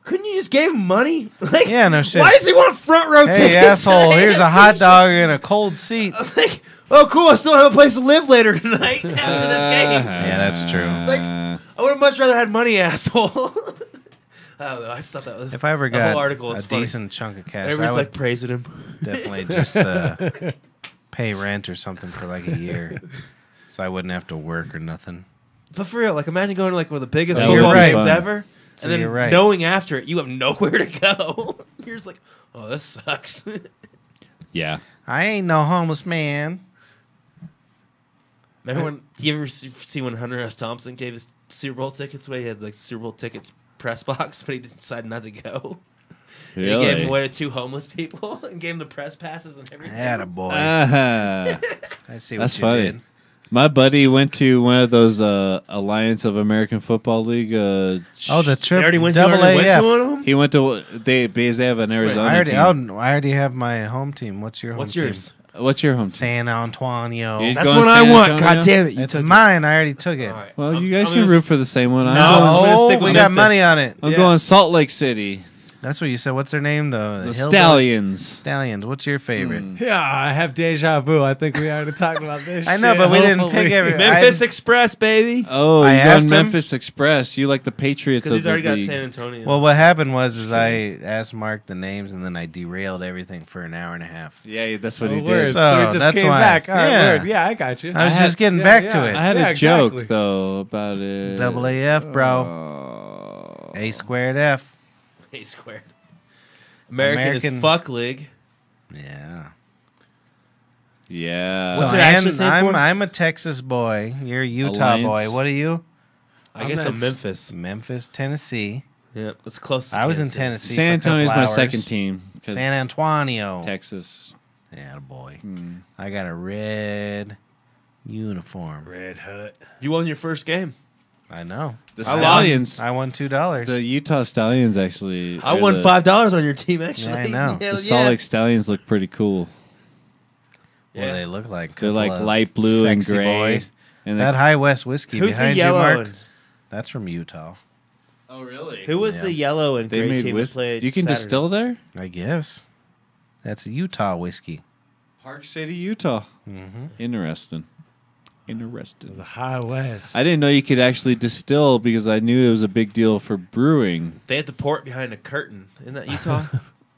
couldn't you just give him money? Like, Yeah, no shit. Why does he want front row tickets? Hey, to asshole, the here's a AFC hot dog and a cold seat. Like, oh, cool! I still have a place to live later tonight after this game. Yeah, that's true. I would have much rather had money, asshole. I don't know. I just thought that was. If I ever the whole got article was a funny. decent chunk of cash, I Everybody's would like praising him. definitely just pay rent or something for like a year, so I wouldn't have to work or nothing. But for real, like imagine going to like one of the biggest So football you're right. games ever, So and then you're right. knowing after it you have nowhere to go. You're just like, oh, this sucks. Yeah. I ain't no homeless man. Remember when? Do you ever see when Hunter S. Thompson gave his Super Bowl tickets away? He had like Super Bowl tickets press box, but he just decided not to go. Really? He gave them away to 2 homeless people and gave them the press passes and everything. Attaboy. Ah. I see That's what you funny. did. My buddy went to one of those Alliance of American Football League. Oh, the They trip already went to, double already went to AF. one of them. He went to because they have an Arizona I team. already have my home team. What's your home What's team? yours? What's your home team? San Antonio. You That's going what I San want. Antonio? God damn it! You It's took it. mine. I already took it. All right. Well, I'm- you guys I'm can gonna root for the same one. No. I'm I'm gonna Oh, stick we with got Memphis. money on it. I'm Yeah. going Salt Lake City. That's what you said. What's their name? The The Hillbilly- Stallions. Stallions. What's your favorite? Yeah, I have deja vu. I think we already talked about this. I know, shit. but we didn't Hopefully- pick every. Memphis Express, baby. Oh, I you asked going him. Memphis Express. You like the Patriots Because of he's the already got league. San Antonio. Well, what happened was I asked Mark the names, and then I derailed everything for an hour and a half. Yeah, that's what Oh, he word. did. So So it just that's came why- back. All right, yeah. word. Yeah, I got you. I was had- just getting yeah, back yeah. to it. I had Yeah, a exactly. joke though about it. Double AF, bro. Oh. A squared F. A squared. American American- is fuck league. Yeah. Yeah. What's So it actually stand for? I'm a Texas boy. You're a Utah Alliance. boy. What are you? I guess I'm at Memphis. Memphis, Tennessee. Yeah, it's close. To I was in Kansas City. Tennessee. San for a couple Antonio's my hours. second team. 'cause San Antonio. Texas. Yeah, boy. Hmm. I got a red uniform. Red Hut. You won your first game. I know. The I lost. Stallions. I won $2. The Utah Stallions actually. I are won the- $5 on your team. Actually, Yeah, I know. Hell The Salt Lake Stallions look pretty cool. What do Yeah. they look like? They're Couple like of light blue and sexy gray. boys. And That High West whiskey Who's the behind you, yellow? Mark. And, That's from Utah, oh really? who was Yeah. the yellow and They gray made team that whiskey. played? You can Saturday? distill there. I guess. That's a Utah whiskey. Park City, Utah. Mm-hmm. Interesting. The Interesting. High West. I didn't know you could actually distill because I knew it was a big deal for brewing. They had to pour it behind a curtain. Isn't that Utah?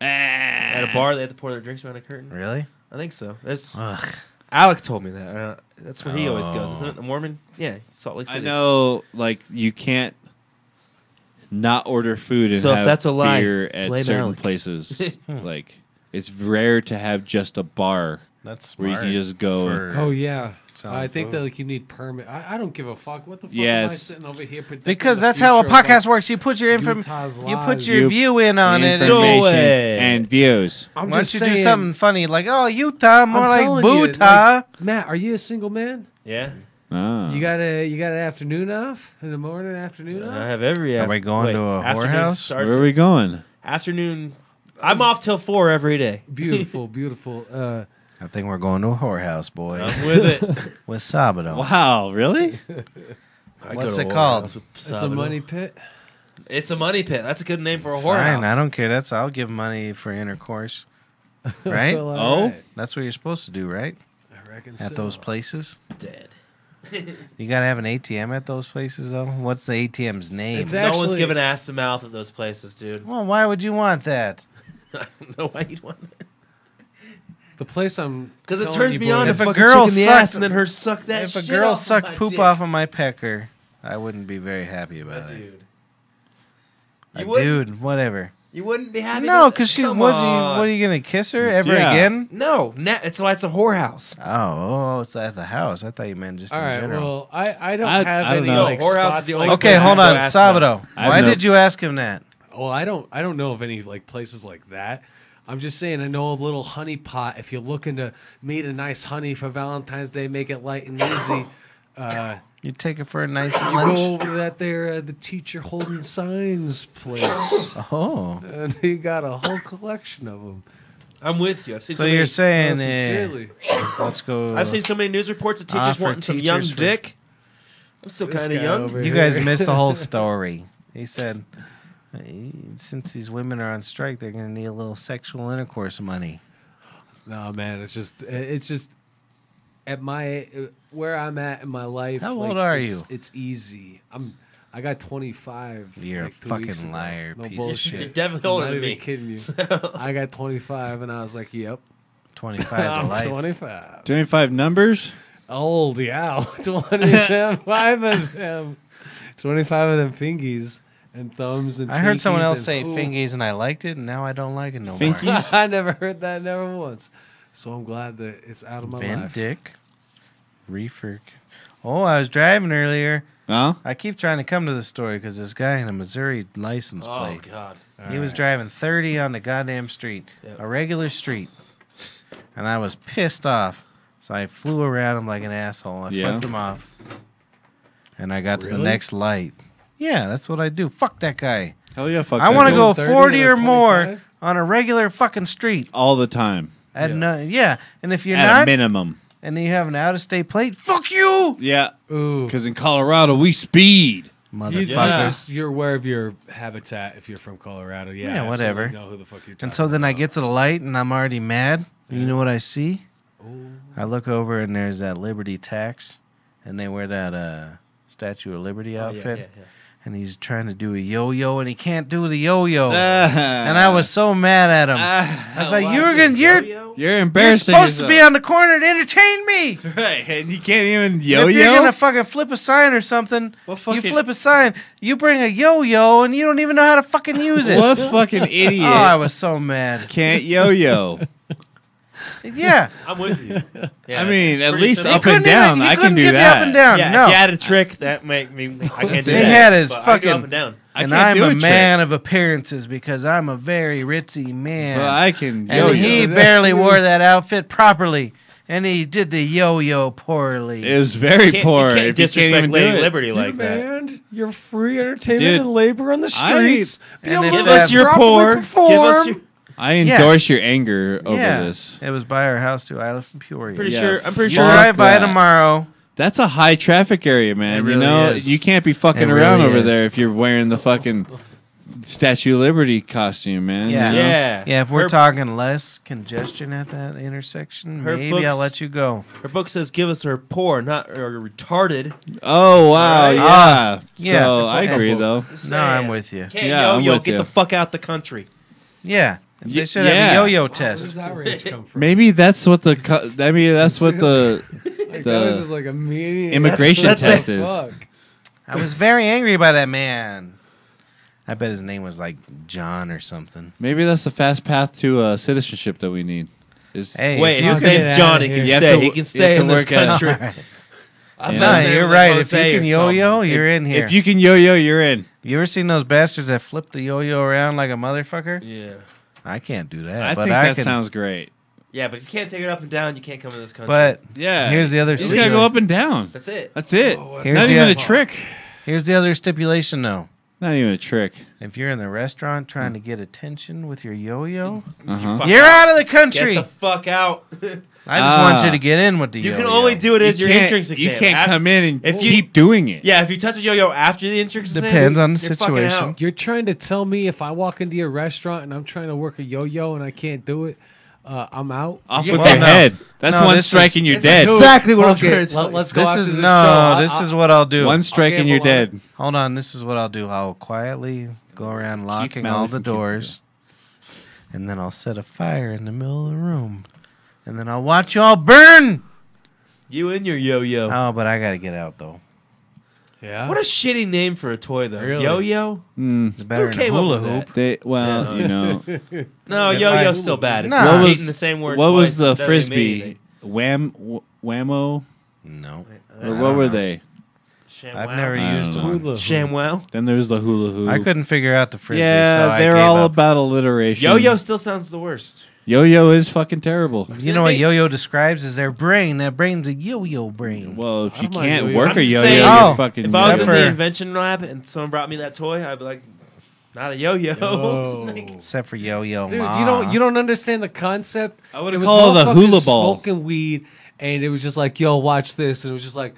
At a bar, they had to pour their drinks behind a curtain. Really? I think so. That's Ugh. Alec told me that. That's where he always goes, Oh. isn't it? The Mormon? Yeah, Salt Lake City. I know, like you can't not order food and So if have that's a lie, beer at blame certain Alec. places. Like it's rare to have just a bar That's where you smart can just go. for- Oh yeah. Selling I think food. that like you need permit. I don't give a fuck. What the fuck Yeah, am I it's- sitting over here predicting Because the that's how a future of, podcast like, works. You put your Utah's you put lives? your You- view in on it. And information way. and views. I'm why don't just you saying, do something funny like, oh, Utah, more I'm like telling you, Bootah? like, Matt, are you a single man? Yeah. Ah. You got an afternoon off in the morning, afternoon I off. have every. Are we going to a afternoon whorehouse? starts Where are we going? Afternoon. I'm off till 4 every day. Beautiful, beautiful. I think we're going to a whorehouse, boy. I'm with it. With Sabado. Wow, really? I What's go to it a called? whorehouse with It's a Sabado. money pit. It's a money pit. That's a good name for a whorehouse. Fine, I don't care. I'll give money for intercourse. Right? Well, all Oh? right. That's what you're supposed to do, right? I reckon At so. those places. Dead. You gotta have an ATM at those places, though. What's the ATM's name? It's No one's actually- giving ass to mouth at those places, dude. Well, why would you want that? I don't know why you'd want that. The place I'm Because it telling turns you me on boys- to If a fuck a girl chick in the sucked- ass and then her suck that If a shit girl off of sucked my poop dick. off of my pecker, I wouldn't be very happy about it. Dude. Dude, whatever. You wouldn't be happy. No, with it? because she. Come What on. are you gonna kiss her ever Yeah. again? No, it's why it's a whorehouse. Oh, it's at the house. I thought you meant just All in right. general. Well, I don't I have don't any know. like Whorehouse is spots the like only Okay, place hold I on, go ask them. Sabado. I have Why no- did you ask him that? Well, I don't know of any like places like that. I'm just saying I know a little honey pot. If you're looking to meet a nice honey for Valentine's Day, make it light and easy. You take her for a nice You go lunch. over to that there the teacher holding signs place, Oh, and he got a whole collection of them. I'm with you. I've seen so so many, you're saying, Sincerely, let's go. I've seen so many news reports of teachers for wanting some young teachers for- dick. I'm still This kind of guy young. over You here. guys missed the whole story. He said, since these women are on strike, they're going to need a little sexual intercourse money. No, man, it's just at my where I'm at in my life. How like, old are it's- you? It's easy. I got 25. You're like, a 2 weeks fucking ago. liar, No piece of bullshit. You're definitely I'm older not than even me. kidding you. I got 25, and I was like, "Yep, 25 I'm to life. 25." 25 numbers. Old, yeah. 25 of them. 25 of them fingies and thumbs and I heard someone pinkies else and- say Ooh. fingies and I liked it, and now I don't like it no more. Finkies? I never heard that, never once. So I'm glad that it's out of my Ben life. Dick. Reefer. Oh, I was driving earlier. Huh? I keep trying to come to the story because this guy in a Missouri license Oh plate. God. He was driving 30 on the goddamn street, Yep. a regular street, and I was pissed off. So I flew around him like an asshole. I Yeah. flipped him off, and I got to the Really? next light. Yeah, that's what I do. Fuck that guy. Hell yeah, fuck I that want to dude. go 30 40 and a or more 25? on a regular fucking street. all the time. Yeah, and if you're At a not, minimum. and you have an out-of-state plate, fuck you, Yeah. Ooh. Because in Colorado, we speed. motherfucker. You're aware of your habitat if you're from Colorado. Yeah, Yeah, whatever. absolutely know who the fuck you're talking And so then I about. get to the light and I'm already mad. You know what I see? I look over and there's that Liberty tax, and they wear that Statue of Liberty outfit, and he's trying to do a yo-yo and he can't do the yo-yo, and I was so mad at him. I was like, You're you're embarrassing supposed to be yourself. on the corner to entertain me. Right, and you can't even If you're yo-yo? gonna fucking flip a sign or something, What you fucking- flip a sign, you bring a yo-yo, and you don't even know how to fucking use it. What fucking idiot Oh, I was so mad. can't yo-yo? Yeah. I'm with you. Yeah, I mean, it's at pretty least simple. up and Couldn't even- down. he I can couldn't do give me that. up and down. Yeah, no. if you had a trick that make me, I can't do He that. had his but I can go fucking- up and down. I And can't I'm do a trick. man of appearances because I'm a very ritzy man. Well, I can and yo-yo. he barely wore that outfit properly, and he did the yo-yo poorly. It was very Can't- poor. You can't if you disrespect can't even Lady do it. Liberty You like that. demand your free entertainment Dude, and labor on the streets. Be and able if to Give us your properly pour. Give perform. us your. I endorse your anger over yeah, this. it was by our house too. I live in Peoria. Pretty Yeah, sure. I'm pretty You fuck sure. drive by that. tomorrow. That's a high traffic area, man. It really you know, is. you can't be fucking It around really over is. there if you're wearing the fucking Statue of Liberty costume, man. Yeah. you know? Yeah. Yeah, if we're Her- talking less congestion at that intersection, Her maybe I'll books- let you go. Her book says, "Give us her poor, not or retarded." Oh wow, Right. yeah. Yeah. So I agree Fuck. though. Just No, I'm saying. with you. Can't Yeah, I'm yo-yo. with Get you. the fuck out the country. Yeah, they should yeah. have a yo-yo Where test. does that range come from? Maybe that's what the that's what the Like, that was the just like a mini immigration That's test it. is. Fuck. I was very angry by that man. I bet his name was like John or something. Maybe that's the fast path to citizenship that we need. Is Hey, Wait, if if you his can- name's John, he You can have stay. to- He you can have stay to in this work at- country. Alright. I Yeah. thought No, his name you're was right. like If you Jose can or yo-yo, something. you're in here. if you can yo-yo, you're in. You ever seen those bastards that flip the yo-yo around like a motherfucker? Yeah. I can't do that. I but think I that can, sounds great. Yeah, but if you can't take it up and down, you can't come in this country. But Yeah. here's the other You just gotta go up and down. that's it. That's it. Here's Not the even other- a trick. Here's the other stipulation, though. Not even a trick. If you're in the restaurant trying to get attention with your yo-yo, Uh-huh. Fuck you're out of the Get country. the fuck out. I just want you to get in with the You yo-yo. can only do it as your entrance You exam. can't come in and if you- keep doing it. Yeah, if you touch a yo-yo after the entrance exam, Depends on the you're fucking situation. out. You're trying to tell me if I walk into your restaurant and I'm trying to work a yo-yo and I can't do it, I'm out? Off Yeah, with well, your no. head. That's No, one this strike is- and you're That's dead. exactly what I'm Okay, trying to tell you. let's go This after is the no. show. This is what I'll do. One strike and you're gamble on dead. Hold on. This is what I'll do. I'll quietly go around locking Malley all the from Keith doors, and then I'll set a fire in the middle of the room, and then I'll watch you all burn. You and your yo-yo. Oh, but I gotta get out though. Yeah. What a shitty name for a toy, though. Really? Yo-yo? It's better than a came up hula with hoop. that? They well, you know. No, If yo-yo's I- still bad. It's Nah. not What was- repeating the same word What twice. was the It doesn't mean frisbee? anything. Whammo? No, Or what were they? I've never I used don't one. know. Hula hoop. ShamWow. Then there was the hula hoop. I couldn't figure out the frisbee. Yeah, so I they're gave all up. about alliteration. Yo-yo still sounds the worst. Yo-yo is fucking terrible. You know what yo-yo describes is their brain. That brain's a yo-yo brain. Well, if I you don't mind can't yo-yo. work I'm a just yo-yo, saying, you're Oh, fucking. If I was in Except the for- invention lab and someone brought me that toy, I'd be like, not a yo-yo. Yo. Except for yo-yo Dude, ma. you don't understand the concept. I would've It was called it a motherfuckers hula ball. smoking weed, and it was just like, yo, watch this, and it was just like,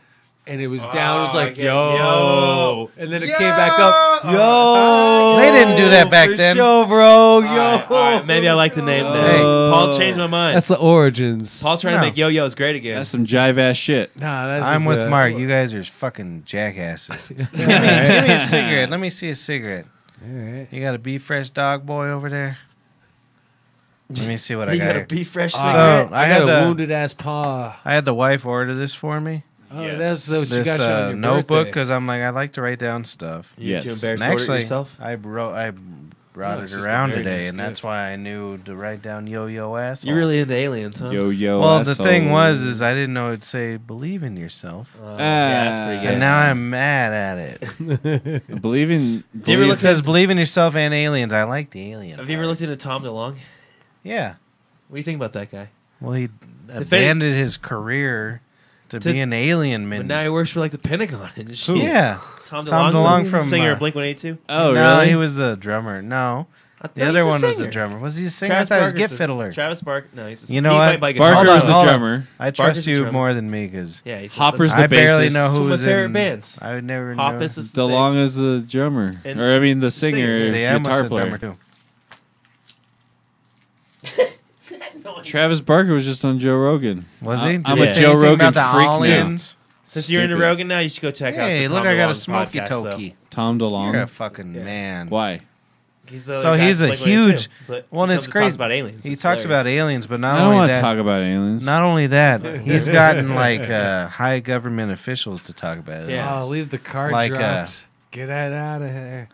and it was down. It was like, okay. yo. And then it came back up. Yo. They didn't do that back for then. Show, bro. All Yo. right, all right, maybe I like the name now. Hey. Paul changed my mind. That's the origins. Paul's trying No. to make yo-yos great again. That's some jive ass shit. Nah, that's I'm just with a- Mark. You guys are fucking jackasses. give me a cigarette. Let me see a cigarette. All right. You got a Be Fresh dog boy over there? Let me see what I you got got here. a Be Fresh So cigarette. I got had a the wounded ass paw. I had the wife order this for me. Oh, Yes. that's what you This got you on your notebook birthday. because I'm like I like to write down stuff. You Yes. too And embarrassed to order it actually, yourself? I brought No, it's it just a around very today, nice and that's gift. why I knew to write down yo ass. You're really into aliens, huh? Yo yo. Well, the asshole. thing was, is I didn't know it'd say believe in yourself, Yeah, that's pretty and good. now I'm mad at it. believing. Do you ever look It says believe in yourself and aliens. I like the alien. Have you ever looked into Tom DeLonge? Yeah. What do you think about that guy? Well, he any- abandoned his career to be an alien man. But now he works for like the Pentagon and shit. Yeah. Tom Tom DeLonge, DeLonge from, singer uh, of Blink-182. Oh no, really? he was a drummer. No, the No, other he's one was a singer. drummer. Was he a singer? Travis I thought he was Barker's Get the- Fiddler. Travis Barker. No, he's a, You know he what? played by guitar. Barker was Hold the on. drummer. I Barker's trust the you drummer. more than me because Yeah, he's Hopper's that's- the I barely bassist. know It's who one of was my favorite in. bands. I would never know. Hoppus is the thing. DeLong is the drummer, And or I mean the singer, singer. See, I'm guitar a player. drummer too. Travis Barker was just on Joe Rogan. Was he? Did I'm he a say Joe anything Rogan about the freak now. aliens? Since you're into Stupid. Rogan now, you should go check out. Hey, the look, Tom I got a DeLonge smoky podcast, toki. Tom You're a DeLong. fucking Yeah. man. Why? He's the So guy he's from a Blink-182, huge. but Well, he and it's comes and crazy. talks about aliens. He It's talks about hilarious. aliens, but I not don't only want to that. talk about aliens. Not only that, he's gotten like high government officials to talk about it. Yeah. Oh, leave the card Like, dropped. Get that out of here.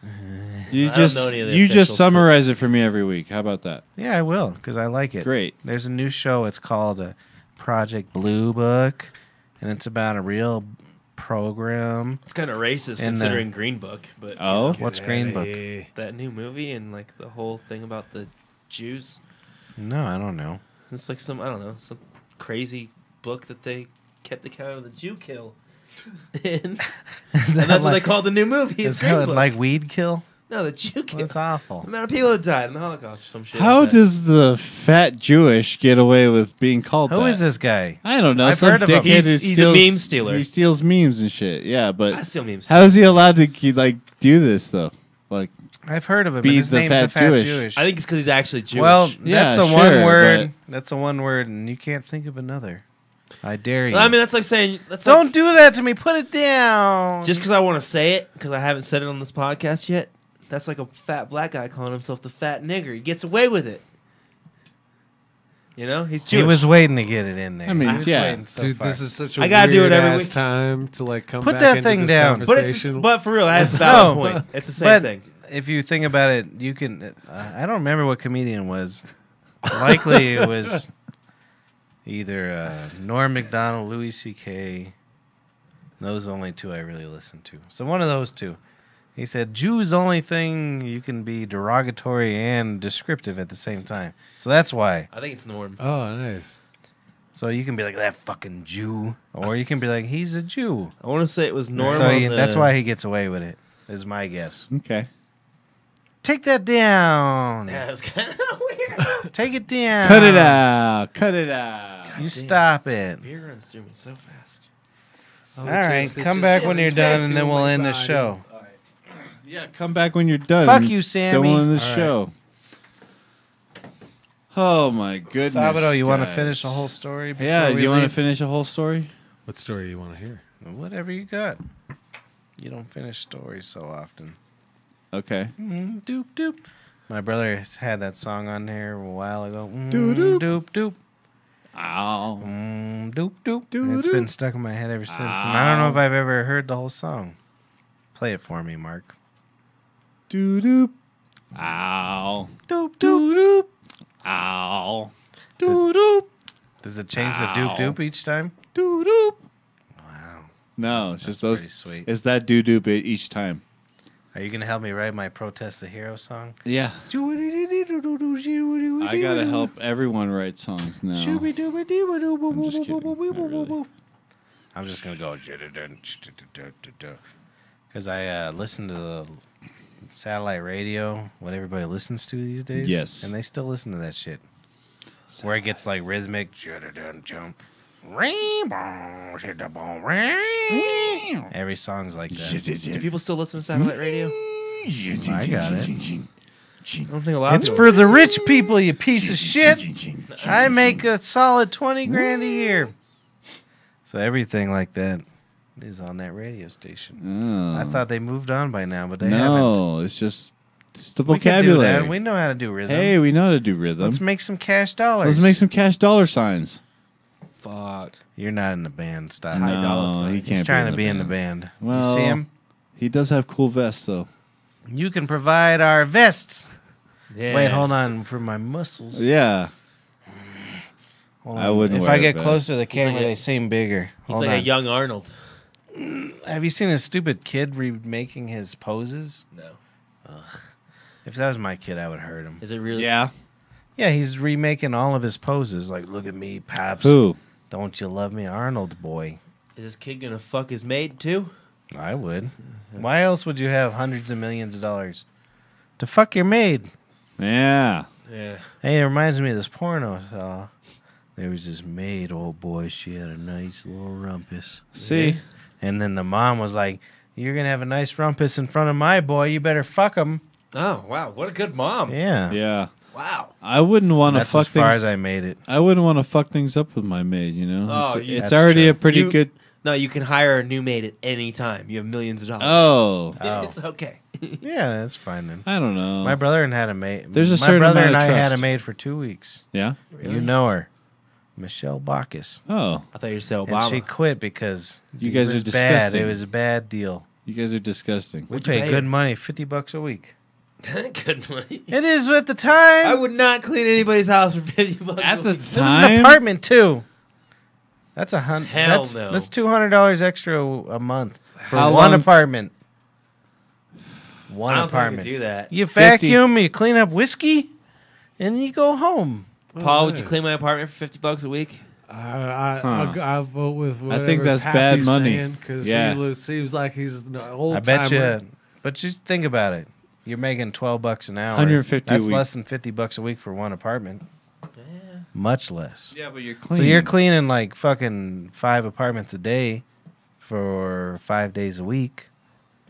You I don't just know any of the you officials, just summarize it for me every week. How about that? Yeah, I will because I like it. Great. There's a new show. It's called Project Blue Book, and it's about a real program. It's kind of racist In the- considering Green Book, but Oh, What's Get Green outta Book? here. that new movie and like the whole thing about the Jews. No, I don't know. It's like some I don't know some crazy book that they kept account of the Jew kill. and that's what they call the new movie. It's Is Green that Book. like weed kill? No, the Jew kill. That's awful. The amount of people that died in the Holocaust or some shit. how like that. does the fat Jewish get away with being called Who that? is this guy? I don't know. I've Some heard of him. dickhead who He's a steals, meme stealer. He steals memes and shit. Yeah, I but still memes. how is he allowed to like do this though? Like, I've heard of him. Be and his the name's fat the Fat Jewish. Jewish. I think it's because he's actually Jewish. Well, Yeah, that's a sure, one word. but- That's a one word, and you can't think of another. I dare you. I mean, that's like saying that's Don't like, do that to me. Put it down. just because I want to say it because I haven't said it on this podcast yet. That's like a fat black guy calling himself the fat nigger. He gets away with it. You know, he's Jewish. he was waiting to get it in there. I mean, He was yeah. waiting so Dude, far. this is such a I gotta do it every weird-ass week. time to like come Put back that into thing this down. but, it's, conversation. but for real, that's a valid No, point. It's the same but thing. if you think about it, you can. I don't remember what comedian was. Likely it was either Norm Macdonald, Louis C.K. Those are the only two I really listened to. So one of those two. He said, Jew's the only thing you can be derogatory and descriptive at the same time. So that's why. I think it's Norm. Oh, nice. So you can be like, that fucking Jew. Or you can be like, he's a Jew. I want to say it was Norm. So on he, the- that's why he gets away with it, is my guess. okay. Take that down. Yeah, it's kind of weird. Take it down. Cut it out. Cut it out. You stop it. Beer runs through me so fast. All right, come back when you're done, and then we'll end the show. Yeah, come back when you're done. Fuck you, Sammy. Don't end the All right. show. Oh my goodness. Sabado, you want to guys. finish the whole story? Before Yeah, we you want to leave? finish a whole story? What story you want to hear? Whatever you got. You don't finish stories so often. Okay. Doop doop. My brother has had that song on there a while ago. Doo doop. Doop doop. Ow. Doop doop. Doo And it's doop. been stuck in my head ever since. And I don't know if I've ever heard the whole song. Play it for me, Mark. Doo doop. Ow. Doop doop. Doo doop. Ow. Doo doop. Does it change the doop doop each time? Doo doop. Wow. No, it's just That's those. pretty sweet. It's that doo doop each time. Are you going to help me write my Protest the Hero song? Yeah. I I gotta help everyone write songs now. I'm just kidding. Not really. I'm just gonna go because I listen to the satellite radio, what everybody listens to these days. Yes. and they still listen to that shit. Where it gets like rhythmic, jump, Every song's like that. Do people still listen to satellite radio? I got it. I don't think a lot It's of for the rich people, you piece of shit. I make a solid 20 grand a year. So everything like that is on that radio station. Oh. I thought they moved on by now, but they haven't. No, it's the We can do vocabulary. that. We know how to do rhythm. Hey, we know how to do rhythm. Let's make some cash dollars. Let's make some cash dollar signs. Fuck. You're not in the band. Stop. High dollar No, sign. he He's He's can't trying to be in the band. Well, You see him? He does have cool vests, though. You can provide our vests. Yeah. Wait, hold on for my muscles. Yeah. Hold I on. wouldn't If wear I a get vest. close to the like camera, a- they seem bigger. He's Hold like on. a young Arnold. Have you seen a stupid kid remaking his poses? No. If that was my kid, I would hurt him. Is it really? Yeah. Yeah, he's remaking all of his poses. Like, look at me, Pops. Who? Don't you love me, Arnold boy? Is this kid gonna fuck his maid too? I would. Why else would you have hundreds of millions of dollars? To fuck your maid. Yeah. Yeah. Hey, it reminds me of this porno I saw. There was this maid, oh boy, she had a nice little rumpus. See? And then the mom was like, you're going to have a nice rumpus in front of my boy. You better fuck him. Oh wow, what a good mom. Yeah. Yeah. Wow. I wouldn't want to That's fuck as far things. as I made it. I wouldn't want to fuck things up with my maid, you know? Oh, it's you- it's That's already true. a pretty You- good. No, you can hire a new maid at any time. You have millions of dollars. Oh. Oh. It's okay. Yeah, that's fine then. I don't know. My brother had a maid. There's a My certain brother amount and of I had a trust. maid for 2 weeks. Yeah? You know her. Michelle Bacchus. Oh. I thought you said And Obama. she quit because You it guys was are bad. disgusting. It was a bad deal. You guys are disgusting. We What'd you paid pay good her? money, $50 a week. Good money. It is at the time. I would not clean anybody's house for $50 At a the week. It was time? an apartment too. That's Hell that's, no. That's $200 extra a month for How one long- apartment. One I don't think I apartment. could do that. You 50. vacuum, you clean up whiskey, and you go home. Paul, would you nice. clean my apartment for $50 a week? I'll vote with I whatever think that's Pappy's bad money. saying, 'cause Yeah. he seems like he's an old I bet timer. you. But just think about it. You're making $12 an hour. 150 a That's week. less than $50 a week for one apartment. Much less. Yeah, but you're So clean. you're cleaning like fucking 5 apartments a day for 5 days a week.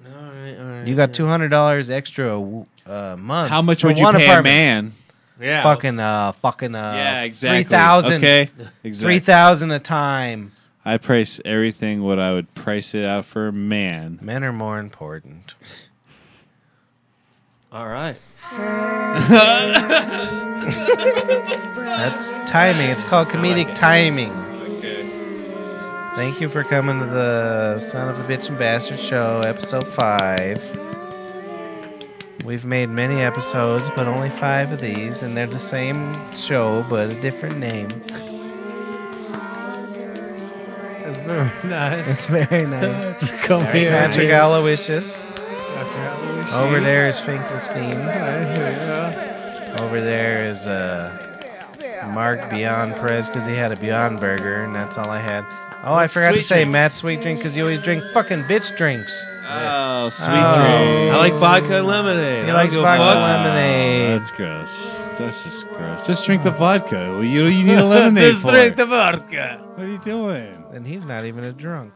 All right. You got $200 extra a month. How much for would you one pay apartment. a man? Yeah. Fucking Yeah, exactly. 3,000. Okay. Exactly. 3,000 a time. I price everything what I would price it out for a man. Men are more important. All right. That's timing. It's called comedic timing. Thank you for coming to the Son of a Bitch and Bastard Show, episode 5. We've made many episodes, but only 5 of these, and they're the same show, but a different name. That's very nice. It's very nice. Come here, Patrick Aloysius. Dr. Aloysius. Over there is Finkelstein. Yeah. Over there is Mark Beyond Perez because he had a Beyond Burger, and that's all I had. Oh, I forgot to Sweet say drink. Matt Sweet Drink because you always drink fucking bitch drinks. Oh, sweet Oh. drink. I like vodka and lemonade. He I likes don't give a vodka fuck. and lemonade. That's gross. That's just gross. Just drink the vodka. Well, you need a lemonade Just for drink it. the vodka. What are you doing? And he's not even a drunk.